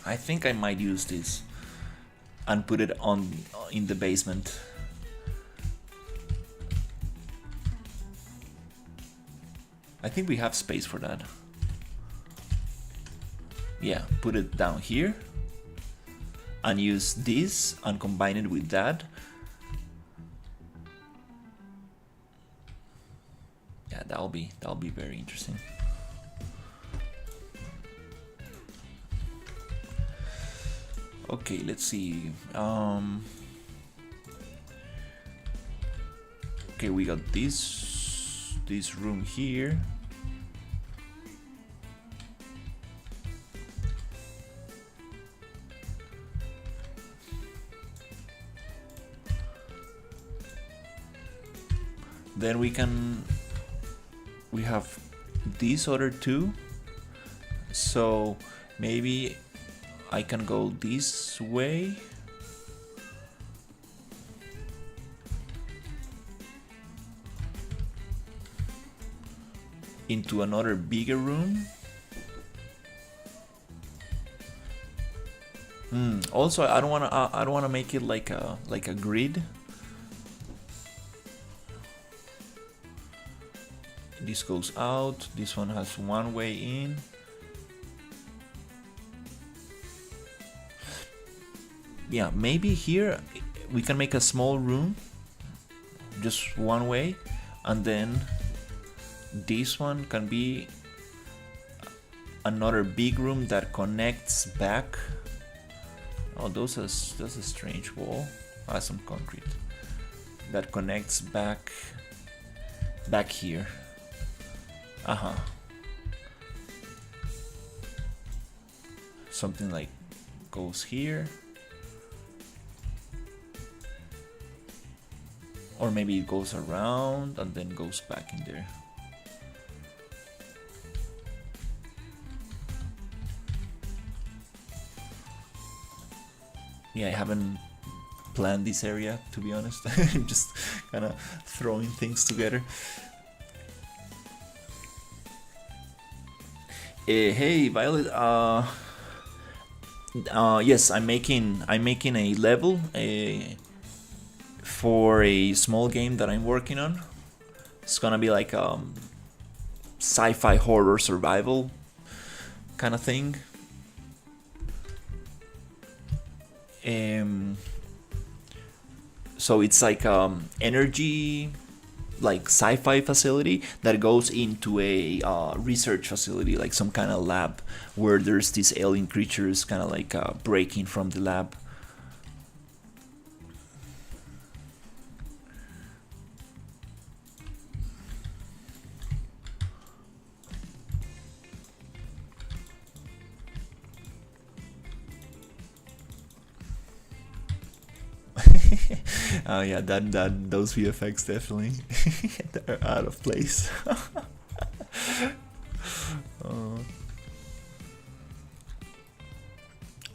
I think I might use this and put it on in the basement. I think we have space for that. Yeah, put it down here and use this and combine it with that. Yeah, that'll be very interesting. Okay, let's see. Okay, we got this room here. Then we have these other two, so maybe I can go this way. Into another bigger room. Also, I don't wanna make it like a grid. This goes out. This one has one way in. Yeah, maybe here we can make a small room, just one way, and then this one can be another big room that connects back. Oh, that's a strange wall. Some concrete that connects back here. Something like goes here, or maybe it goes around and then goes back in there. Yeah, I haven't planned this area, to be honest. I'm just kind of throwing things together. Hey Violet, yes, I'm making a level for a small game that I'm working on. It's gonna be like sci-fi horror survival kind of thing. So it's like energy, like sci-fi facility that goes into a research facility, like some kind of lab where there's these alien creatures kind of like breaking from the lab. Yeah, that those VFX definitely they're out of place.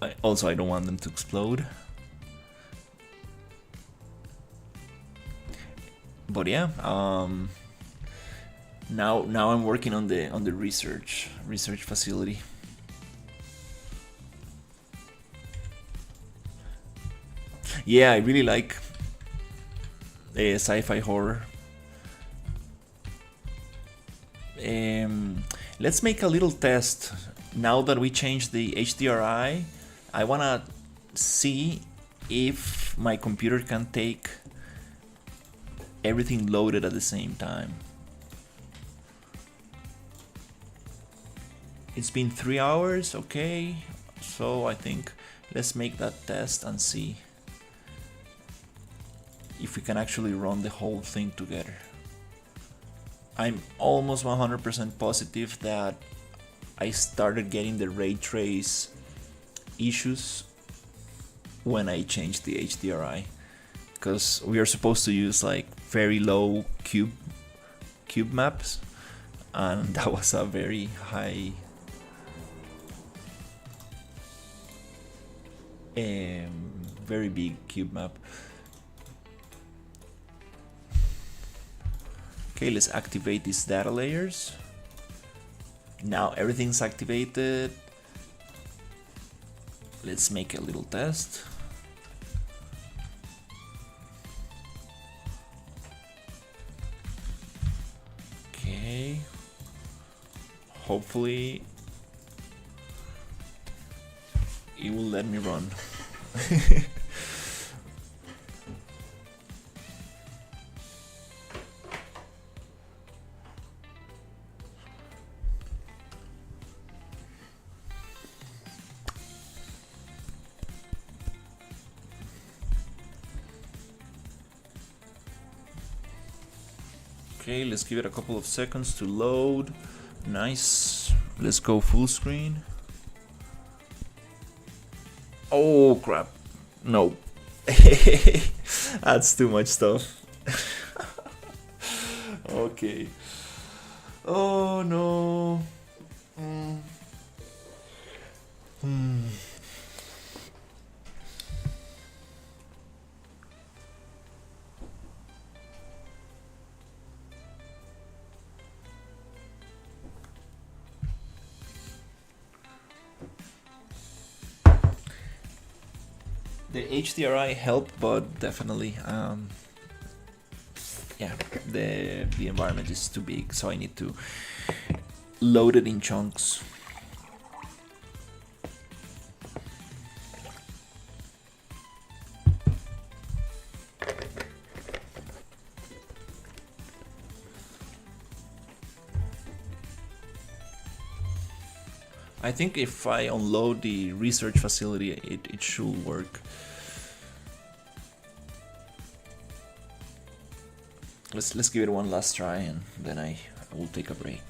I don't want them to explode. But yeah, now I'm working on the research facility. Yeah, I really like sci-fi horror. Let's make a little test. Now that we changed the HDRI, I wanna see if my computer can take everything loaded at the same time. It's been 3 hours, okay, so I think let's make that test and see if we can actually run the whole thing together. I'm almost 100% positive that I started getting the ray trace issues when I changed the HDRI, because we are supposed to use like very low cube maps, and that was a very high very big cube map. Okay, let's activate these data layers. Now everything's activated. Let's make a little test. Okay. Hopefully it will let me run. Okay, let's give it a couple of seconds to load. Nice. Let's go full screen. Oh crap. No. That's too much stuff. Okay. Oh no. The HDRI helped, but definitely, yeah, the environment is too big, so I need to load it in chunks. I think if I unload the research facility, it should work. Let's give it one last try, and then I will take a break.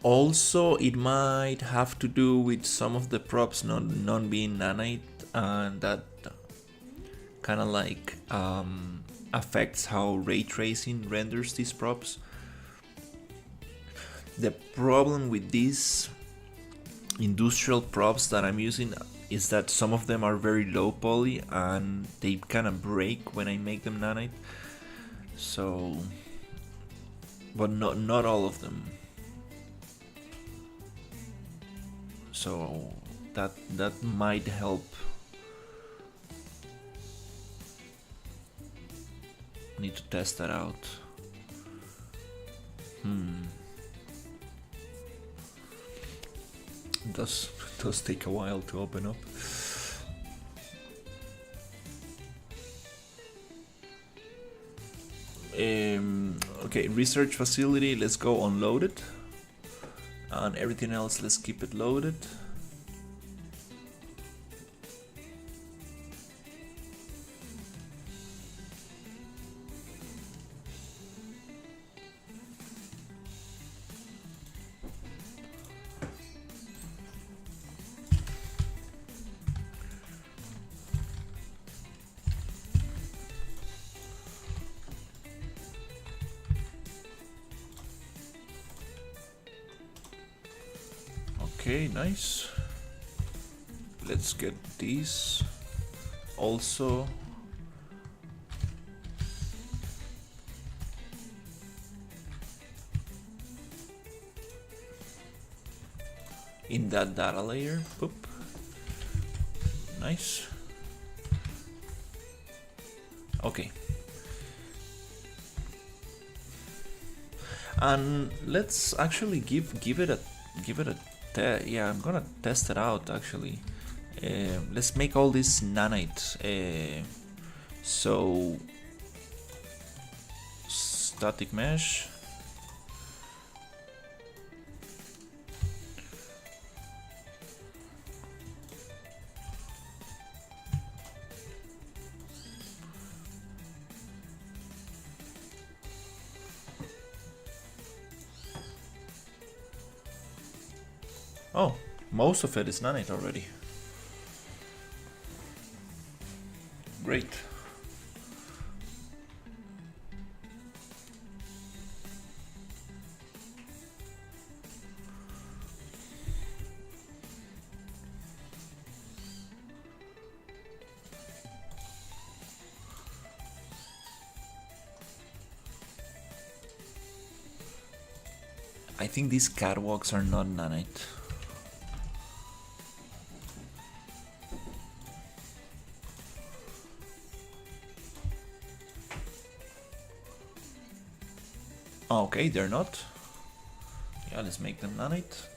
Also, it might have to do with some of the props not being nanite, and that kind of like affects how ray tracing renders these props. The problem with these industrial props that I'm using is that some of them are very low poly and they kind of break when I make them nanite. So, but not all of them. So that might help. Need to test that out. It does take a while to open up. Okay, research facility, let's go unload it. And everything else, let's keep it loaded. Okay, nice. Let's get these also. In that data layer. Boop. Nice. Okay. And let's actually give it a yeah, I'm gonna test it out actually. Let's make all this nanite. So static mesh. Oh, most of it is nanite already. Great. I think these catwalks are not nanite. Okay, they're not. Yeah, let's make them nanite.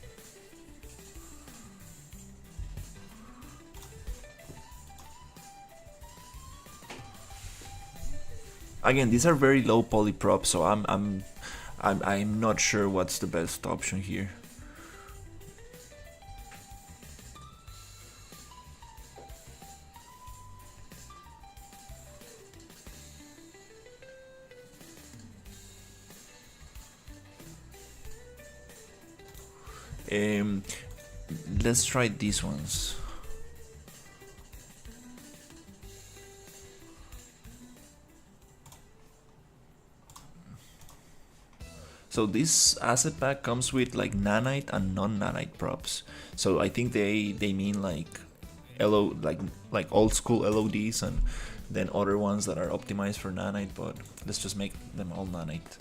Again, these are very low poly props, so I'm not sure what's the best option here. Let's try these ones. So this asset pack comes with like nanite and non-nanite props. So I think they mean like LO like old school LODs and then other ones that are optimized for nanite, but let's just make them all nanite.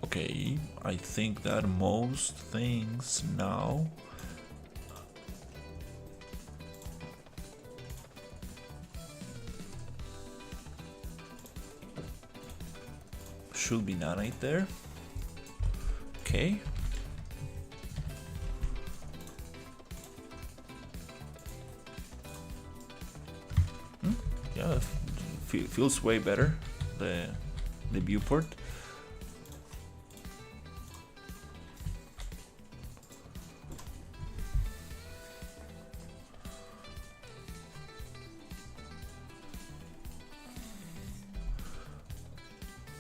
Okay, I think that most things now should be nanite there. Okay. Yeah, feels way better, the viewport.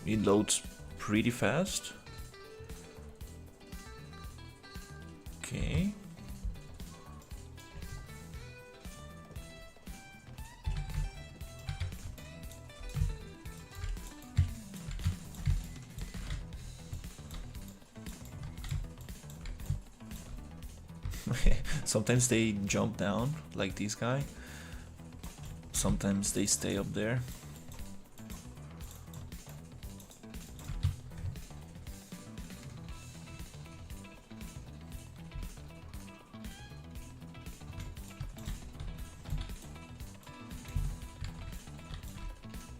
It loads pretty fast. Okay. Sometimes they jump down like this guy. Sometimes they stay up there.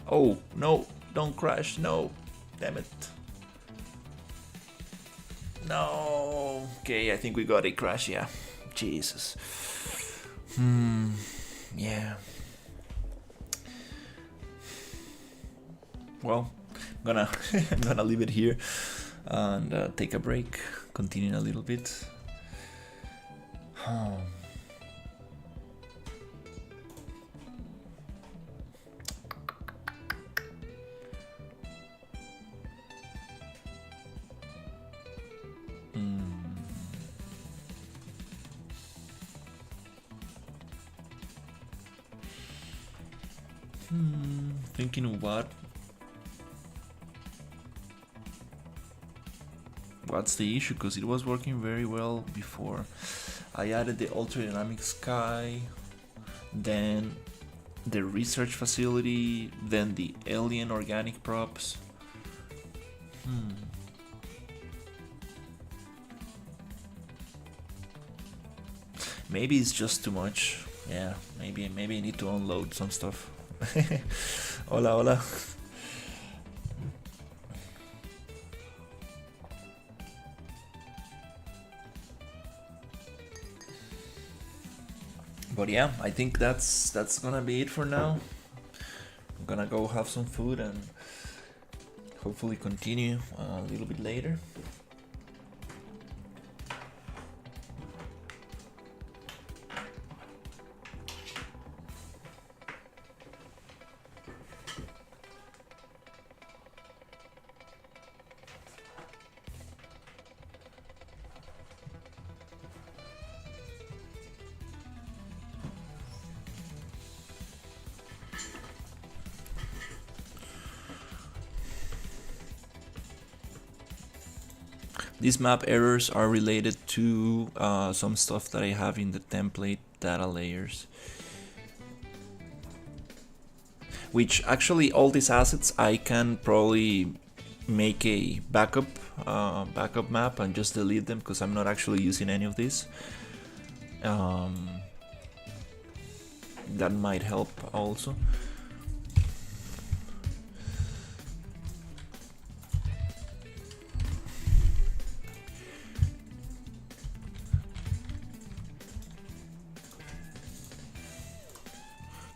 Oh, no, don't crash, no, damn it. No, okay, I think we got a crash, yeah, Jesus. Yeah. Well, I'm gonna leave it here and take a break, continue in a little bit. Thinking what's the issue, because it was working very well before. I added the ultra dynamic sky, then the research facility, then the alien organic props. Maybe it's just too much. Yeah, maybe I need to unload some stuff. Hola, hola. But yeah, I think that's gonna be it for now. I'm gonna go have some food and hopefully continue a little bit later. These map errors are related to some stuff that I have in the template data layers. Which actually all these assets I can probably make a backup map and just delete them because I'm not actually using any of these. That might help also.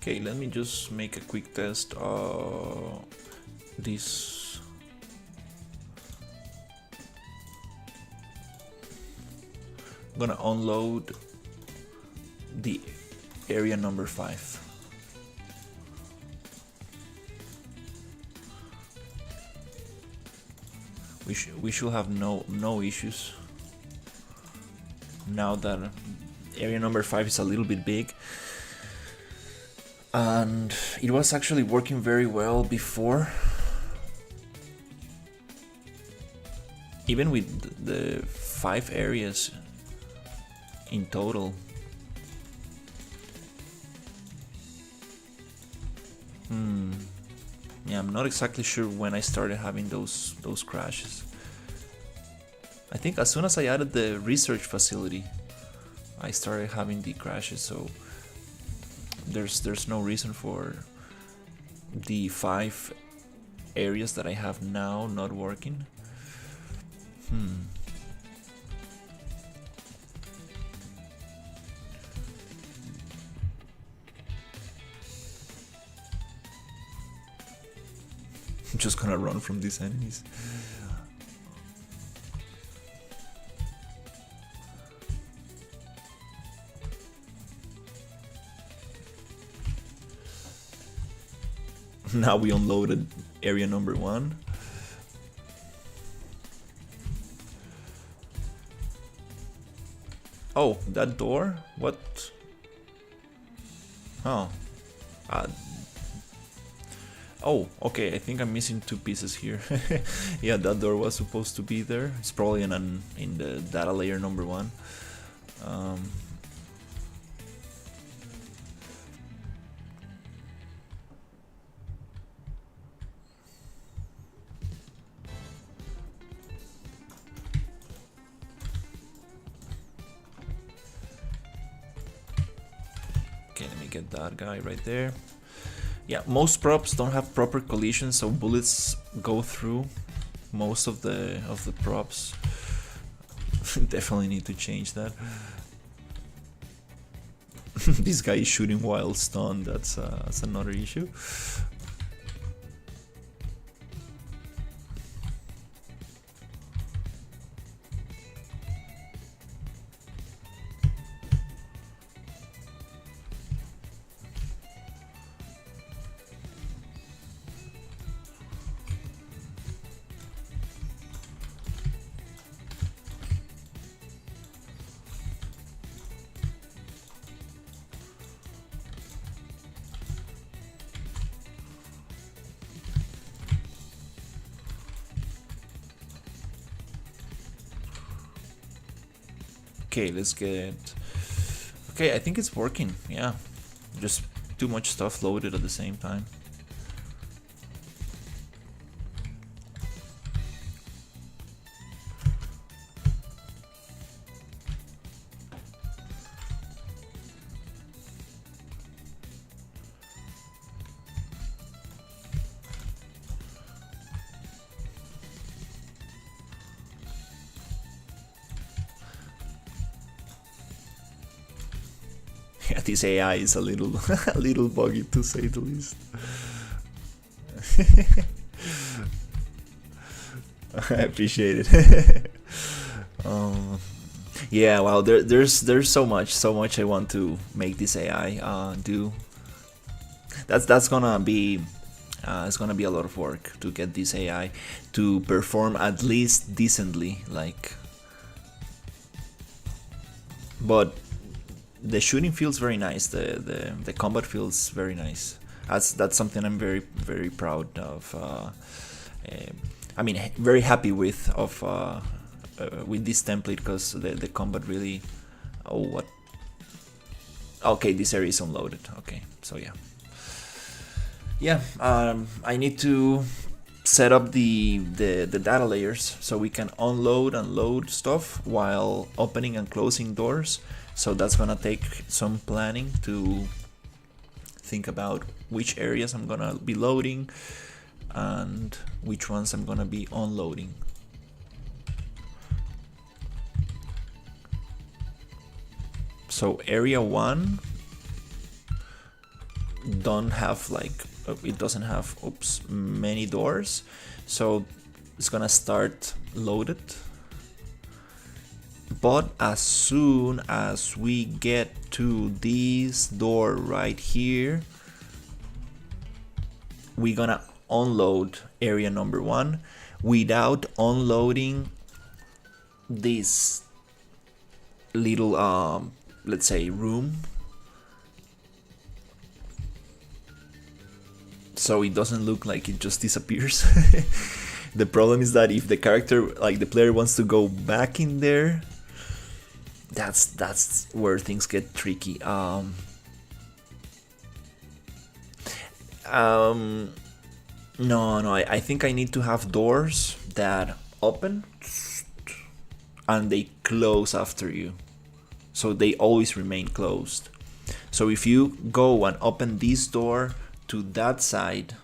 Okay, let me just make a quick test. This. I'm gonna unload the area number 5. We should have no issues now that area number 5 is a little bit big, and it was actually working very well before, even with the 5 areas in total. Yeah, I'm not exactly sure when I started having those crashes. I think as soon as I added the research facility, I started having the crashes. So there's no reason for the 5 areas that I have now not working. I'm just gonna run from these enemies. Now we unloaded area number 1. Oh, that door? What? Oh. Oh, okay, I think I'm missing 2 pieces here. Yeah, that door was supposed to be there. It's probably in the data layer number 1. Okay, let me get that guy right there. Yeah, most props don't have proper collision, so bullets go through most of the props. Definitely need to change that. This guy is shooting while stunned. That's another issue. Okay, let's get... Okay, I think it's working, yeah. Just too much stuff loaded at the same time. Yeah, this AI is a little a little buggy, to say the least. I appreciate it. Yeah, well, there's so much I want to make this AI do. That's gonna be it's gonna be a lot of work to get this AI to perform at least decently, like. But the shooting feels very nice. The combat feels very nice. That's something I'm very proud of. I mean, very happy with this template, because the combat really. Oh, what? Okay, this area is unloaded. Okay, so yeah. I need to set up the data layers so we can unload and load stuff while opening and closing doors. So that's gonna take some planning to think about which areas I'm gonna be loading and which ones I'm gonna be unloading. So area 1, don't have like, it doesn't have, oops, many doors. So it's gonna start loaded. But as soon as we get to this door right here, we're gonna unload area number 1 without unloading this little let's say room, so it doesn't look like it just disappears. The problem is that if the character, like the player, wants to go back in there, that's where things get tricky. No, I think I need to have doors that open and they close after you, so they always remain closed. So if you go and open this door to that side,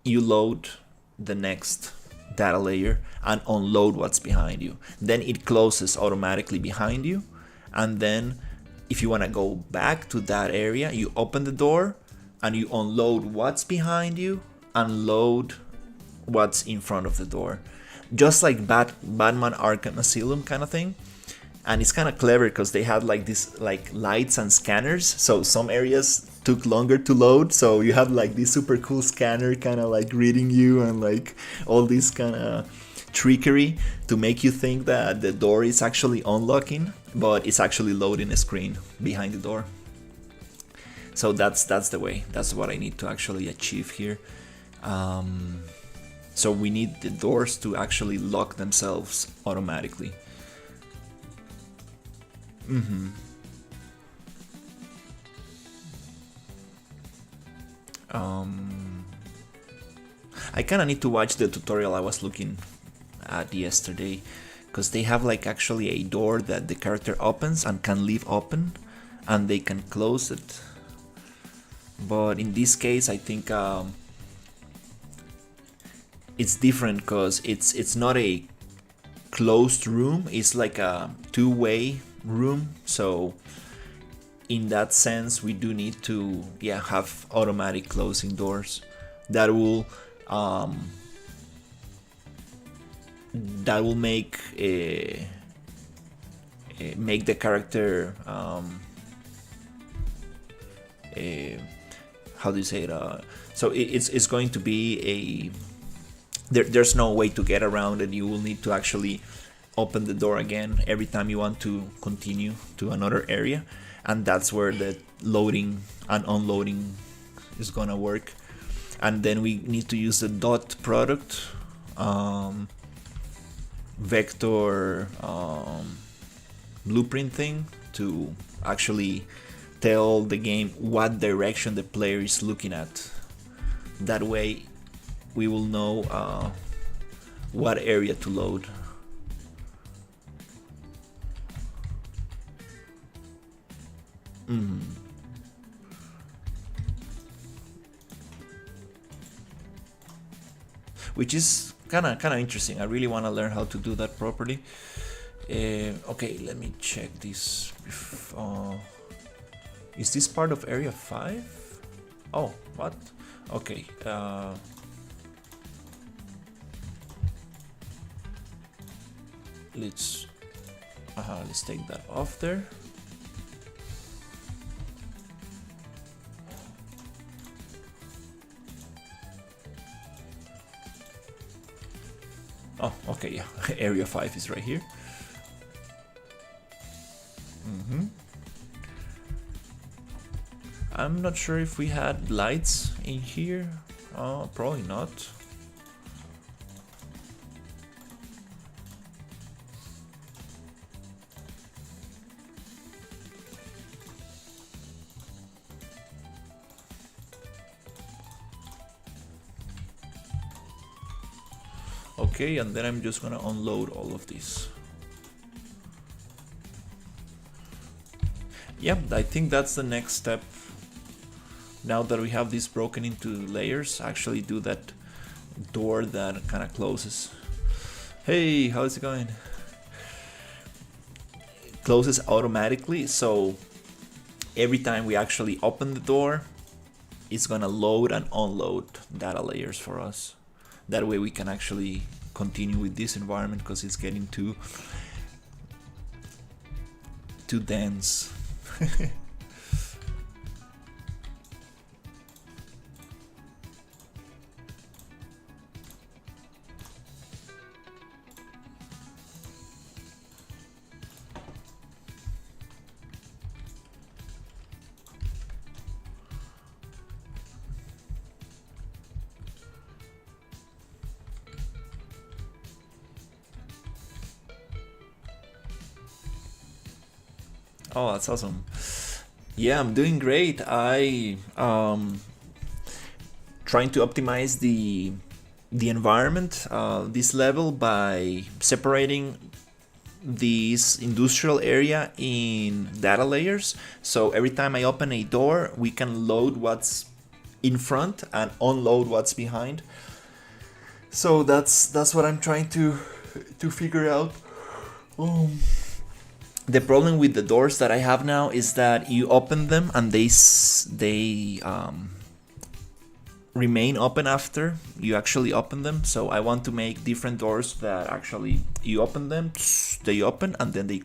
you load the next data layer and unload what's behind you. Then it closes automatically behind you, and then if you want to go back to that area, you open the door and you unload what's behind you and load what's in front of the door. Just like Batman Arkham Asylum kind of thing. And it's kind of clever because they had like this like lights and scanners, so some areas took longer to load, so you have like this super cool scanner kind of like reading you, and like all this kind of trickery to make you think that the door is actually unlocking, but it's actually loading a screen behind the door. So that's the way. That's what I need to actually achieve here. So we need the doors to actually lock themselves automatically. I kind of need to watch the tutorial I was looking at yesterday, because they have like actually a door that the character opens and can leave open, and they can close it. But in this case, I think it's different because it's not a closed room, it's like a two-way room. So in that sense, we do need to have automatic closing doors that will make the character how do you say it? So it's going to be a there's no way to get around it. You will need to actually open the door again every time you want to continue to another area, and that's where the loading and unloading is gonna work. And then we need to use the dot product vector blueprint thing to actually tell the game what direction the player is looking at. That way we will know what area to load. Which is kind of interesting. I really want to learn how to do that properly. Okay, let me check this. Is this part of area 5? Oh, what? Okay. Let's take that off there. Oh, okay, yeah. Area 5 is right here. I'm not sure if we had lights in here. Oh, probably not. Okay, and then I'm just gonna unload all of this. Yep, I think that's the next step. Now that we have this broken into layers, actually do that door that kind of closes. Hey, how's it going? It closes automatically, so every time we actually open the door, it's gonna load and unload data layers for us. That way we can actually continue with this environment because it's getting too dense. Oh, that's awesome. Yeah, I'm doing great. I trying to optimize the environment, this level, by separating this industrial area in data layers. So every time I open a door, we can load what's in front and unload what's behind. So that's what I'm trying to figure out. The problem with the doors that I have now is that you open them and they remain open after you actually open them. So I want to make different doors that actually you open them, they open, and then they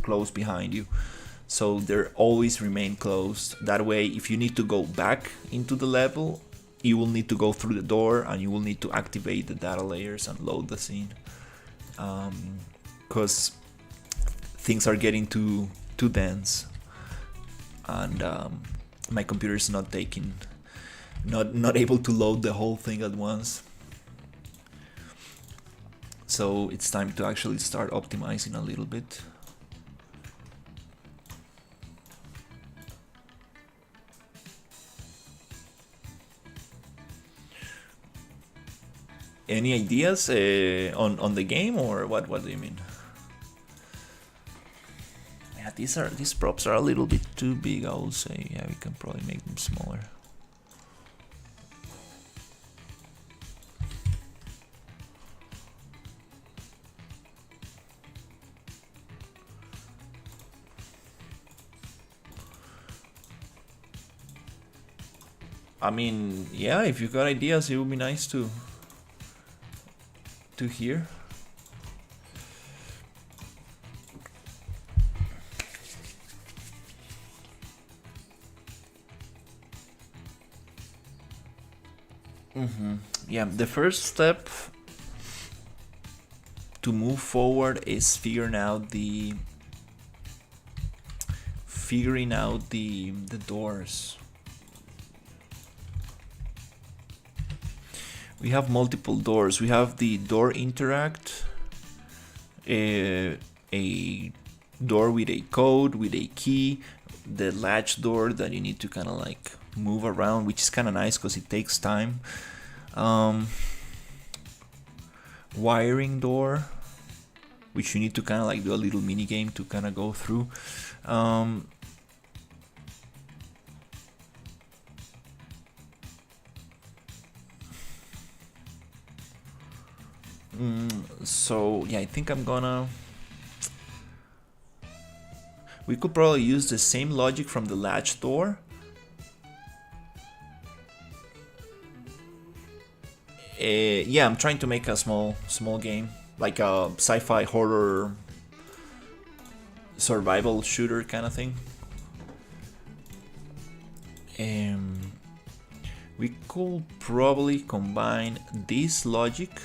close behind you. So they always remain closed. That way, if you need to go back into the level, you will need to go through the door and you will need to activate the data layers and load the scene. Because things are getting too dense, and my computer is not able to load the whole thing at once. So it's time to actually start optimizing a little bit. Any ideas on the game, or what do you mean? Yeah, these props are a little bit too big, I would say. Yeah, we can probably make them smaller. I mean, yeah, if you got ideas, it would be nice to hear. Yeah, the first step to move forward is figuring out the doors. We have multiple doors. We have the door interact, a door with a code, with a key, the latch door that you need to kind of like move around, which is kind of nice because it takes time. Wiring door, which you need to kind of like do a little mini game to kind of go through. So yeah, I think we could probably use the same logic from the latch door. Yeah, I'm trying to make a small game, like a sci-fi horror survival shooter kind of thing. We could probably combine this logic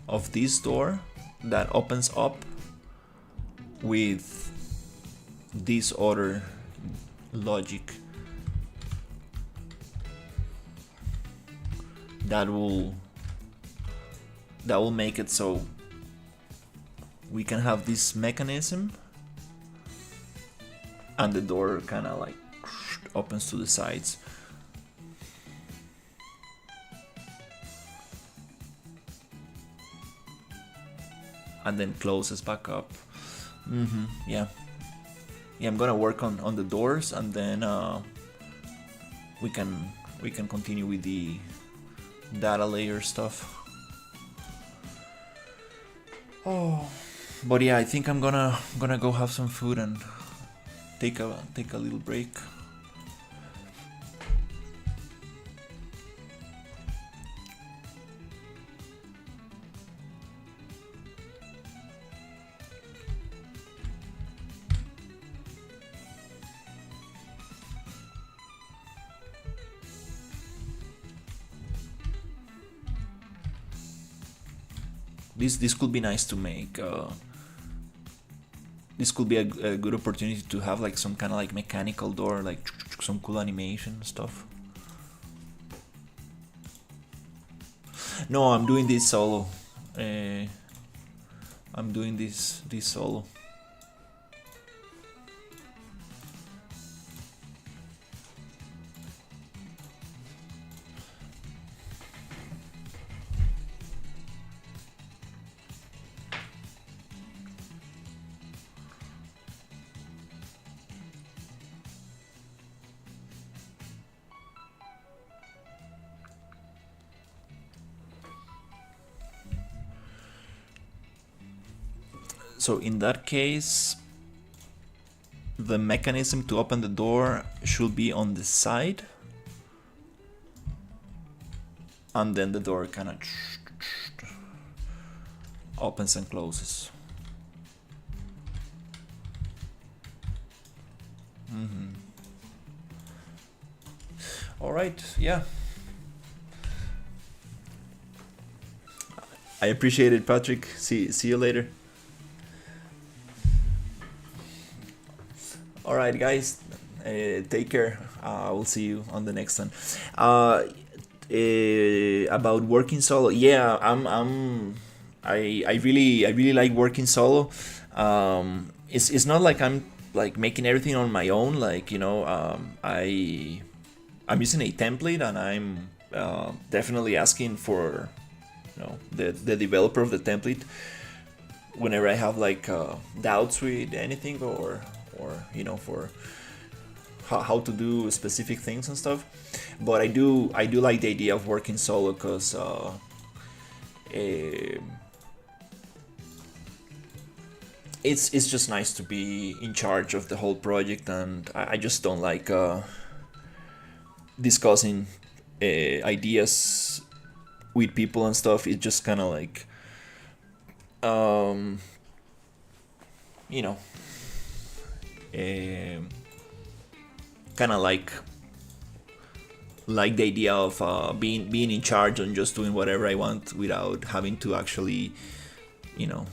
of this door that opens up with this other logic that will make it so we can have this mechanism and the door kind of like opens to the sides. And then closes back up. Yeah, I'm gonna work on the doors, and then we can continue with the data layer stuff. But yeah, I think I'm gonna go have some food and take a little break. this could be nice to make. This could be a good opportunity to have like some kind of like mechanical door, like some cool animation stuff. No, I'm doing this solo. Uh, I'm doing this solo. So in that case, the mechanism to open the door should be on the side, and then the door kind of opens and closes. All right, yeah. I appreciate it, Patrick. See you later. All right, guys. Take care. I will see you on the next one. About working solo, yeah, I really like working solo. It's not like I'm like making everything on my own. Like, you know, I'm using a template, and I'm definitely asking for, you know, the developer of the template whenever I have like doubts with anything, or you know, for how to do specific things and stuff. But I do like the idea of working solo, because it's just nice to be in charge of the whole project, and I just don't like discussing ideas with people and stuff. It's just kind of like you know, kind of like the idea of being in charge and just doing whatever I want without having to actually, you know,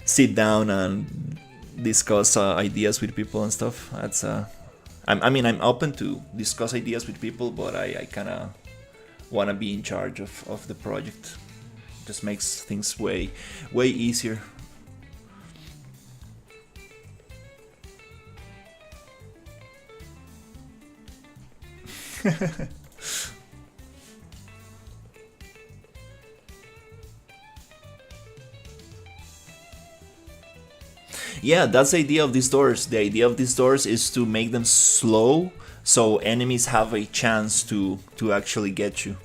sit down and discuss ideas with people and stuff. That's I mean, I'm open to discuss ideas with people, but I kind of want to be in charge of the project. Just makes things way easier. Yeah, that's the idea of these doors. The idea of these doors is to make them slow, so enemies have a chance to actually get you.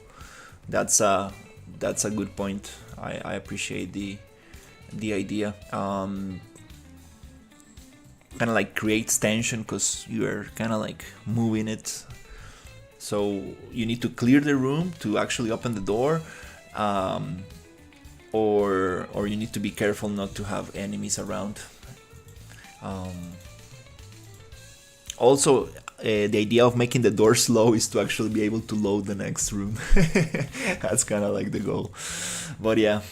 That's a good point. I appreciate the idea. Kind of like creates tension, because you're kind of like moving it. So you need to clear the room to actually open the door, or you need to be careful not to have enemies around. Also, the idea of making the door slow is to actually be able to load the next room. That's kind of like the goal. But yeah,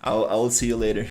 I'll see you later.